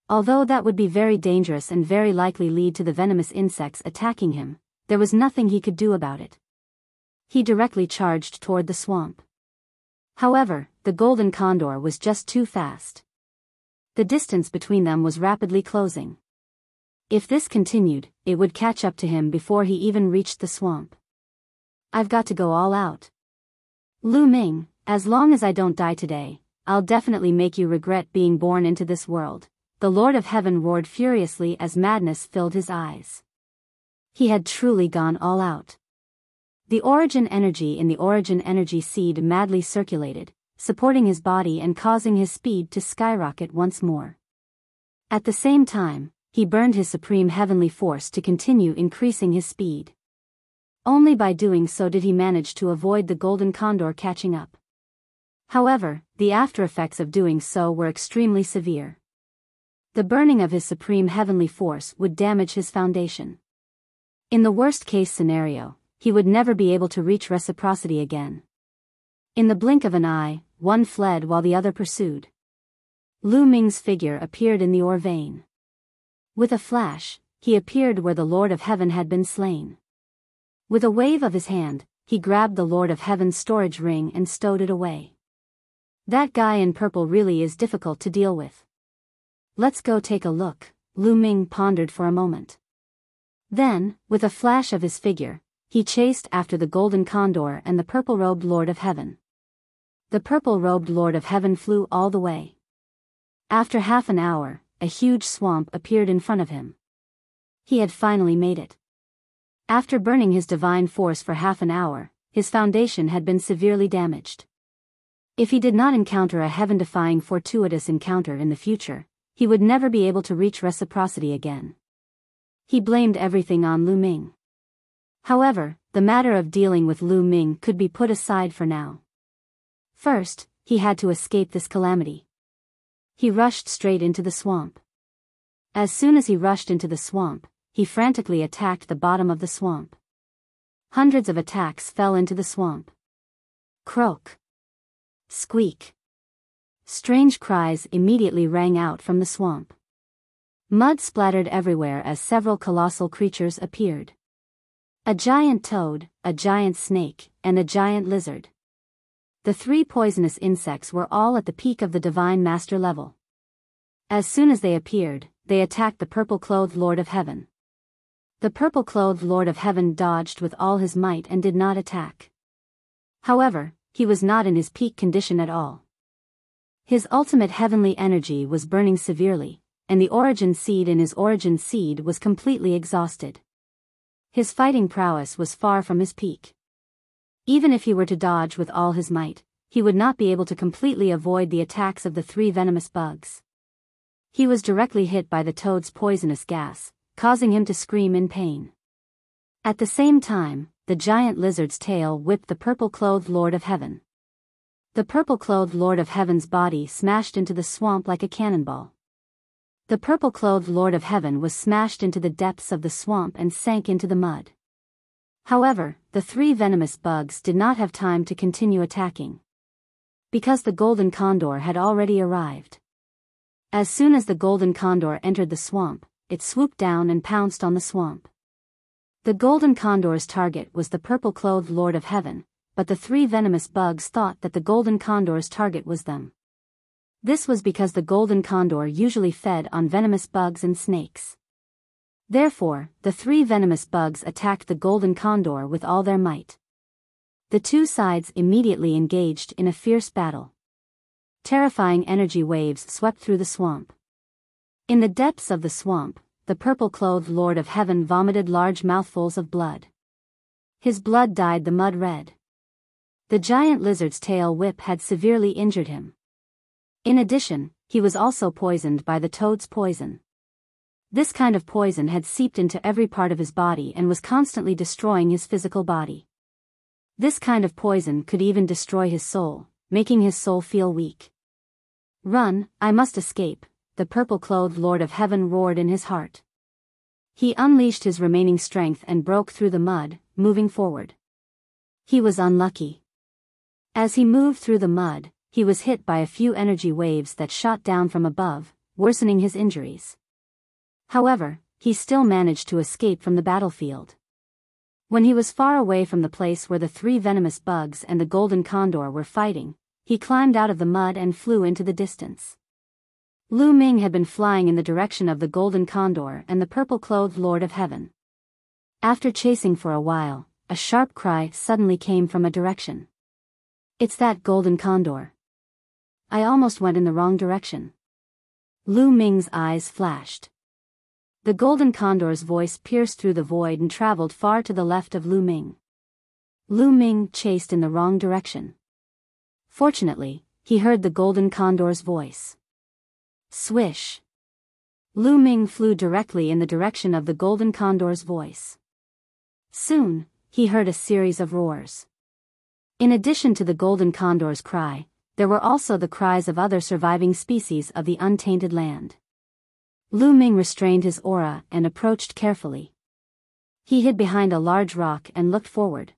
Although that would be very dangerous and very likely lead to the venomous insects attacking him, there was nothing he could do about it. He directly charged toward the swamp. However, the golden condor was just too fast. The distance between them was rapidly closing. If this continued, it would catch up to him before he even reached the swamp. I've got to go all out. Lu Ming, as long as I don't die today, I'll definitely make you regret being born into this world, the Lord of Heaven roared furiously as madness filled his eyes. He had truly gone all out. The origin energy in the origin energy seed madly circulated, supporting his body and causing his speed to skyrocket once more. At the same time, he burned his supreme heavenly force to continue increasing his speed. Only by doing so did he manage to avoid the golden condor catching up. However, the after effects of doing so were extremely severe. The burning of his supreme heavenly force would damage his foundation. In the worst-case scenario, he would never be able to reach reciprocity again. In the blink of an eye, one fled while the other pursued. Lu Ming's figure appeared in the ore vein. With a flash, he appeared where the Lord of Heaven had been slain. With a wave of his hand, he grabbed the Lord of Heaven's storage ring and stowed it away. That guy in purple really is difficult to deal with. Let's go take a look, Lu Ming pondered for a moment. Then, with a flash of his figure, he chased after the golden condor and the purple-robed Lord of Heaven. The purple-robed Lord of Heaven flew all the way. After half an hour, a huge swamp appeared in front of him. He had finally made it. After burning his divine force for half an hour, his foundation had been severely damaged. If he did not encounter a heaven-defying fortuitous encounter in the future, he would never be able to reach reciprocity again. He blamed everything on Lu Ming. However, the matter of dealing with Lu Ming could be put aside for now. First, he had to escape this calamity. He rushed straight into the swamp. As soon as he rushed into the swamp, he frantically attacked the bottom of the swamp. Hundreds of attacks fell into the swamp. Croak. Squeak. Strange cries immediately rang out from the swamp. Mud splattered everywhere as several colossal creatures appeared. A giant toad, a giant snake, and a giant lizard. The three poisonous insects were all at the peak of the Divine Master level. As soon as they appeared, they attacked the purple-clothed Lord of Heaven. The purple-clothed Lord of Heaven dodged with all his might and did not attack. However, he was not in his peak condition at all. His ultimate heavenly energy was burning severely, and the origin seed in his origin seed was completely exhausted. His fighting prowess was far from his peak. Even if he were to dodge with all his might, he would not be able to completely avoid the attacks of the three venomous bugs. He was directly hit by the toad's poisonous gas, causing him to scream in pain. At the same time, the giant lizard's tail whipped the purple-clothed Lord of Heaven. The purple-clothed Lord of Heaven's body smashed into the swamp like a cannonball. The purple-clothed Lord of Heaven was smashed into the depths of the swamp and sank into the mud. However, the three venomous bugs did not have time to continue attacking. Because the golden condor had already arrived. As soon as the golden condor entered the swamp, it swooped down and pounced on the swamp. The golden condor's target was the purple-clothed Lord of Heaven, but the three venomous bugs thought that the golden condor's target was them. This was because the golden condor usually fed on venomous bugs and snakes. Therefore, the three venomous bugs attacked the golden condor with all their might. The two sides immediately engaged in a fierce battle. Terrifying energy waves swept through the swamp. In the depths of the swamp, the purple-clothed Lord of Heaven vomited large mouthfuls of blood. His blood dyed the mud red. The giant lizard's tail whip had severely injured him. In addition, he was also poisoned by the toad's poison. This kind of poison had seeped into every part of his body and was constantly destroying his physical body. This kind of poison could even destroy his soul, making his soul feel weak. "Run, I must escape," the purple-clothed Lord of Heaven roared in his heart. He unleashed his remaining strength and broke through the mud, moving forward. He was unlucky. As he moved through the mud, he was hit by a few energy waves that shot down from above, worsening his injuries. However, he still managed to escape from the battlefield. When he was far away from the place where the three venomous bugs and the golden condor were fighting, he climbed out of the mud and flew into the distance. Lu Ming had been flying in the direction of the golden condor and the purple-clothed Lord of Heaven. After chasing for a while, a sharp cry suddenly came from a direction. "It's that golden condor. I almost went in the wrong direction." Lu Ming's eyes flashed. The golden condor's voice pierced through the void and traveled far to the left of Lu Ming. Lu Ming chased in the wrong direction. Fortunately, he heard the golden condor's voice. Swish! Lu Ming flew directly in the direction of the golden condor's voice. Soon, he heard a series of roars. In addition to the golden condor's cry, there were also the cries of other surviving species of the untainted land. Lu Ming restrained his aura and approached carefully. He hid behind a large rock and looked forward.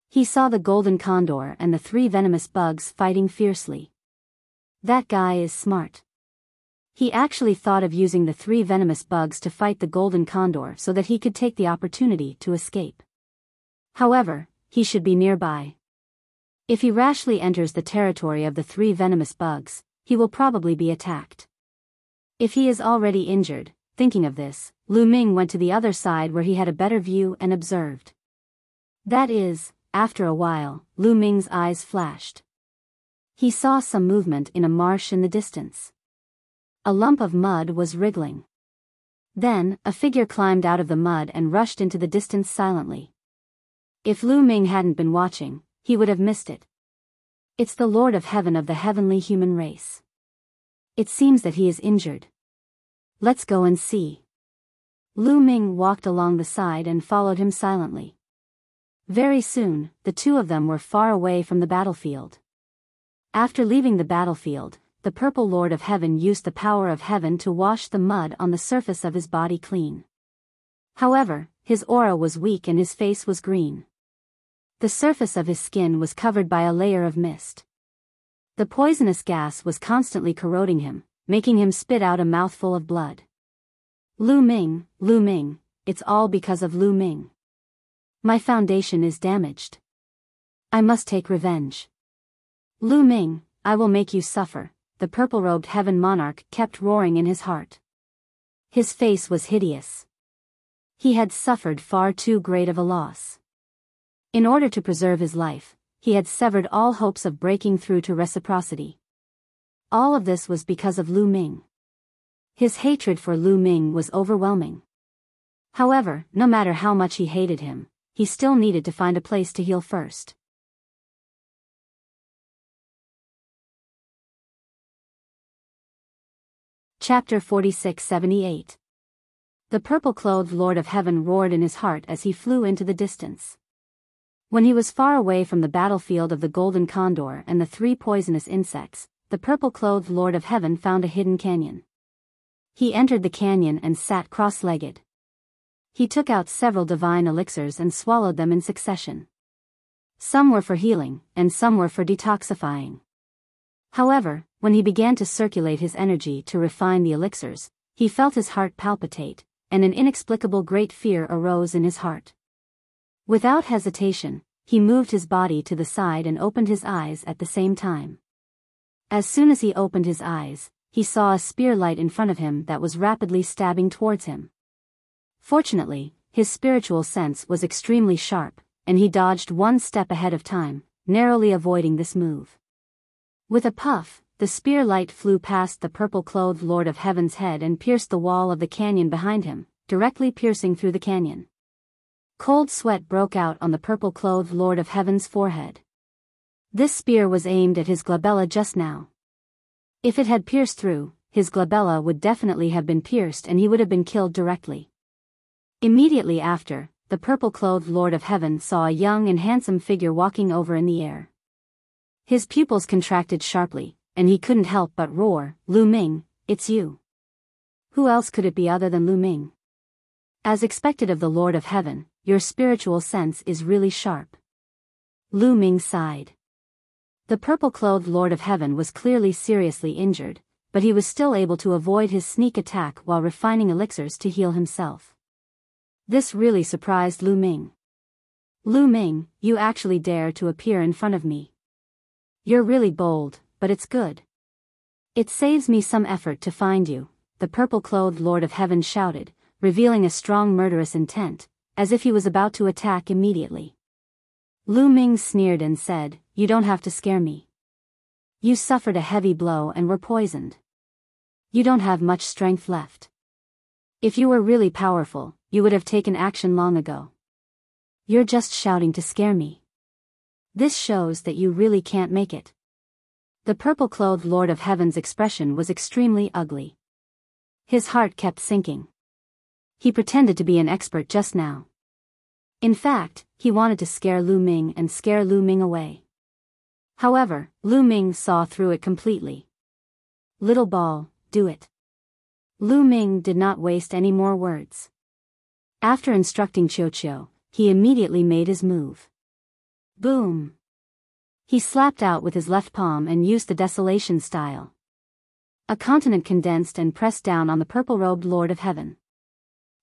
He saw the golden condor and the three venomous bugs fighting fiercely. That guy is smart. He actually thought of using the three venomous bugs to fight the golden condor so that he could take the opportunity to escape. However, he should be nearby. If he rashly enters the territory of the three venomous bugs, he will probably be attacked. If he is already injured, thinking of this, Lu Ming went to the other side where he had a better view and observed. That is, after a while, Lu Ming's eyes flashed. He saw some movement in a marsh in the distance. A lump of mud was wriggling. Then, a figure climbed out of the mud and rushed into the distance silently. If Lu Ming hadn't been watching, he would have missed it. It's the Lord of Heaven of the heavenly human race. It seems that he is injured. Let's go and see. Lu Ming walked along the side and followed him silently. Very soon, the two of them were far away from the battlefield. After leaving the battlefield, the purple Lord of Heaven used the power of heaven to wash the mud on the surface of his body clean. However, his aura was weak and his face was green. The surface of his skin was covered by a layer of mist. The poisonous gas was constantly corroding him, making him spit out a mouthful of blood. Lu Ming, it's all because of Lu Ming. My foundation is damaged. I must take revenge. Lu Ming, I will make you suffer, the purple-robed heaven monarch kept roaring in his heart. His face was hideous. He had suffered far too great of a loss. In order to preserve his life, he had severed all hopes of breaking through to reciprocity. All of this was because of Lu Ming. His hatred for Lu Ming was overwhelming. However, no matter how much he hated him, he still needed to find a place to heal first. Chapter 46-78. The purple-clothed Lord of Heaven roared in his heart as he flew into the distance. When he was far away from the battlefield of the golden condor and the three poisonous insects, the purple-clothed Lord of Heaven found a hidden canyon. He entered the canyon and sat cross-legged. He took out several divine elixirs and swallowed them in succession. Some were for healing, and some were for detoxifying. However, when he began to circulate his energy to refine the elixirs, he felt his heart palpitate, and an inexplicable great fear arose in his heart. Without hesitation, he moved his body to the side and opened his eyes at the same time. As soon as he opened his eyes, he saw a spear light in front of him that was rapidly stabbing towards him. Fortunately, his spiritual sense was extremely sharp, and he dodged one step ahead of time, narrowly avoiding this move. With a puff, the spear light flew past the purple-clothed Lord of Heaven's head and pierced the wall of the canyon behind him, directly piercing through the canyon. Cold sweat broke out on the purple-clothed Lord of Heaven's forehead. This spear was aimed at his glabella just now. If it had pierced through, his glabella would definitely have been pierced and he would have been killed directly. Immediately after, the purple-clothed Lord of Heaven saw a young and handsome figure walking over in the air. His pupils contracted sharply, and he couldn't help but roar, "Lu Ming, it's you." Who else could it be other than Lu Ming? As expected of the Lord of Heaven, your spiritual sense is really sharp. Lu Ming sighed. The purple-clothed Lord of Heaven was clearly seriously injured, but he was still able to avoid his sneak attack while refining elixirs to heal himself. This really surprised Lu Ming. "Lu Ming, you actually dare to appear in front of me. You're really bold, but it's good. It saves me some effort to find you," the purple-clothed Lord of Heaven shouted, revealing a strong murderous intent, as if he was about to attack immediately. Lu Ming sneered and said, "You don't have to scare me. You suffered a heavy blow and were poisoned. You don't have much strength left. If you were really powerful, you would have taken action long ago. You're just shouting to scare me. This shows that you really can't make it." The purple-clothed Lord of Heaven's expression was extremely ugly. His heart kept sinking. He pretended to be an expert just now. In fact, he wanted to scare Lu Ming and scare Lu Ming away. However, Lu Ming saw through it completely. "Little ball, do it." Lu Ming did not waste any more words. After instructing Qiuqiu, he immediately made his move. Boom! He slapped out with his left palm and used the desolation style. A continent condensed and pressed down on the purple-robed Lord of Heaven.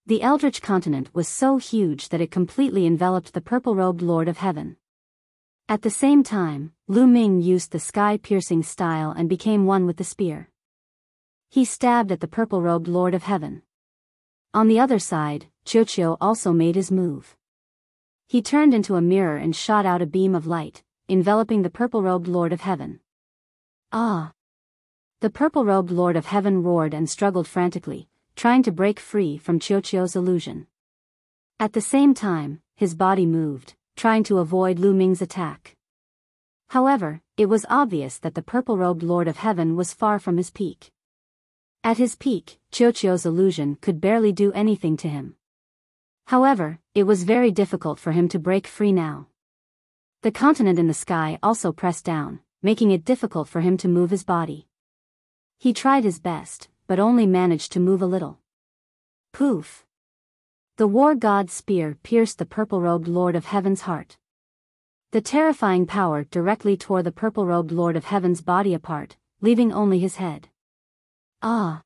The eldritch continent was so huge that it completely enveloped the purple-robed Lord of Heaven. At the same time, Lu Ming used the sky-piercing style and became one with the spear. He stabbed at the purple-robed Lord of Heaven. On the other side, Qiuqiu also made his move. He turned into a mirror and shot out a beam of light, enveloping the purple-robed Lord of Heaven. Ah! The purple-robed Lord of Heaven roared and struggled frantically, trying to break free from Qiuqiu's illusion. At the same time, his body moved, trying to avoid Lu Ming's attack. However, it was obvious that the purple-robed Lord of Heaven was far from his peak. At his peak, Qiuqiu's illusion could barely do anything to him. However, it was very difficult for him to break free now. The continent in the sky also pressed down, making it difficult for him to move his body. He tried his best, but only managed to move a little. Poof! The war god's spear pierced the purple-robed Lord of Heaven's heart. The terrifying power directly tore the purple-robed Lord of Heaven's body apart, leaving only his head. Ah!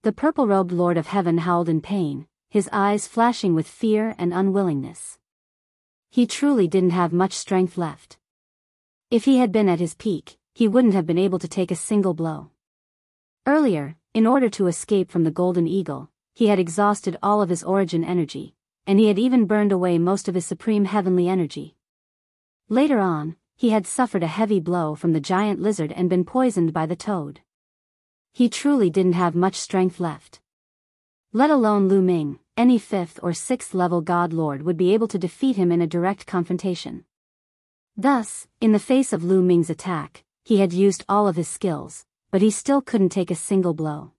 The purple-robed Lord of Heaven howled in pain, his eyes flashing with fear and unwillingness. He truly didn't have much strength left. If he had been at his peak, he wouldn't have been able to take a single blow. Earlier, in order to escape from the Golden Eagle, he had exhausted all of his origin energy, and he had even burned away most of his supreme heavenly energy. Later on, he had suffered a heavy blow from the giant lizard and been poisoned by the toad. He truly didn't have much strength left. Let alone Lu Ming, any 5th or 6th level God Lord would be able to defeat him in a direct confrontation. Thus, in the face of Lu Ming's attack, he had used all of his skills, but he still couldn't take a single blow.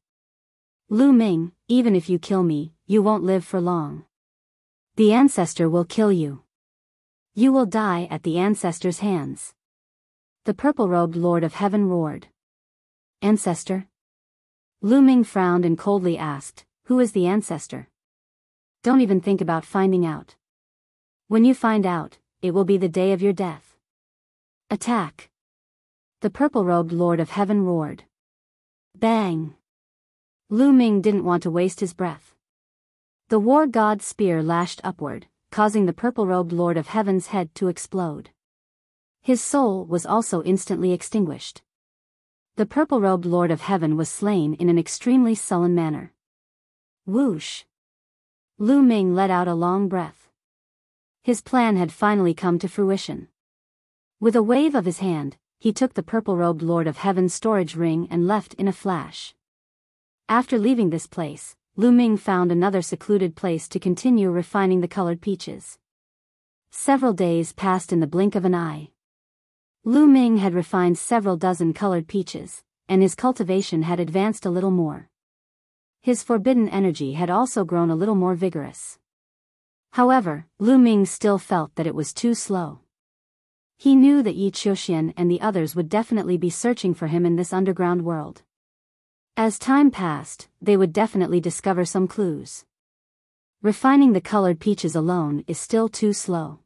"Lu Ming, even if you kill me, you won't live for long. The ancestor will kill you. You will die at the ancestor's hands." The purple-robed Lord of Heaven roared. "Ancestor?" Lu Ming frowned and coldly asked, "Who is the ancestor? Don't even think about finding out. When you find out, it will be the day of your death. Attack!" The purple-robed Lord of Heaven roared. Bang! Lu Ming didn't want to waste his breath. The war god's spear lashed upward, causing the purple-robed Lord of Heaven's head to explode. His soul was also instantly extinguished. The purple-robed Lord of Heaven was slain in an extremely sullen manner. Whoosh! Lu Ming let out a long breath. His plan had finally come to fruition. With a wave of his hand, he took the purple-robed Lord of Heaven's storage ring and left in a flash. After leaving this place, Lu Ming found another secluded place to continue refining the colored peaches. Several days passed in the blink of an eye. Lu Ming had refined several dozen colored peaches, and his cultivation had advanced a little more. His forbidden energy had also grown a little more vigorous. However, Lu Ming still felt that it was too slow. He knew that Yi Qiuxian and the others would definitely be searching for him in this underground world. As time passed, they would definitely discover some clues. Refining the colored peaches alone is still too slow.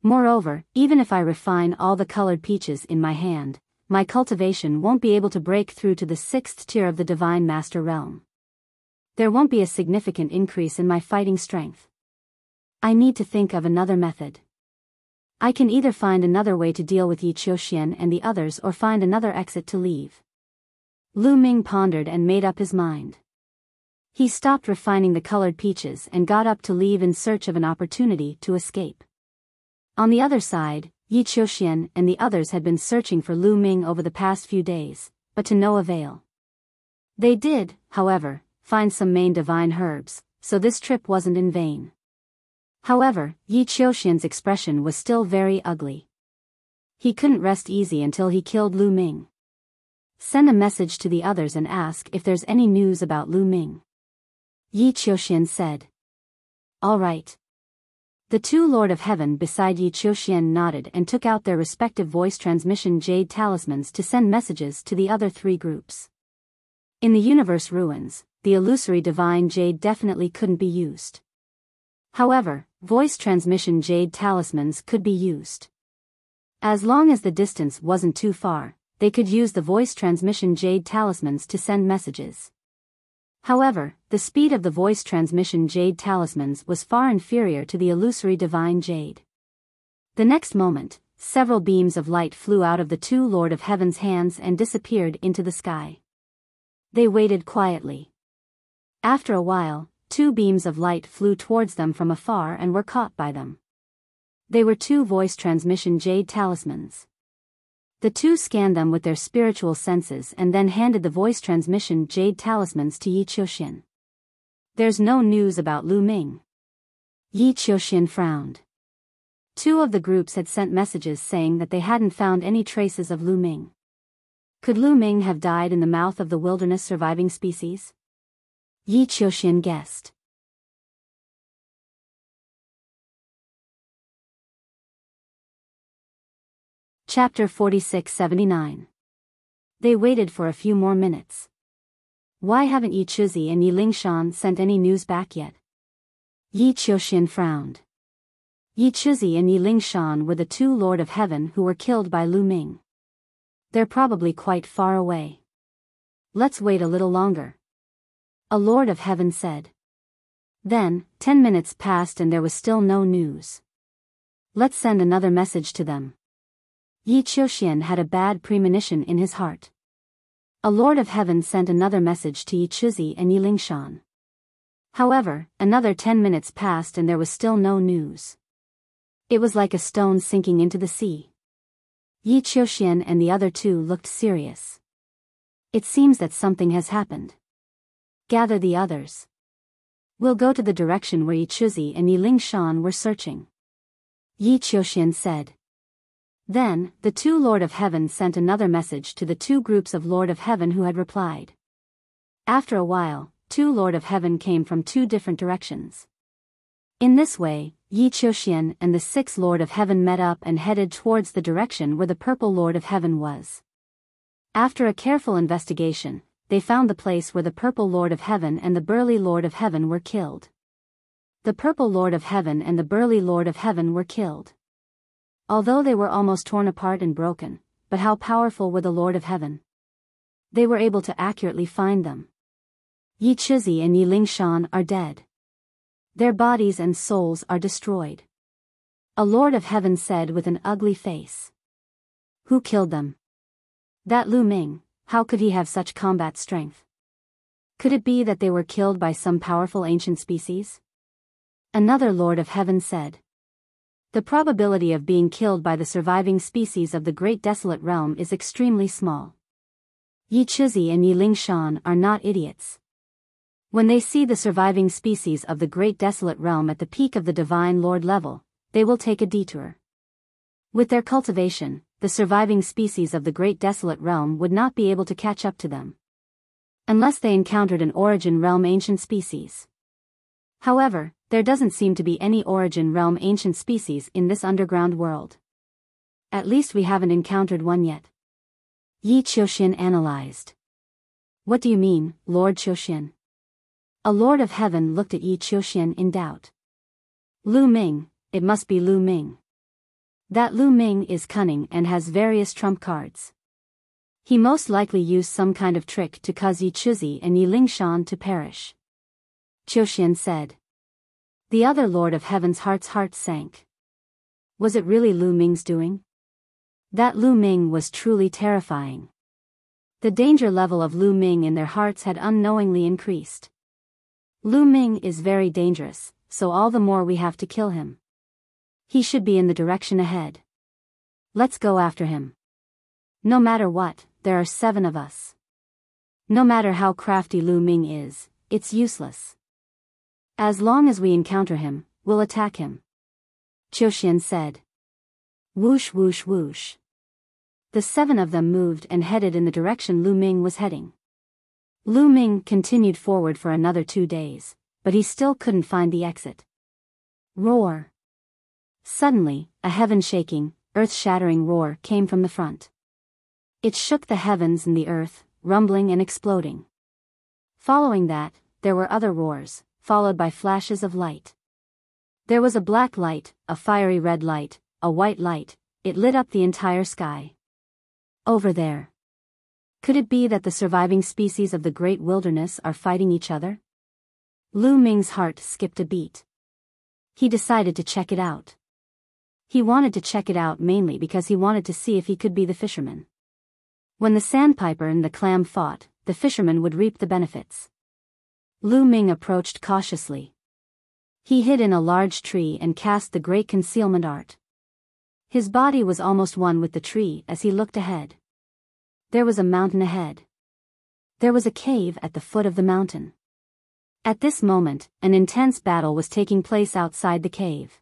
Moreover, even if I refine all the colored peaches in my hand, my cultivation won't be able to break through to the 6th tier of the Divine Master Realm. There won't be a significant increase in my fighting strength. I need to think of another method. I can either find another way to deal with Yi Qiuxian and the others or find another exit to leave. Lu Ming pondered and made up his mind. He stopped refining the colored peaches and got up to leave in search of an opportunity to escape. On the other side, Yi Qiuxian and the others had been searching for Lu Ming over the past few days, but to no avail. They did, however, find some main divine herbs, so this trip wasn't in vain. However, Yi Qiuxian's expression was still very ugly. He couldn't rest easy until he killed Lu Ming. Send a message to the others and ask if there's any news about Lu Ming. Yi Qiuxian said. All right. The two Lord of Heaven beside Yi Qiuxian nodded and took out their respective voice transmission jade talismans to send messages to the other three groups. In the universe ruins, the illusory divine jade definitely couldn't be used. However, voice transmission jade talismans could be used. As long as the distance wasn't too far, they could use the voice transmission jade talismans to send messages. However, the speed of the voice transmission jade talismans was far inferior to the illusory divine jade. The next moment, several beams of light flew out of the two Lord of Heaven's hands and disappeared into the sky. They waited quietly. After a while, two beams of light flew towards them from afar and were caught by them. They were two voice transmission jade talismans. The two scanned them with their spiritual senses and then handed the voice transmission jade talismans to Yi Qiuxian. There's no news about Lu Ming. Yi Qiuxian frowned. Two of the groups had sent messages saying that they hadn't found any traces of Lu Ming. Could Lu Ming have died in the mouth of the wilderness surviving species? Yi Qiuxian guessed. Chapter 46-79. They waited for a few more minutes. Why haven't Yi Qiuzi and Yi Lingshan sent any news back yet? Yi Qiuxian frowned. Yi Qiuzi and Yi Lingshan were the two Lord of Heaven who were killed by Lu Ming. They're probably quite far away. Let's wait a little longer. A Lord of Heaven said. Then, 10 minutes passed and there was still no news. Let's send another message to them. Yi Qiuxian had a bad premonition in his heart. A Lord of Heaven sent another message to Yi Qiuzi and Yi Lingshan. However, another 10 minutes passed and there was still no news. It was like a stone sinking into the sea. Yi Qiuxian and the other two looked serious. It seems that something has happened. Gather the others. We'll go to the direction where Yi Qiuzi and Yi Lingshan were searching. Yi Qiuxian said. Then, the two Lord of Heaven sent another message to the two groups of Lord of Heaven who had replied. After a while, two Lord of Heaven came from two different directions. In this way, Yi Qiuxian and the 6 Lord of Heaven met up and headed towards the direction where the purple Lord of Heaven was. After a careful investigation, they found the place where the purple Lord of Heaven and the burly Lord of Heaven were killed. The purple Lord of Heaven and the burly Lord of Heaven were killed. Although they were almost torn apart and broken, but how powerful were the Lord of Heaven? They were able to accurately find them. Yi Chizi and Yi Lingshan are dead. Their bodies and souls are destroyed. A Lord of Heaven said with an ugly face. Who killed them? That Lu Ming. How could he have such combat strength? Could it be that they were killed by some powerful ancient species? Another Lord of Heaven said. The probability of being killed by the surviving species of the Great Desolate Realm is extremely small. Yi Chizi and Yi Lingshan are not idiots. When they see the surviving species of the Great Desolate Realm at the peak of the Divine Lord level, they will take a detour. With their cultivation, the surviving species of the Great Desolate Realm would not be able to catch up to them. Unless they encountered an Origin Realm ancient species. However, there doesn't seem to be any Origin Realm ancient species in this underground world. At least we haven't encountered one yet. Yi Qiuxian analyzed. What do you mean, Lord Qiuxian? A Lord of Heaven looked at Yi Qiuxian in doubt. Lu Ming, it must be Lu Ming. That Lu Ming is cunning and has various trump cards. He most likely used some kind of trick to cause Yi Chizi and Yi Lingshan to perish. Qiuxian said. The other Lord of Heaven's heart sank. Was it really Lu Ming's doing? That Lu Ming was truly terrifying. The danger level of Lu Ming in their hearts had unknowingly increased. Lu Ming is very dangerous, so all the more we have to kill him. He should be in the direction ahead. Let's go after him. No matter what, there are 7 of us. No matter how crafty Lu Ming is, it's useless. As long as we encounter him, we'll attack him. Qiuxian said. Whoosh whoosh whoosh. The 7 of them moved and headed in the direction Lu Ming was heading. Lu Ming continued forward for another 2 days, but he still couldn't find the exit. Roar. Suddenly, a heaven-shaking, earth-shattering roar came from the front. It shook the heavens and the earth, rumbling and exploding. Following that, there were other roars, followed by flashes of light. There was a black light, a fiery red light, a white light. It lit up the entire sky. Over there. Could it be that the surviving species of the Great Wilderness are fighting each other? Lu Ming's heart skipped a beat. He decided to check it out. He wanted to check it out mainly because he wanted to see if he could be the fisherman. When the sandpiper and the clam fought, the fisherman would reap the benefits. Lu Ming approached cautiously. He hid in a large tree and cast the great concealment art. His body was almost one with the tree as he looked ahead. There was a mountain ahead. There was a cave at the foot of the mountain. At this moment, an intense battle was taking place outside the cave.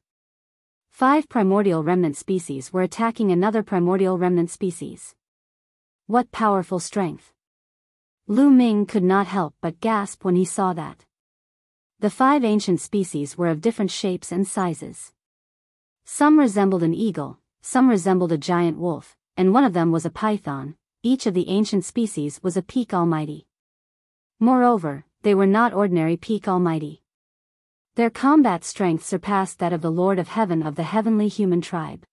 5 primordial remnant species were attacking another primordial remnant species. What powerful strength! Lu Ming could not help but gasp when he saw that. The 5 ancient species were of different shapes and sizes. Some resembled an eagle, some resembled a giant wolf, and one of them was a python. Each of the ancient species was a peak almighty. Moreover, they were not ordinary peak almighty. Their combat strength surpassed that of the Lord of Heaven of the heavenly human tribe.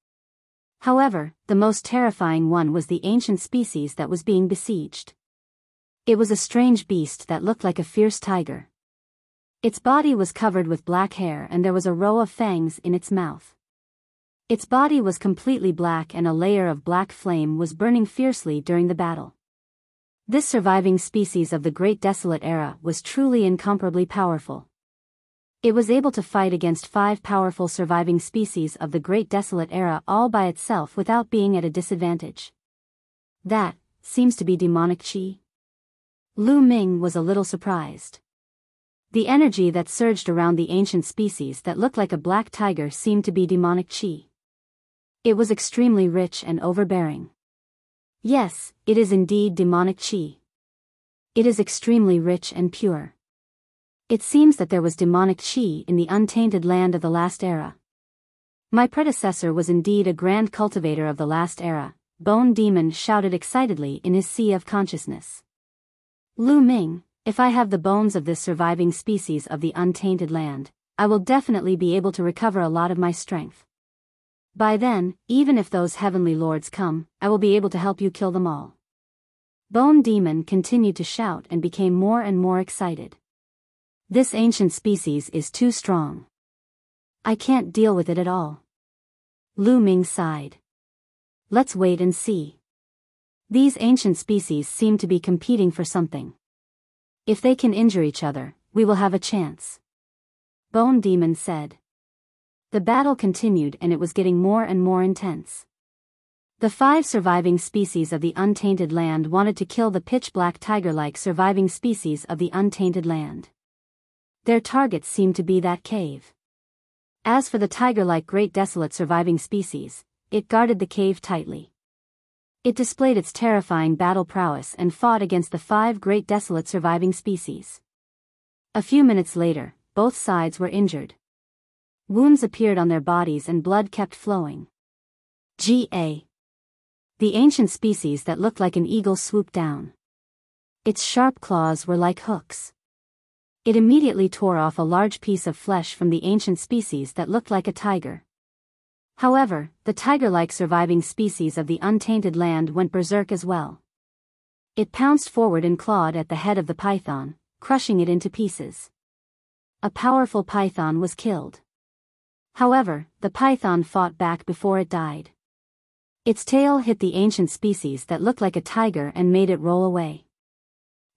However, the most terrifying one was the ancient species that was being besieged. It was a strange beast that looked like a fierce tiger. Its body was covered with black hair and there was a row of fangs in its mouth. Its body was completely black and a layer of black flame was burning fiercely during the battle. This surviving species of the Great Desolate Era was truly incomparably powerful. It was able to fight against 5 powerful surviving species of the Great Desolate Era all by itself without being at a disadvantage. That seems to be demonic chi. Lu Ming was a little surprised. The energy that surged around the ancient species that looked like a black tiger seemed to be demonic chi. It was extremely rich and overbearing. Yes, it is indeed demonic chi. It is extremely rich and pure. It seems that there was demonic chi in the untainted land of the last era. My predecessor was indeed a grand cultivator of the last era, Bone Demon shouted excitedly in his sea of consciousness. Lu Ming, if I have the bones of this surviving species of the untainted land, I will definitely be able to recover a lot of my strength. By then, even if those heavenly lords come, I will be able to help you kill them all. Bone Demon continued to shout and became more and more excited. This ancient species is too strong. I can't deal with it at all. Lu Ming sighed. Let's wait and see. These ancient species seem to be competing for something. If they can injure each other, we will have a chance. Bone Demon said. The battle continued and it was getting more and more intense. The 5 surviving species of the Untainted Land wanted to kill the pitch-black tiger-like surviving species of the Untainted Land. Their targets seemed to be that cave. As for the tiger-like Great Desolate surviving species, it guarded the cave tightly. It displayed its terrifying battle prowess and fought against the 5 Great Desolate surviving species. A few minutes later, both sides were injured. Wounds appeared on their bodies and blood kept flowing. The ancient species that looked like an eagle swooped down. Its sharp claws were like hooks. It immediately tore off a large piece of flesh from the ancient species that looked like a tiger. However, the tiger-like surviving species of the Untainted Land went berserk as well. It pounced forward and clawed at the head of the python, crushing it into pieces. A powerful python was killed. However, the python fought back before it died. Its tail hit the ancient species that looked like a tiger and made it roll away.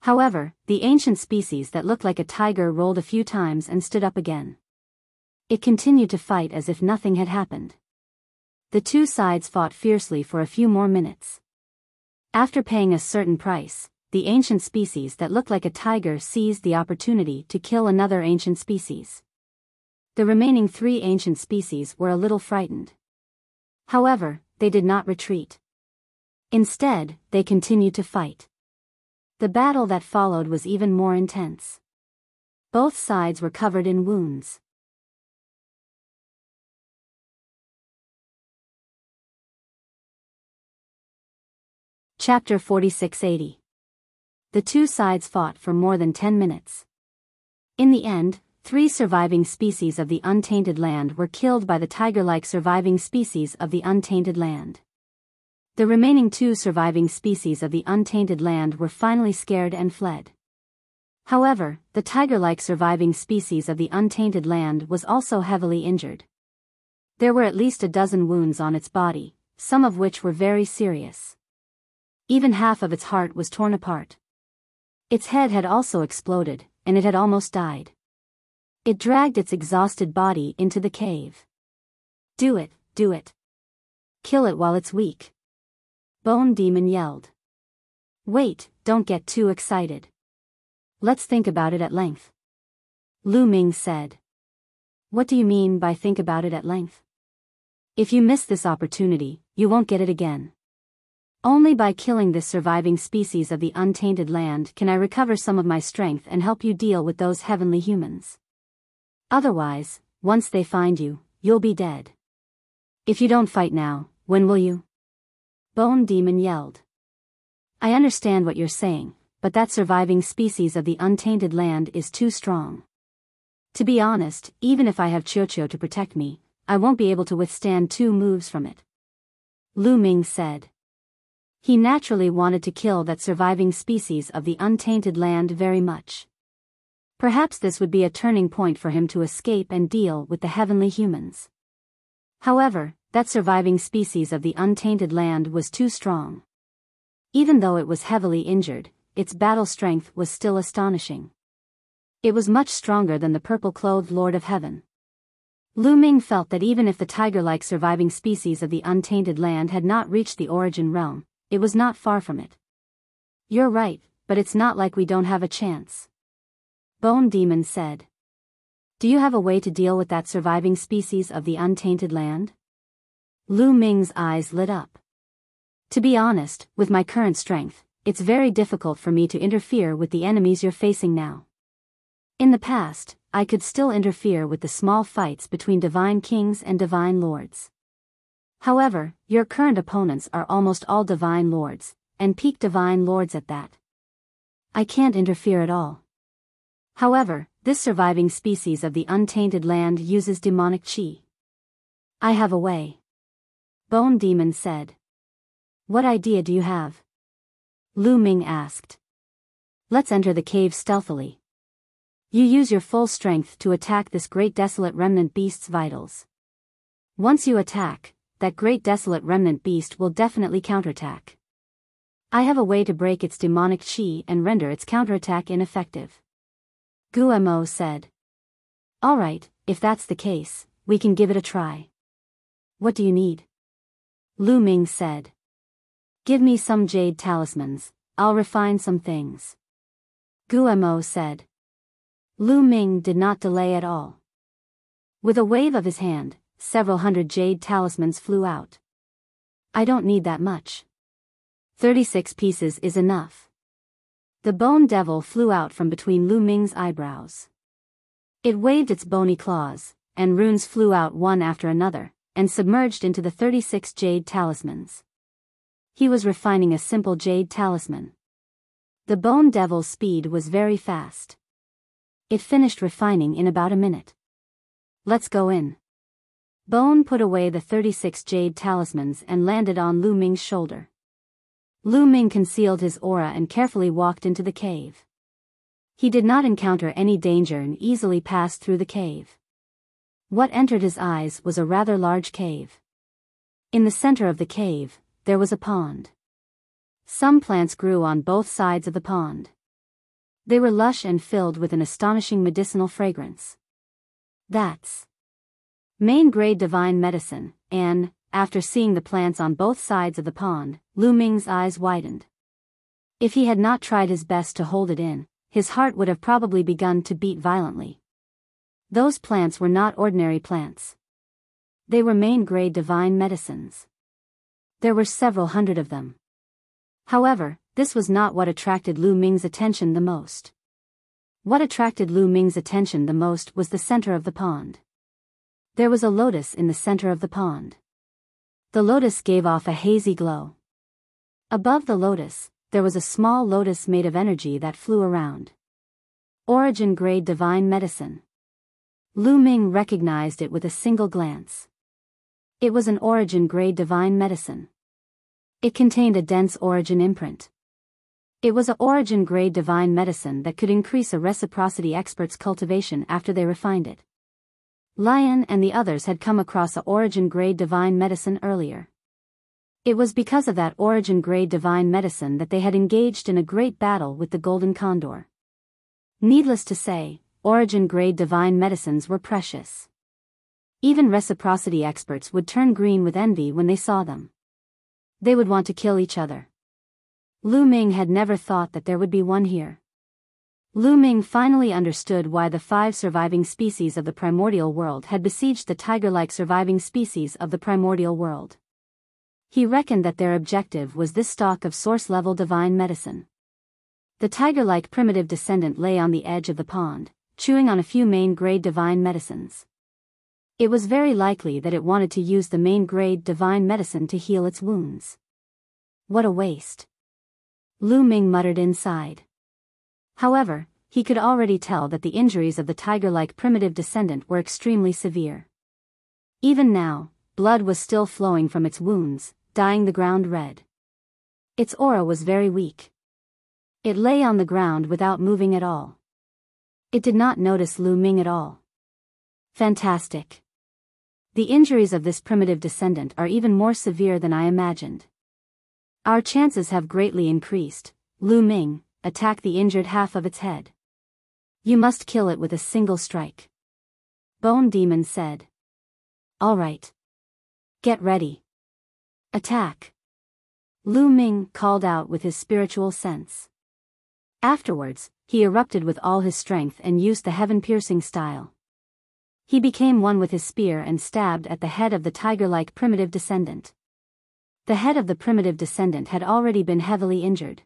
However, the ancient species that looked like a tiger rolled a few times and stood up again. It continued to fight as if nothing had happened. The 2 sides fought fiercely for a few more minutes. After paying a certain price, the ancient species that looked like a tiger seized the opportunity to kill another ancient species. The remaining 3 ancient species were a little frightened. However, they did not retreat. Instead, they continued to fight. The battle that followed was even more intense. Both sides were covered in wounds. Chapter 4680. The 2 sides fought for more than 10 minutes. In the end, 3 surviving species of the Untainted Land were killed by the tiger-like surviving species of the Untainted Land. The remaining 2 surviving species of the Untainted Land were finally scared and fled. However, the tiger-like surviving species of the Untainted Land was also heavily injured. There were at least a dozen wounds on its body, some of which were very serious. Even half of its heart was torn apart. Its head had also exploded, and it had almost died. It dragged its exhausted body into the cave. Do it, do it. Kill it while it's weak. Bone Demon yelled. Wait, don't get too excited. Let's think about it at length. Lu Ming said. What do you mean by think about it at length? If you miss this opportunity, you won't get it again. Only by killing this surviving species of the Untainted Land can I recover some of my strength and help you deal with those heavenly humans. Otherwise, once they find you, you'll be dead. If you don't fight now, when will you? Bone Demon yelled. I understand what you're saying, but that surviving species of the Untainted Land is too strong. To be honest, even if I have Chocho to protect me, I won't be able to withstand 2 moves from it. Lu Ming said. He naturally wanted to kill that surviving species of the Untainted Land very much. Perhaps this would be a turning point for him to escape and deal with the heavenly humans. However, that surviving species of the Untainted Land was too strong. Even though it was heavily injured, its battle strength was still astonishing. It was much stronger than the purple-clothed Lord of Heaven. Lu Ming felt that even if the tiger-like surviving species of the Untainted Land had not reached the origin realm, it was not far from it. You're right, but it's not like we don't have a chance. Bone Demon said. Do you have a way to deal with that surviving species of the Untainted Land? Lu Ming's eyes lit up. To be honest, with my current strength, it's very difficult for me to interfere with the enemies you're facing now. In the past, I could still interfere with the small fights between divine kings and divine lords. However, your current opponents are almost all divine lords, and peak divine lords at that. I can't interfere at all. However, this surviving species of the Untainted Land uses demonic chi. I have a way. Bone Demon said. What idea do you have? Lu Ming asked. Let's enter the cave stealthily. You use your full strength to attack this great desolate remnant beast's vitals. Once you attack, that great desolate remnant beast will definitely counterattack. I have a way to break its demonic chi and render its counterattack ineffective. Guemo said. Alright, if that's the case, we can give it a try. What do you need? Lu Ming said. Give me some jade talismans, I'll refine some things. Guemo said. Lu Ming did not delay at all. With a wave of his hand, several hundred jade talismans flew out. I don't need that much. 36 pieces is enough. The bone devil flew out from between Lu Ming's eyebrows. It waved its bony claws, and runes flew out one after another, and submerged into the 36 jade talismans. He was refining a simple jade talisman. The bone devil's speed was very fast. It finished refining in about a minute. Let's go in. Bone put away the 36 jade talismans and landed on Lu Ming's shoulder. Lu Ming concealed his aura and carefully walked into the cave. He did not encounter any danger and easily passed through the cave. What entered his eyes was a rather large cave. In the center of the cave, there was a pond. Some plants grew on both sides of the pond. They were lush and filled with an astonishing medicinal fragrance. That's main grade divine medicine, and, after seeing the plants on both sides of the pond, Lu Ming's eyes widened. If he had not tried his best to hold it in, his heart would have probably begun to beat violently. Those plants were not ordinary plants. They were main grade divine medicines. There were several hundred of them. However, this was not what attracted Lu Ming's attention the most. What attracted Lu Ming's attention the most was the center of the pond. There was a lotus in the center of the pond. The lotus gave off a hazy glow. Above the lotus, there was a small lotus made of energy that flew around. Origin grade divine medicine. Lu Ming recognized it with a single glance. It was an origin grade divine medicine. It contained a dense origin imprint. It was a origin grade divine medicine that could increase a reciprocity expert's cultivation after they refined it. Lion and the others had come across a origin grade divine medicine earlier. It was because of that origin grade divine medicine that they had engaged in a great battle with the Golden Condor. Needless to say, origin grade divine medicines were precious. Even reciprocity experts would turn green with envy when they saw them. They would want to kill each other. Lu Ming had never thought that there would be one here. Lu Ming finally understood why the 5 surviving species of the primordial world had besieged the tiger-like surviving species of the primordial world. He reckoned that their objective was this stock of source-level divine medicine. The tiger-like primitive descendant lay on the edge of the pond, chewing on a few main-grade divine medicines. It was very likely that it wanted to use the main-grade divine medicine to heal its wounds. What a waste. Lu Ming muttered inside. However, he could already tell that the injuries of the tiger-like primitive descendant were extremely severe. Even now, blood was still flowing from its wounds, dyeing the ground red. Its aura was very weak. It lay on the ground without moving at all. It did not notice Lu Ming at all. Fantastic. The injuries of this primitive descendant are even more severe than I imagined. Our chances have greatly increased. Lu Ming, attack the injured half of its head. You must kill it with a single strike. Bone Demon said. All right. Get ready. Attack. Lu Ming called out with his spiritual sense. Afterwards, he erupted with all his strength and used the heaven-piercing style. He became one with his spear and stabbed at the head of the tiger-like primitive descendant. The head of the primitive descendant had already been heavily injured.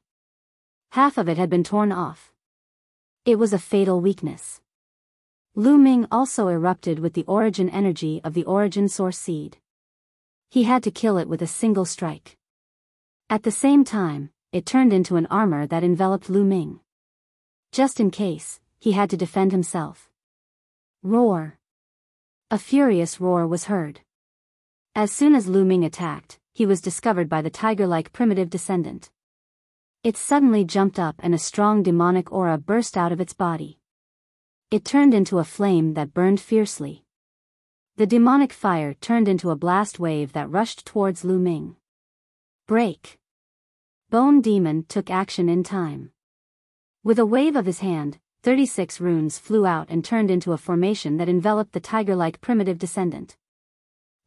Half of it had been torn off. It was a fatal weakness. Lu Ming also erupted with the origin energy of the origin source seed. He had to kill it with a single strike. At the same time, it turned into an armor that enveloped Lu Ming. Just in case, he had to defend himself. Roar. A furious roar was heard. As soon as Lu Ming attacked, he was discovered by the tiger-like primitive descendant. It suddenly jumped up and a strong demonic aura burst out of its body. It turned into a flame that burned fiercely. The demonic fire turned into a blast wave that rushed towards Lu Ming. Break! Bone Demon took action in time. With a wave of his hand, 36 runes flew out and turned into a formation that enveloped the tiger-like primitive descendant.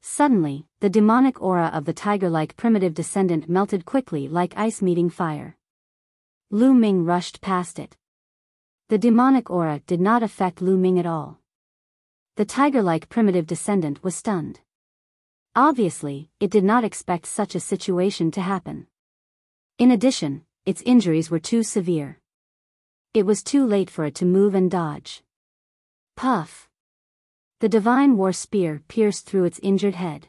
Suddenly, the demonic aura of the tiger-like primitive descendant melted quickly like ice meeting fire. Lu Ming rushed past it. The demonic aura did not affect Lu Ming at all. The tiger-like primitive descendant was stunned. Obviously, it did not expect such a situation to happen. In addition, its injuries were too severe. It was too late for it to move and dodge. Puff! The divine war spear pierced through its injured head.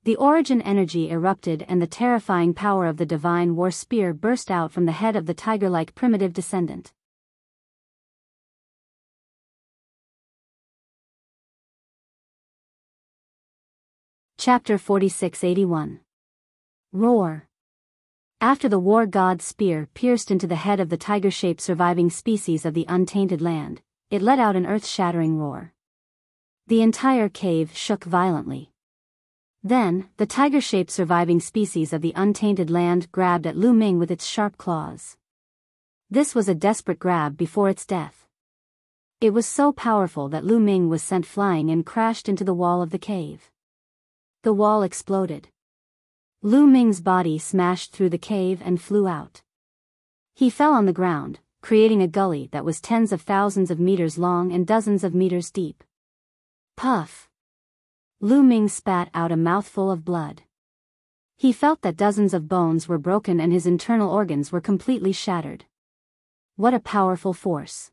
The origin energy erupted and the terrifying power of the divine war spear burst out from the head of the tiger-like primitive descendant. Chapter 4681. Roar. After the war god's spear pierced into the head of the tiger-shaped surviving species of the untainted land, it let out an earth-shattering roar. The entire cave shook violently. Then, the tiger-shaped surviving species of the untainted land grabbed at Lu Ming with its sharp claws. This was a desperate grab before its death. It was so powerful that Lu Ming was sent flying and crashed into the wall of the cave. The wall exploded. Lu Ming's body smashed through the cave and flew out. He fell on the ground, creating a gully that was tens of thousands of meters long and dozens of meters deep. Puff! Lu Ming spat out a mouthful of blood. He felt that dozens of bones were broken and his internal organs were completely shattered. What a powerful force.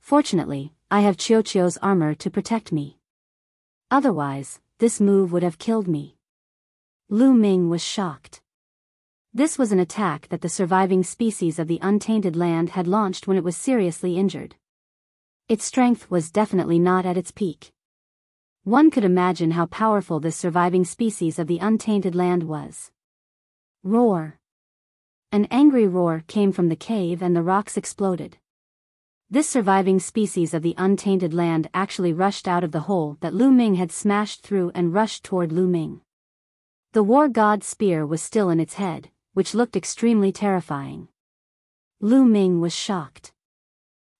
Fortunately, I have Qiuqiu's armor to protect me. Otherwise, this move would have killed me. Lu Ming was shocked. This was an attack that the surviving species of the untainted land had launched when it was seriously injured. Its strength was definitely not at its peak. One could imagine how powerful this surviving species of the untainted land was. Roar! An angry roar came from the cave and the rocks exploded. This surviving species of the untainted land actually rushed out of the hole that Lu Ming had smashed through and rushed toward Lu Ming. The war god's spear was still in its head, which looked extremely terrifying. Lu Ming was shocked.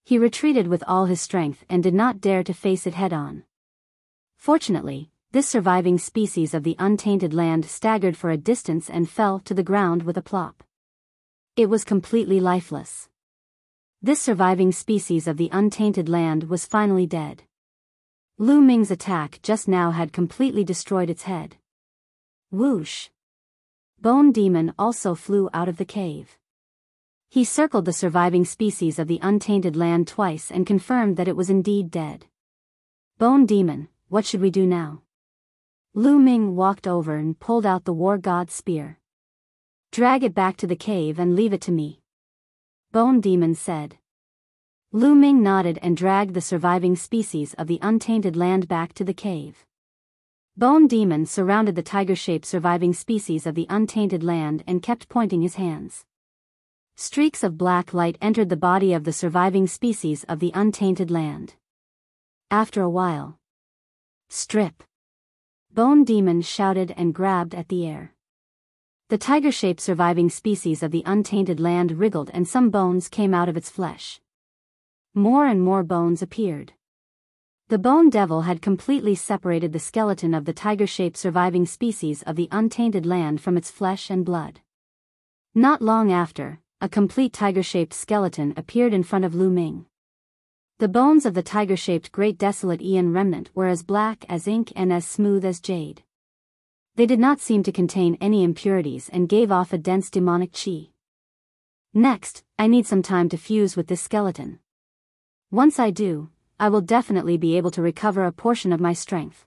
He retreated with all his strength and did not dare to face it head-on. Fortunately, this surviving species of the untainted land staggered for a distance and fell to the ground with a plop. It was completely lifeless. This surviving species of the untainted land was finally dead. Lu Ming's attack just now had completely destroyed its head. Whoosh! Bone Demon also flew out of the cave. He circled the surviving species of the untainted land twice and confirmed that it was indeed dead. Bone Demon, what should we do now? Lu Ming walked over and pulled out the war god's spear. Drag it back to the cave and leave it to me. Bone Demon said. Lu Ming nodded and dragged the surviving species of the untainted land back to the cave. Bone Demon surrounded the tiger-shaped surviving species of the untainted land and kept pointing his hands. Streaks of black light entered the body of the surviving species of the untainted land. After a while, strip! Bone Demon shouted and grabbed at the air. The tiger-shaped surviving species of the untainted land wriggled and some bones came out of its flesh. More and more bones appeared. The Bone Devil had completely separated the skeleton of the tiger-shaped surviving species of the untainted land from its flesh and blood. Not long after, a complete tiger-shaped skeleton appeared in front of Lu Ming. The bones of the tiger-shaped Great Desolate Aeon remnant were as black as ink and as smooth as jade. They did not seem to contain any impurities and gave off a dense demonic qi. Next, I need some time to fuse with this skeleton. Once I do, I will definitely be able to recover a portion of my strength.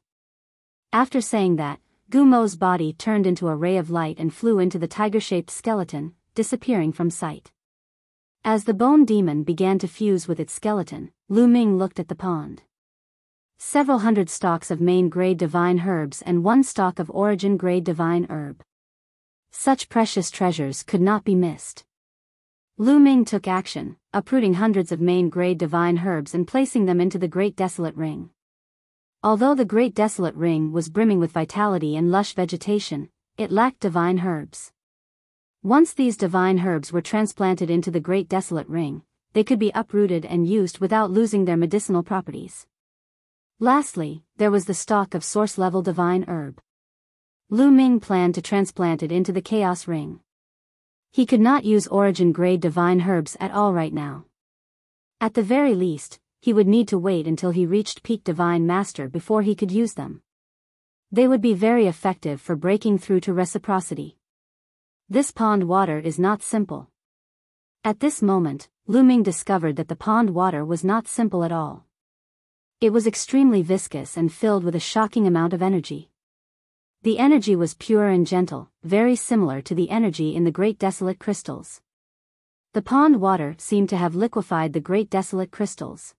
After saying that, Gumo's body turned into a ray of light and flew into the tiger-shaped skeleton, disappearing from sight. As the Bone Demon began to fuse with its skeleton, Lu Ming looked at the pond. several hundred stalks of main-grade divine herbs and one stalk of origin-grade divine herb. Such precious treasures could not be missed. Lu Ming took action, uprooting hundreds of main-grade divine herbs and placing them into the Great Desolate Ring. Although the Great Desolate Ring was brimming with vitality and lush vegetation, it lacked divine herbs. Once these divine herbs were transplanted into the Great Desolate Ring, they could be uprooted and used without losing their medicinal properties. Lastly, there was the stalk of source-level divine herb. Lu Ming planned to transplant it into the Chaos Ring. He could not use origin-grade divine herbs at all right now. At the very least, he would need to wait until he reached peak divine master before he could use them. They would be very effective for breaking through to reciprocity. This pond water is not simple. At this moment, Lu Ming discovered that the pond water was not simple at all. It was extremely viscous and filled with a shocking amount of energy. The energy was pure and gentle, very similar to the energy in the Great Desolate Crystals. The pond water seemed to have liquefied the Great Desolate Crystals.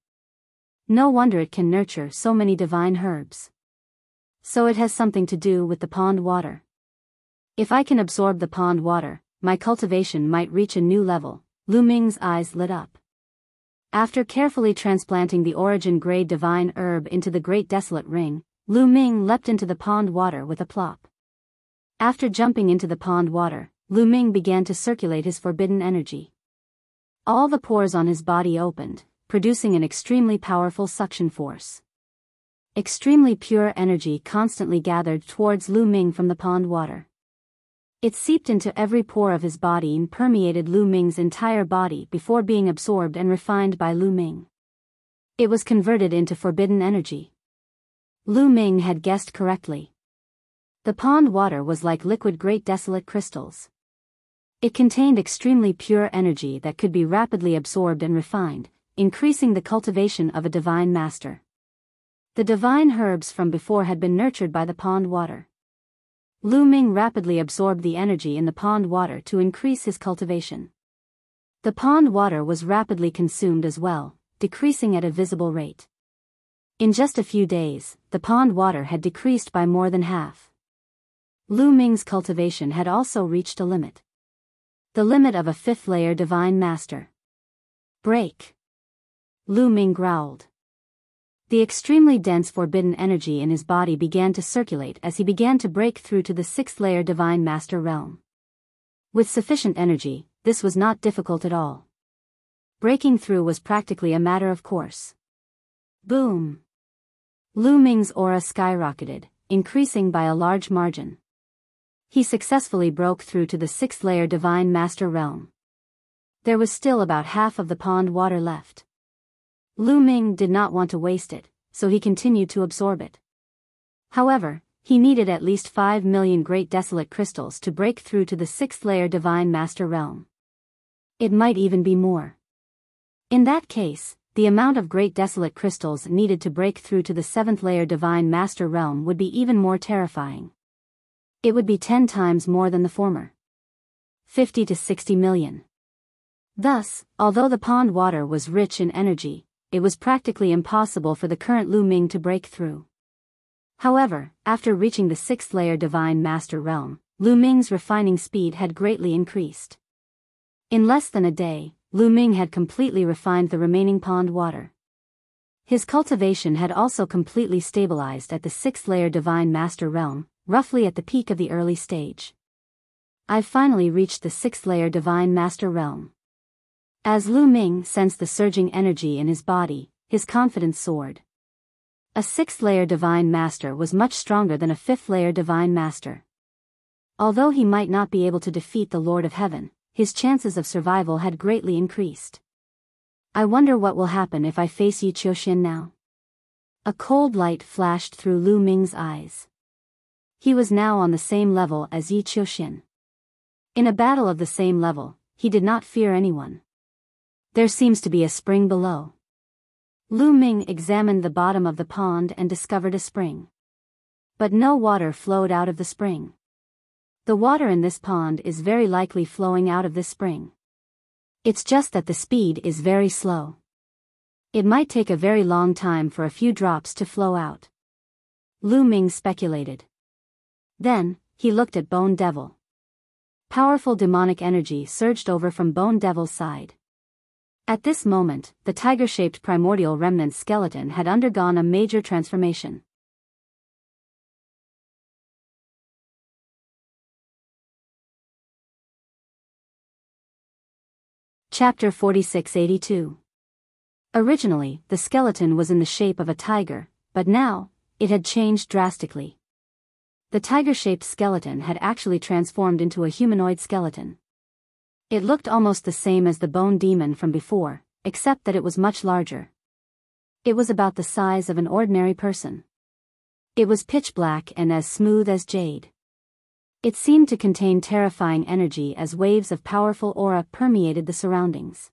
No wonder it can nurture so many divine herbs. So it has something to do with the pond water. If I can absorb the pond water, my cultivation might reach a new level. Lu Ming's eyes lit up. After carefully transplanting the origin-grade divine herb into the Great Desolate Ring, Lu Ming leapt into the pond water with a plop. After jumping into the pond water, Lu Ming began to circulate his forbidden energy. All the pores on his body opened, producing an extremely powerful suction force. Extremely pure energy constantly gathered towards Lu Ming from the pond water. It seeped into every pore of his body and permeated Lu Ming's entire body before being absorbed and refined by Lu Ming. It was converted into forbidden energy. Lu Ming had guessed correctly. The pond water was like liquid Great Desolate Crystals. It contained extremely pure energy that could be rapidly absorbed and refined, increasing the cultivation of a divine master. The divine herbs from before had been nurtured by the pond water. Lu Ming rapidly absorbed the energy in the pond water to increase his cultivation. The pond water was rapidly consumed as well, decreasing at a visible rate. In just a few days, the pond water had decreased by more than half. Lu Ming's cultivation had also reached a limit. The limit of a fifth-layer divine master. Break! Lu Ming growled. The extremely dense forbidden energy in his body began to circulate as he began to break through to the sixth-layer divine master realm. With sufficient energy, this was not difficult at all. Breaking through was practically a matter of course. Boom! Lu Ming's aura skyrocketed, increasing by a large margin. He successfully broke through to the sixth-layer divine master realm. There was still about half of the pond water left. Lu Ming did not want to waste it, so he continued to absorb it. However, he needed at least 5 million Great Desolate Crystals to break through to the sixth-layer divine master realm. It might even be more. In that case, the amount of Great Desolate Crystals needed to break through to the seventh-layer divine master realm would be even more terrifying. It would be 10 times more than the former. 50 to 60 million. Thus, although the pond water was rich in energy, it was practically impossible for the current Lu Ming to break through. However, after reaching the sixth-layer divine master realm, Lu Ming's refining speed had greatly increased. In less than a day, Lu Ming had completely refined the remaining pond water. His cultivation had also completely stabilized at the sixth-layer divine master realm, roughly at the peak of the early stage. I've finally reached the sixth-layer divine master realm. As Lu Ming sensed the surging energy in his body, his confidence soared. A sixth-layer divine master was much stronger than a fifth-layer divine master. Although he might not be able to defeat the Lord of Heaven, his chances of survival had greatly increased. I wonder what will happen if I face Yi Qiuxian now. A cold light flashed through Lu Ming's eyes. He was now on the same level as Yi Qiuxian. In a battle of the same level, he did not fear anyone. There seems to be a spring below. Lu Ming examined the bottom of the pond and discovered a spring. But no water flowed out of the spring. The water in this pond is very likely flowing out of this spring. It's just that the speed is very slow. It might take a very long time for a few drops to flow out. Lu Ming speculated. Then, he looked at Bone Devil. Powerful demonic energy surged over from Bone Devil's side. At this moment, the tiger-shaped primordial remnant skeleton had undergone a major transformation. Chapter 4682. Originally, the skeleton was in the shape of a tiger, but now, it had changed drastically. The tiger-shaped skeleton had actually transformed into a humanoid skeleton. It looked almost the same as the bone demon from before, except that it was much larger. It was about the size of an ordinary person. It was pitch black and as smooth as jade. It seemed to contain terrifying energy as waves of powerful aura permeated the surroundings.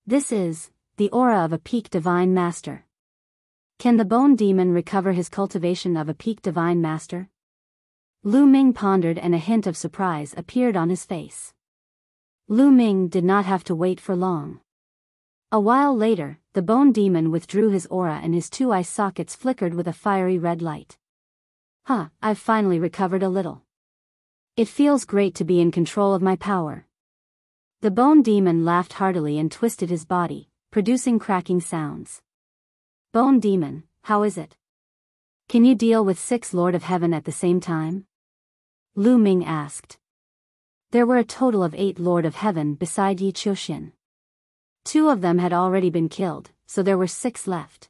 This is the aura of a peak divine master. Can the bone demon recover his cultivation of a peak divine master? Lu Ming pondered, and a hint of surprise appeared on his face. Lu Ming did not have to wait for long. A while later, the bone demon withdrew his aura and his two eye sockets flickered with a fiery red light. I've finally recovered a little. It feels great to be in control of my power. The bone demon laughed heartily and twisted his body, producing cracking sounds. Bone demon, how is it? Can you deal with 6 Lord of Heaven at the same time? Lu Ming asked. There were a total of 8 Lord of Heaven beside Yi Qiuxian. 2 of them had already been killed, so there were 6 left.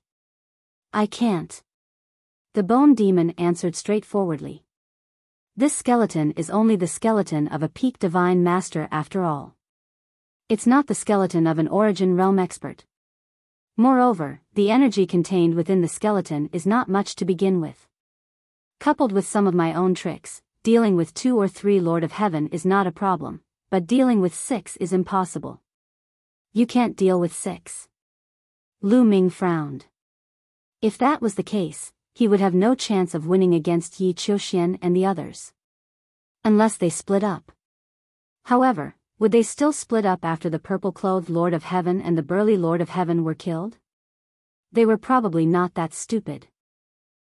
I can't. The bone demon answered straightforwardly. This skeleton is only the skeleton of a peak divine master after all. It's not the skeleton of an origin realm expert. Moreover, the energy contained within the skeleton is not much to begin with. Coupled with some of my own tricks, dealing with 2 or 3 Lord of Heaven is not a problem, but dealing with 6 is impossible. You can't deal with 6. Lu Ming frowned. If that was the case, he would have no chance of winning against Yi Qiuxian and the others. Unless they split up. However, would they still split up after the purple-clothed Lord of Heaven and the burly Lord of Heaven were killed? They were probably not that stupid.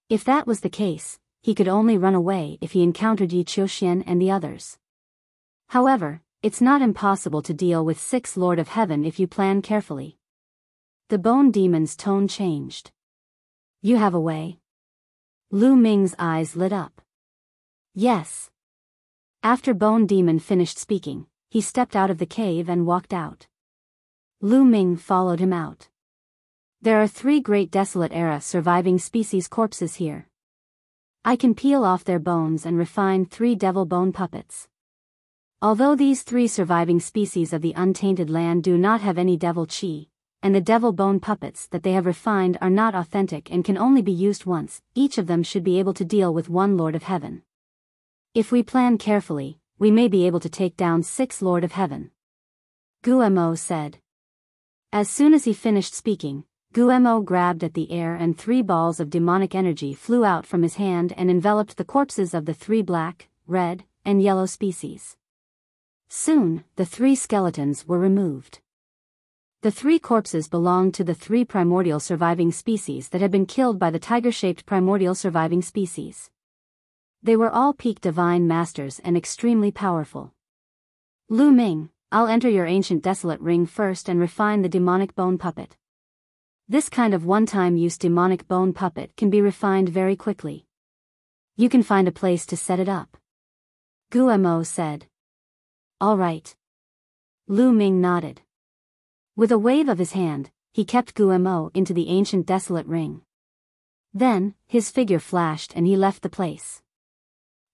If that was the case, he could only run away if he encountered Yi Qiuxian and the others. However, it's not impossible to deal with 6 Lord of Heaven if you plan carefully. The bone demon's tone changed. You have a way? Lu Ming's eyes lit up. Yes. After Bone Demon finished speaking, he stepped out of the cave and walked out. Lu Ming followed him out. There are 3 great Desolate Era surviving species corpses here. I can peel off their bones and refine 3 devil bone puppets. Although these 3 surviving species of the untainted land do not have any devil chi, and the devil bone puppets that they have refined are not authentic and can only be used once, each of them should be able to deal with 1 Lord of Heaven. If we plan carefully, we may be able to take down 6 Lord of Heaven. Guemo said. As soon as he finished speaking, Guemo grabbed at the air and 3 balls of demonic energy flew out from his hand and enveloped the corpses of the 3 black, red, and yellow species. Soon, the 3 skeletons were removed. The 3 corpses belonged to the 3 primordial surviving species that had been killed by the tiger-shaped primordial surviving species. They were all peak divine masters and extremely powerful. Lu Ming, I'll enter your ancient desolate ring first and refine the demonic bone puppet. This kind of one-time use demonic bone puppet can be refined very quickly. You can find a place to set it up. Guemo said. All right. Lu Ming nodded. With a wave of his hand, he kept Guemo into the ancient desolate ring. Then, his figure flashed and he left the place.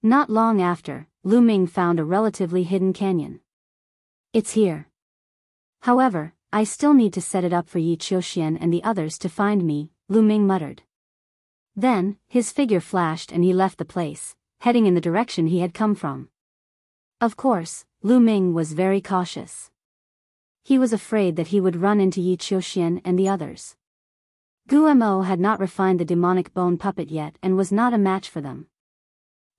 Not long after, Lu Ming found a relatively hidden canyon. It's here. However, I still need to set it up for Yi Qiuxian and the others to find me, Lu Ming muttered. Then, his figure flashed and he left the place, heading in the direction he had come from. Of course, Lu Ming was very cautious. He was afraid that he would run into Yi Qiuxian and the others. Guemo had not refined the demonic bone puppet yet and was not a match for them.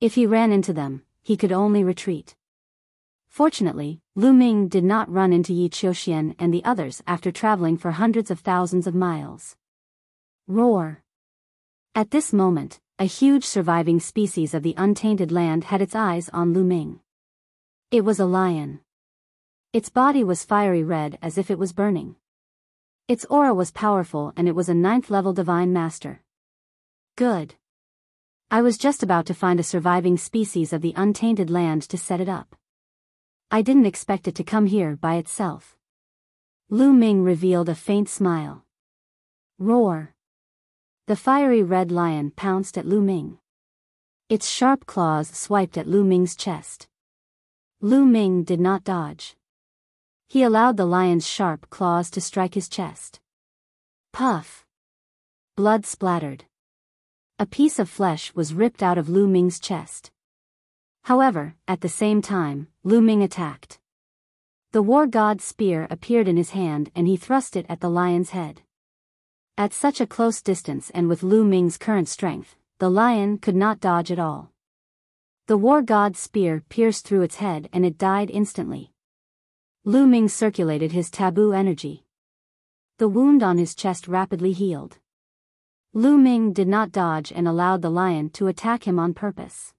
If he ran into them, he could only retreat. Fortunately, Lu Ming did not run into Yi Qiuxian and the others after traveling for hundreds of thousands of miles. Roar! At this moment, a huge surviving species of the untainted land had its eyes on Lu Ming. It was a lion. Its body was fiery red as if it was burning. Its aura was powerful and it was a 9th-level divine master. Good. I was just about to find a surviving species of the untainted land to set it up. I didn't expect it to come here by itself. Lu Ming revealed a faint smile. Roar! The fiery red lion pounced at Lu Ming. Its sharp claws swiped at Lu Ming's chest. Lu Ming did not dodge. He allowed the lion's sharp claws to strike his chest. Puff! Blood splattered. A piece of flesh was ripped out of Lu Ming's chest. However, at the same time, Lu Ming attacked. The war god's spear appeared in his hand and he thrust it at the lion's head. At such a close distance and with Lu Ming's current strength, the lion could not dodge at all. The war god's spear pierced through its head and it died instantly. Lu Ming circulated his taboo energy. The wound on his chest rapidly healed. Lu Ming did not dodge and allowed the lion to attack him on purpose.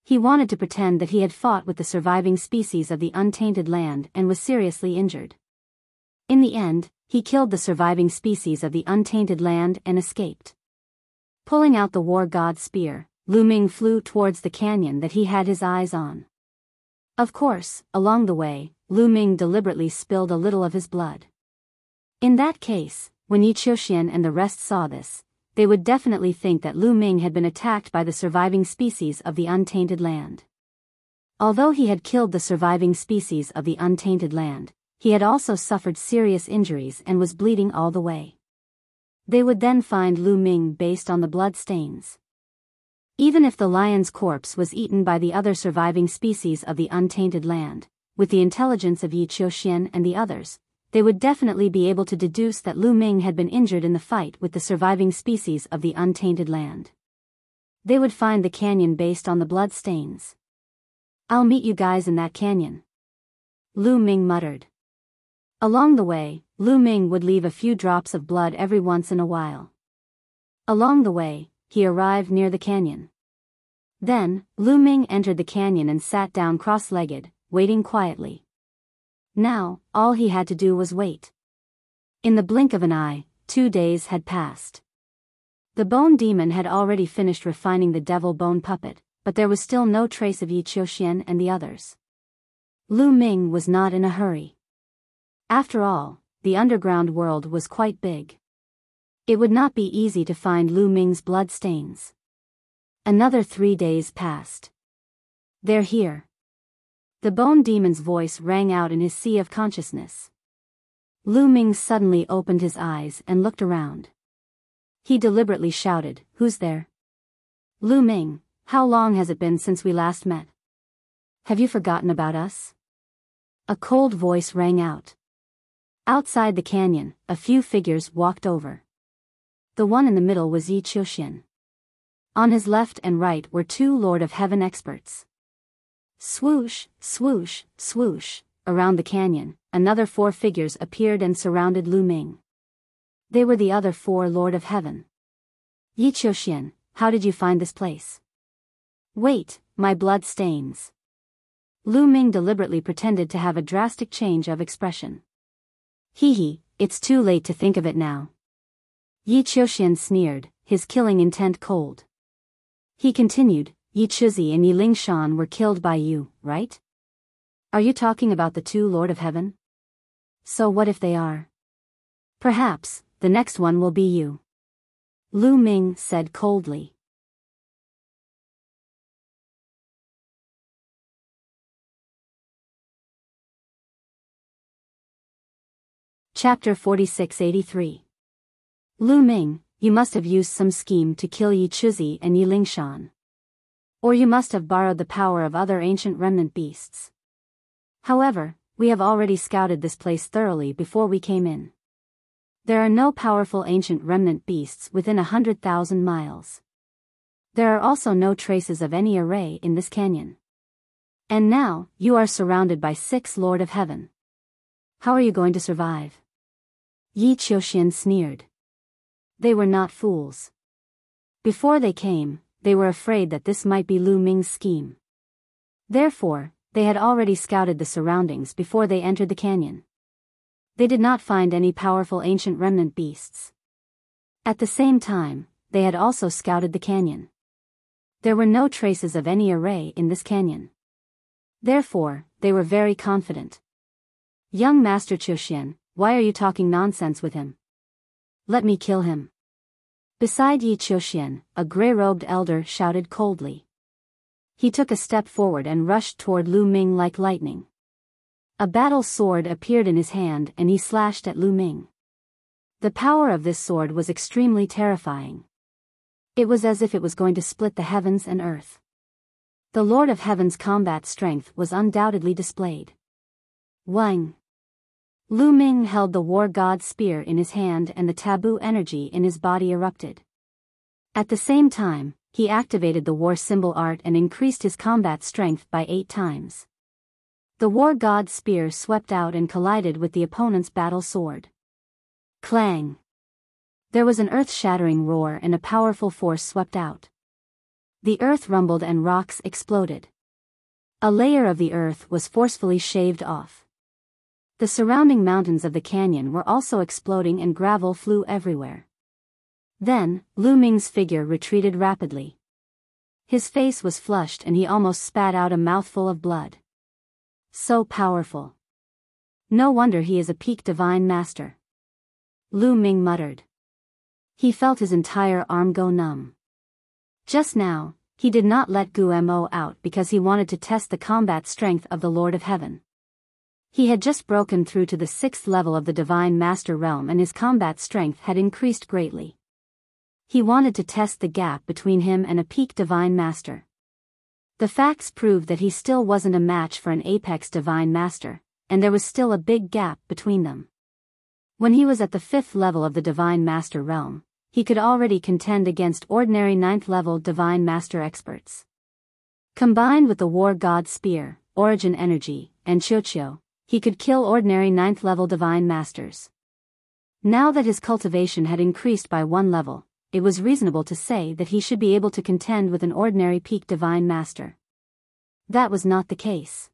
He wanted to pretend that he had fought with the surviving species of the untainted land and was seriously injured. In the end, he killed the surviving species of the untainted land and escaped. Pulling out the war god's spear, Lu Ming flew towards the canyon that he had his eyes on. Of course, along the way, Lu Ming deliberately spilled a little of his blood. In that case, when Yi Qiuxian and the rest saw this, they would definitely think that Lu Ming had been attacked by the surviving species of the untainted land. Although he had killed the surviving species of the untainted land, he had also suffered serious injuries and was bleeding all the way. They would then find Lu Ming based on the blood stains. Even if the lion's corpse was eaten by the other surviving species of the untainted land, with the intelligence of Yi Qiuxian and the others, they would definitely be able to deduce that Lu Ming had been injured in the fight with the surviving species of the untainted land. They would find the canyon based on the blood stains. I'll meet you guys in that canyon, Lu Ming muttered. Along the way, Lu Ming would leave a few drops of blood every once in a while. Along the way, he arrived near the canyon. Then, Lu Ming entered the canyon and sat down cross-legged, waiting quietly. Now, all he had to do was wait. In the blink of an eye, 2 days had passed. The bone demon had already finished refining the devil bone puppet, but there was still no trace of Yi Qiuxian and the others. Lu Ming was not in a hurry. After all, the underground world was quite big. It would not be easy to find Lu Ming's blood stains. Another 3 days passed. They're here. The bone demon's voice rang out in his sea of consciousness. Lu Ming suddenly opened his eyes and looked around. He deliberately shouted, "Who's there?" Lu Ming, how long has it been since we last met? Have you forgotten about us? A cold voice rang out. Outside the canyon, a few figures walked over. The one in the middle was Yi Qiuxian. On his left and right were 2 Lord of Heaven experts. Swoosh, swoosh, swoosh, around the canyon, another 4 figures appeared and surrounded Lu Ming. They were the other 4 Lord of Heaven. Yi Qiuxian, how did you find this place? Wait, my blood stains. Lu Ming deliberately pretended to have a drastic change of expression. Hee, it's too late to think of it now. Yi Qiuxian sneered, his killing intent cold. He continued, Yi Chuzi and Yi Lingshan were killed by you, right? Are you talking about the 2 Lord of Heaven? So what if they are? Perhaps, the next one will be you. Lu Ming said coldly. Chapter 4683. Lu Ming, you must have used some scheme to kill Yi Chuzi and Yi Lingshan. Or you must have borrowed the power of other ancient remnant beasts. However, we have already scouted this place thoroughly before we came in. There are no powerful ancient remnant beasts within 100,000 miles. There are also no traces of any array in this canyon. And now, you are surrounded by 6 Lord of Heaven. How are you going to survive? Yi Qiuxian sneered. They were not fools. Before they came, they were afraid that this might be Lu Ming's scheme. Therefore, they had already scouted the surroundings before they entered the canyon. They did not find any powerful ancient remnant beasts. At the same time, they had also scouted the canyon. There were no traces of any array in this canyon. Therefore, they were very confident. Young Master Qiuxian, why are you talking nonsense with him? Let me kill him. Beside Yi Qiuxian, a gray-robed elder shouted coldly. He took a step forward and rushed toward Lu Ming like lightning. A battle sword appeared in his hand and he slashed at Lu Ming. The power of this sword was extremely terrifying. It was as if it was going to split the heavens and earth. The Lord of Heaven's combat strength was undoubtedly displayed. Wang. Lu Ming held the war god's spear in his hand and the taboo energy in his body erupted. At the same time, he activated the war symbol art and increased his combat strength by 8 times. The war god's spear swept out and collided with the opponent's battle sword. Clang! There was an earth-shattering roar and a powerful force swept out. The earth rumbled and rocks exploded. A layer of the earth was forcefully shaved off. The surrounding mountains of the canyon were also exploding and gravel flew everywhere. Then, Lu Ming's figure retreated rapidly. His face was flushed and he almost spat out a mouthful of blood. So powerful. No wonder he is a peak divine master. Lu Ming muttered. He felt his entire arm go numb. Just now, he did not let Guo out because he wanted to test the combat strength of the Lord of Heaven. He had just broken through to the 6th level of the Divine Master realm and his combat strength had increased greatly. He wanted to test the gap between him and a peak Divine Master. The facts proved that he still wasn't a match for an apex Divine Master, and there was still a big gap between them. When he was at the 5th level of the Divine Master realm, he could already contend against ordinary 9th level Divine Master experts. Combined with the War God Spear, Origin Energy, and Qiuqiu, he could kill ordinary 9th level Divine Masters. Now that his cultivation had increased by 1 level, it was reasonable to say that he should be able to contend with an ordinary peak Divine Master. That was not the case.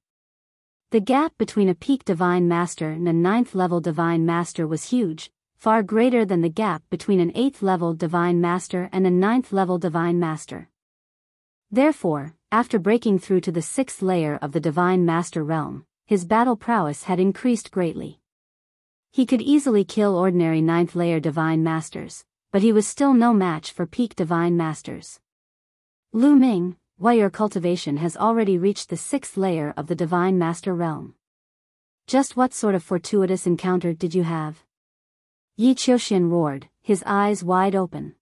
The gap between a peak Divine Master and a 9th level Divine Master was huge, far greater than the gap between an 8th level Divine Master and a 9th level Divine Master. Therefore, after breaking through to the 6th layer of the Divine Master realm, his battle prowess had increased greatly. He could easily kill ordinary 9th layer Divine Masters, but he was still no match for peak Divine Masters. Lu Ming, why your cultivation has already reached the 6th layer of the Divine Master realm. Just what sort of fortuitous encounter did you have? Yi Qiuxian roared, his eyes wide open.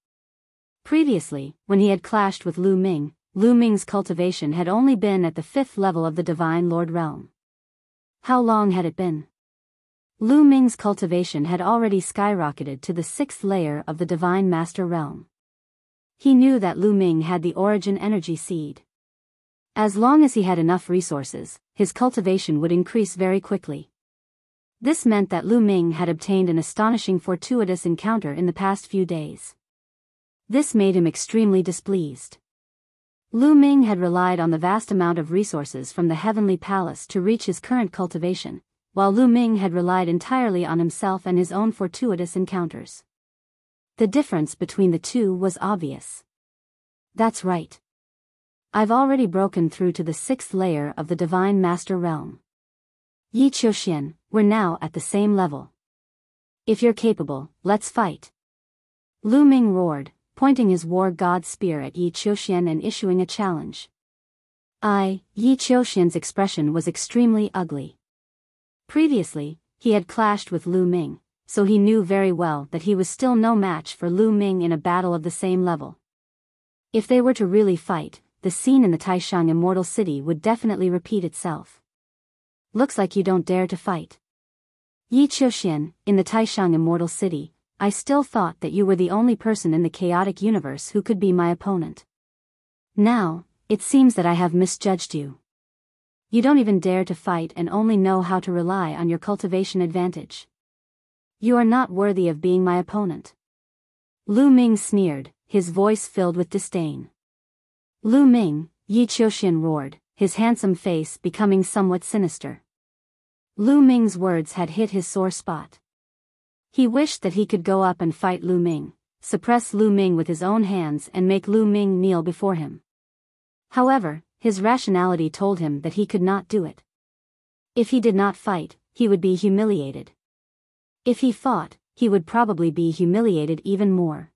Previously, when he had clashed with Lu Ming's cultivation had only been at the 5th level of the Divine Lord realm. How long had it been? Lu Ming's cultivation had already skyrocketed to the 6th layer of the Divine Master realm. He knew that Lu Ming had the Origin Energy Seed. As long as he had enough resources, his cultivation would increase very quickly. This meant that Lu Ming had obtained an astonishing fortuitous encounter in the past few days. This made him extremely displeased. Lu Ming had relied on the vast amount of resources from the Heavenly Palace to reach his current cultivation, while Lu Ming had relied entirely on himself and his own fortuitous encounters. The difference between the two was obvious. That's right. I've already broken through to the 6th layer of the Divine Master realm. Yi Qiuxian, we're now at the same level. If you're capable, let's fight. Lu Ming roared, pointing his war god spear at Yi Qiuxian and issuing a challenge. Yi Qiuxian's expression was extremely ugly. Previously, he had clashed with Lu Ming, so he knew very well that he was still no match for Lu Ming in a battle of the same level. If they were to really fight, the scene in the Taishang Immortal City would definitely repeat itself. Looks like you don't dare to fight. Yi Qiuxian, in the Taishang Immortal City, I still thought that you were the only person in the chaotic universe who could be my opponent. Now, it seems that I have misjudged you. You don't even dare to fight and only know how to rely on your cultivation advantage. You are not worthy of being my opponent." Lu Ming sneered, his voice filled with disdain. "Lu Ming," Yi Qiuxian roared, his handsome face becoming somewhat sinister. Lu Ming's words had hit his sore spot. He wished that he could go up and fight Lu Ming, suppress Lu Ming with his own hands and make Lu Ming kneel before him. However, his rationality told him that he could not do it. If he did not fight, he would be humiliated. If he fought, he would probably be humiliated even more.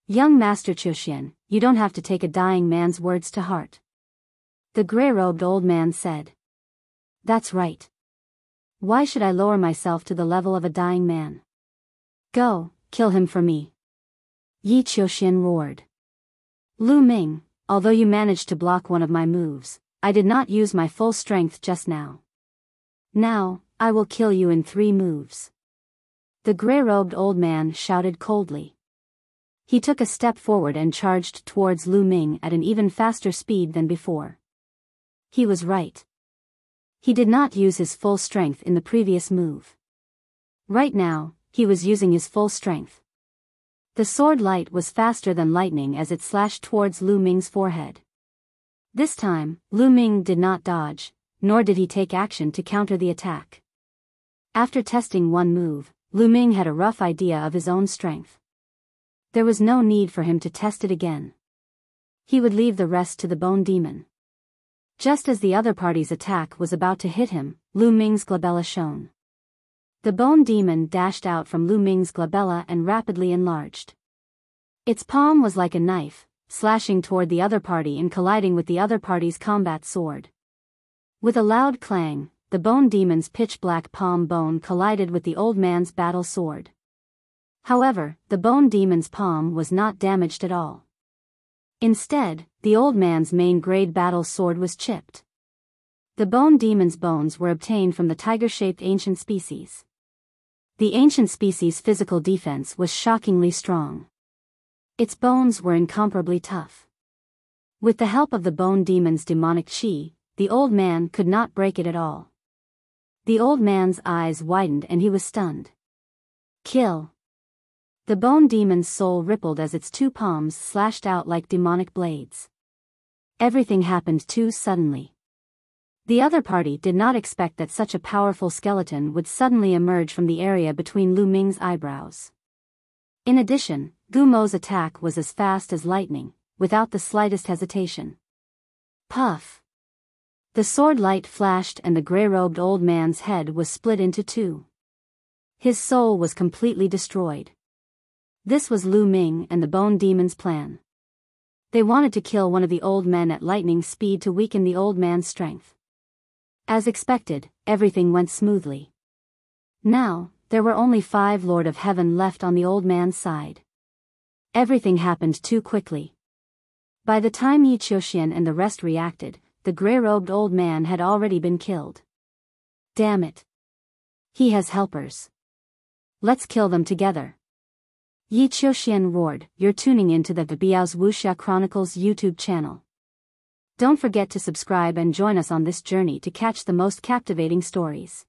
"Young Master Qiuxian, you don't have to take a dying man's words to heart," the gray-robed old man said. "That's right. Why should I lower myself to the level of a dying man? Go, kill him for me." Yi Qiuxian roared. "Lu Ming, although you managed to block one of my moves, I did not use my full strength just now. Now, I will kill you in 3 moves." The gray-robed old man shouted coldly. He took a step forward and charged towards Lu Ming at an even faster speed than before. He was right. He did not use his full strength in the previous move. Right now, he was using his full strength. The sword light was faster than lightning as it slashed towards Lu Ming's forehead. This time, Lu Ming did not dodge, nor did he take action to counter the attack. After testing one move, Lu Ming had a rough idea of his own strength. There was no need for him to test it again. He would leave the rest to the Bone Demon. Just as the other party's attack was about to hit him, Lu Ming's glabella shone. The Bone Demon dashed out from Lu Ming's glabella and rapidly enlarged. Its palm was like a knife, slashing toward the other party and colliding with the other party's combat sword. With a loud clang, the Bone Demon's pitch-black palm bone collided with the old man's battle sword. However, the Bone Demon's palm was not damaged at all. Instead, the old man's main-grade battle sword was chipped. The Bone Demon's bones were obtained from the tiger-shaped ancient species. The ancient species' physical defense was shockingly strong. Its bones were incomparably tough. With the help of the Bone Demon's demonic chi, the old man could not break it at all. The old man's eyes widened and he was stunned. "Kill." The Bone Demon's soul rippled as its 2 palms slashed out like demonic blades. Everything happened too suddenly. The other party did not expect that such a powerful skeleton would suddenly emerge from the area between Lu Ming's eyebrows. In addition, Gu Mo's attack was as fast as lightning, without the slightest hesitation. Puff! The sword light flashed and the gray-robed old man's head was split into 2. His soul was completely destroyed. This was Lu Ming and the Bone Demon's plan. They wanted to kill one of the old men at lightning speed to weaken the old man's strength. As expected, everything went smoothly. Now, there were only 5 Lord of Heaven left on the old man's side. Everything happened too quickly. By the time Yi Qiuxian and the rest reacted, the gray-robed old man had already been killed. Damn it. He has helpers. Let's kill them together. Yi Qiuxian roared. You're tuning into the Biyao's Wuxia Chronicles YouTube channel. Don't forget to subscribe and join us on this journey to catch the most captivating stories.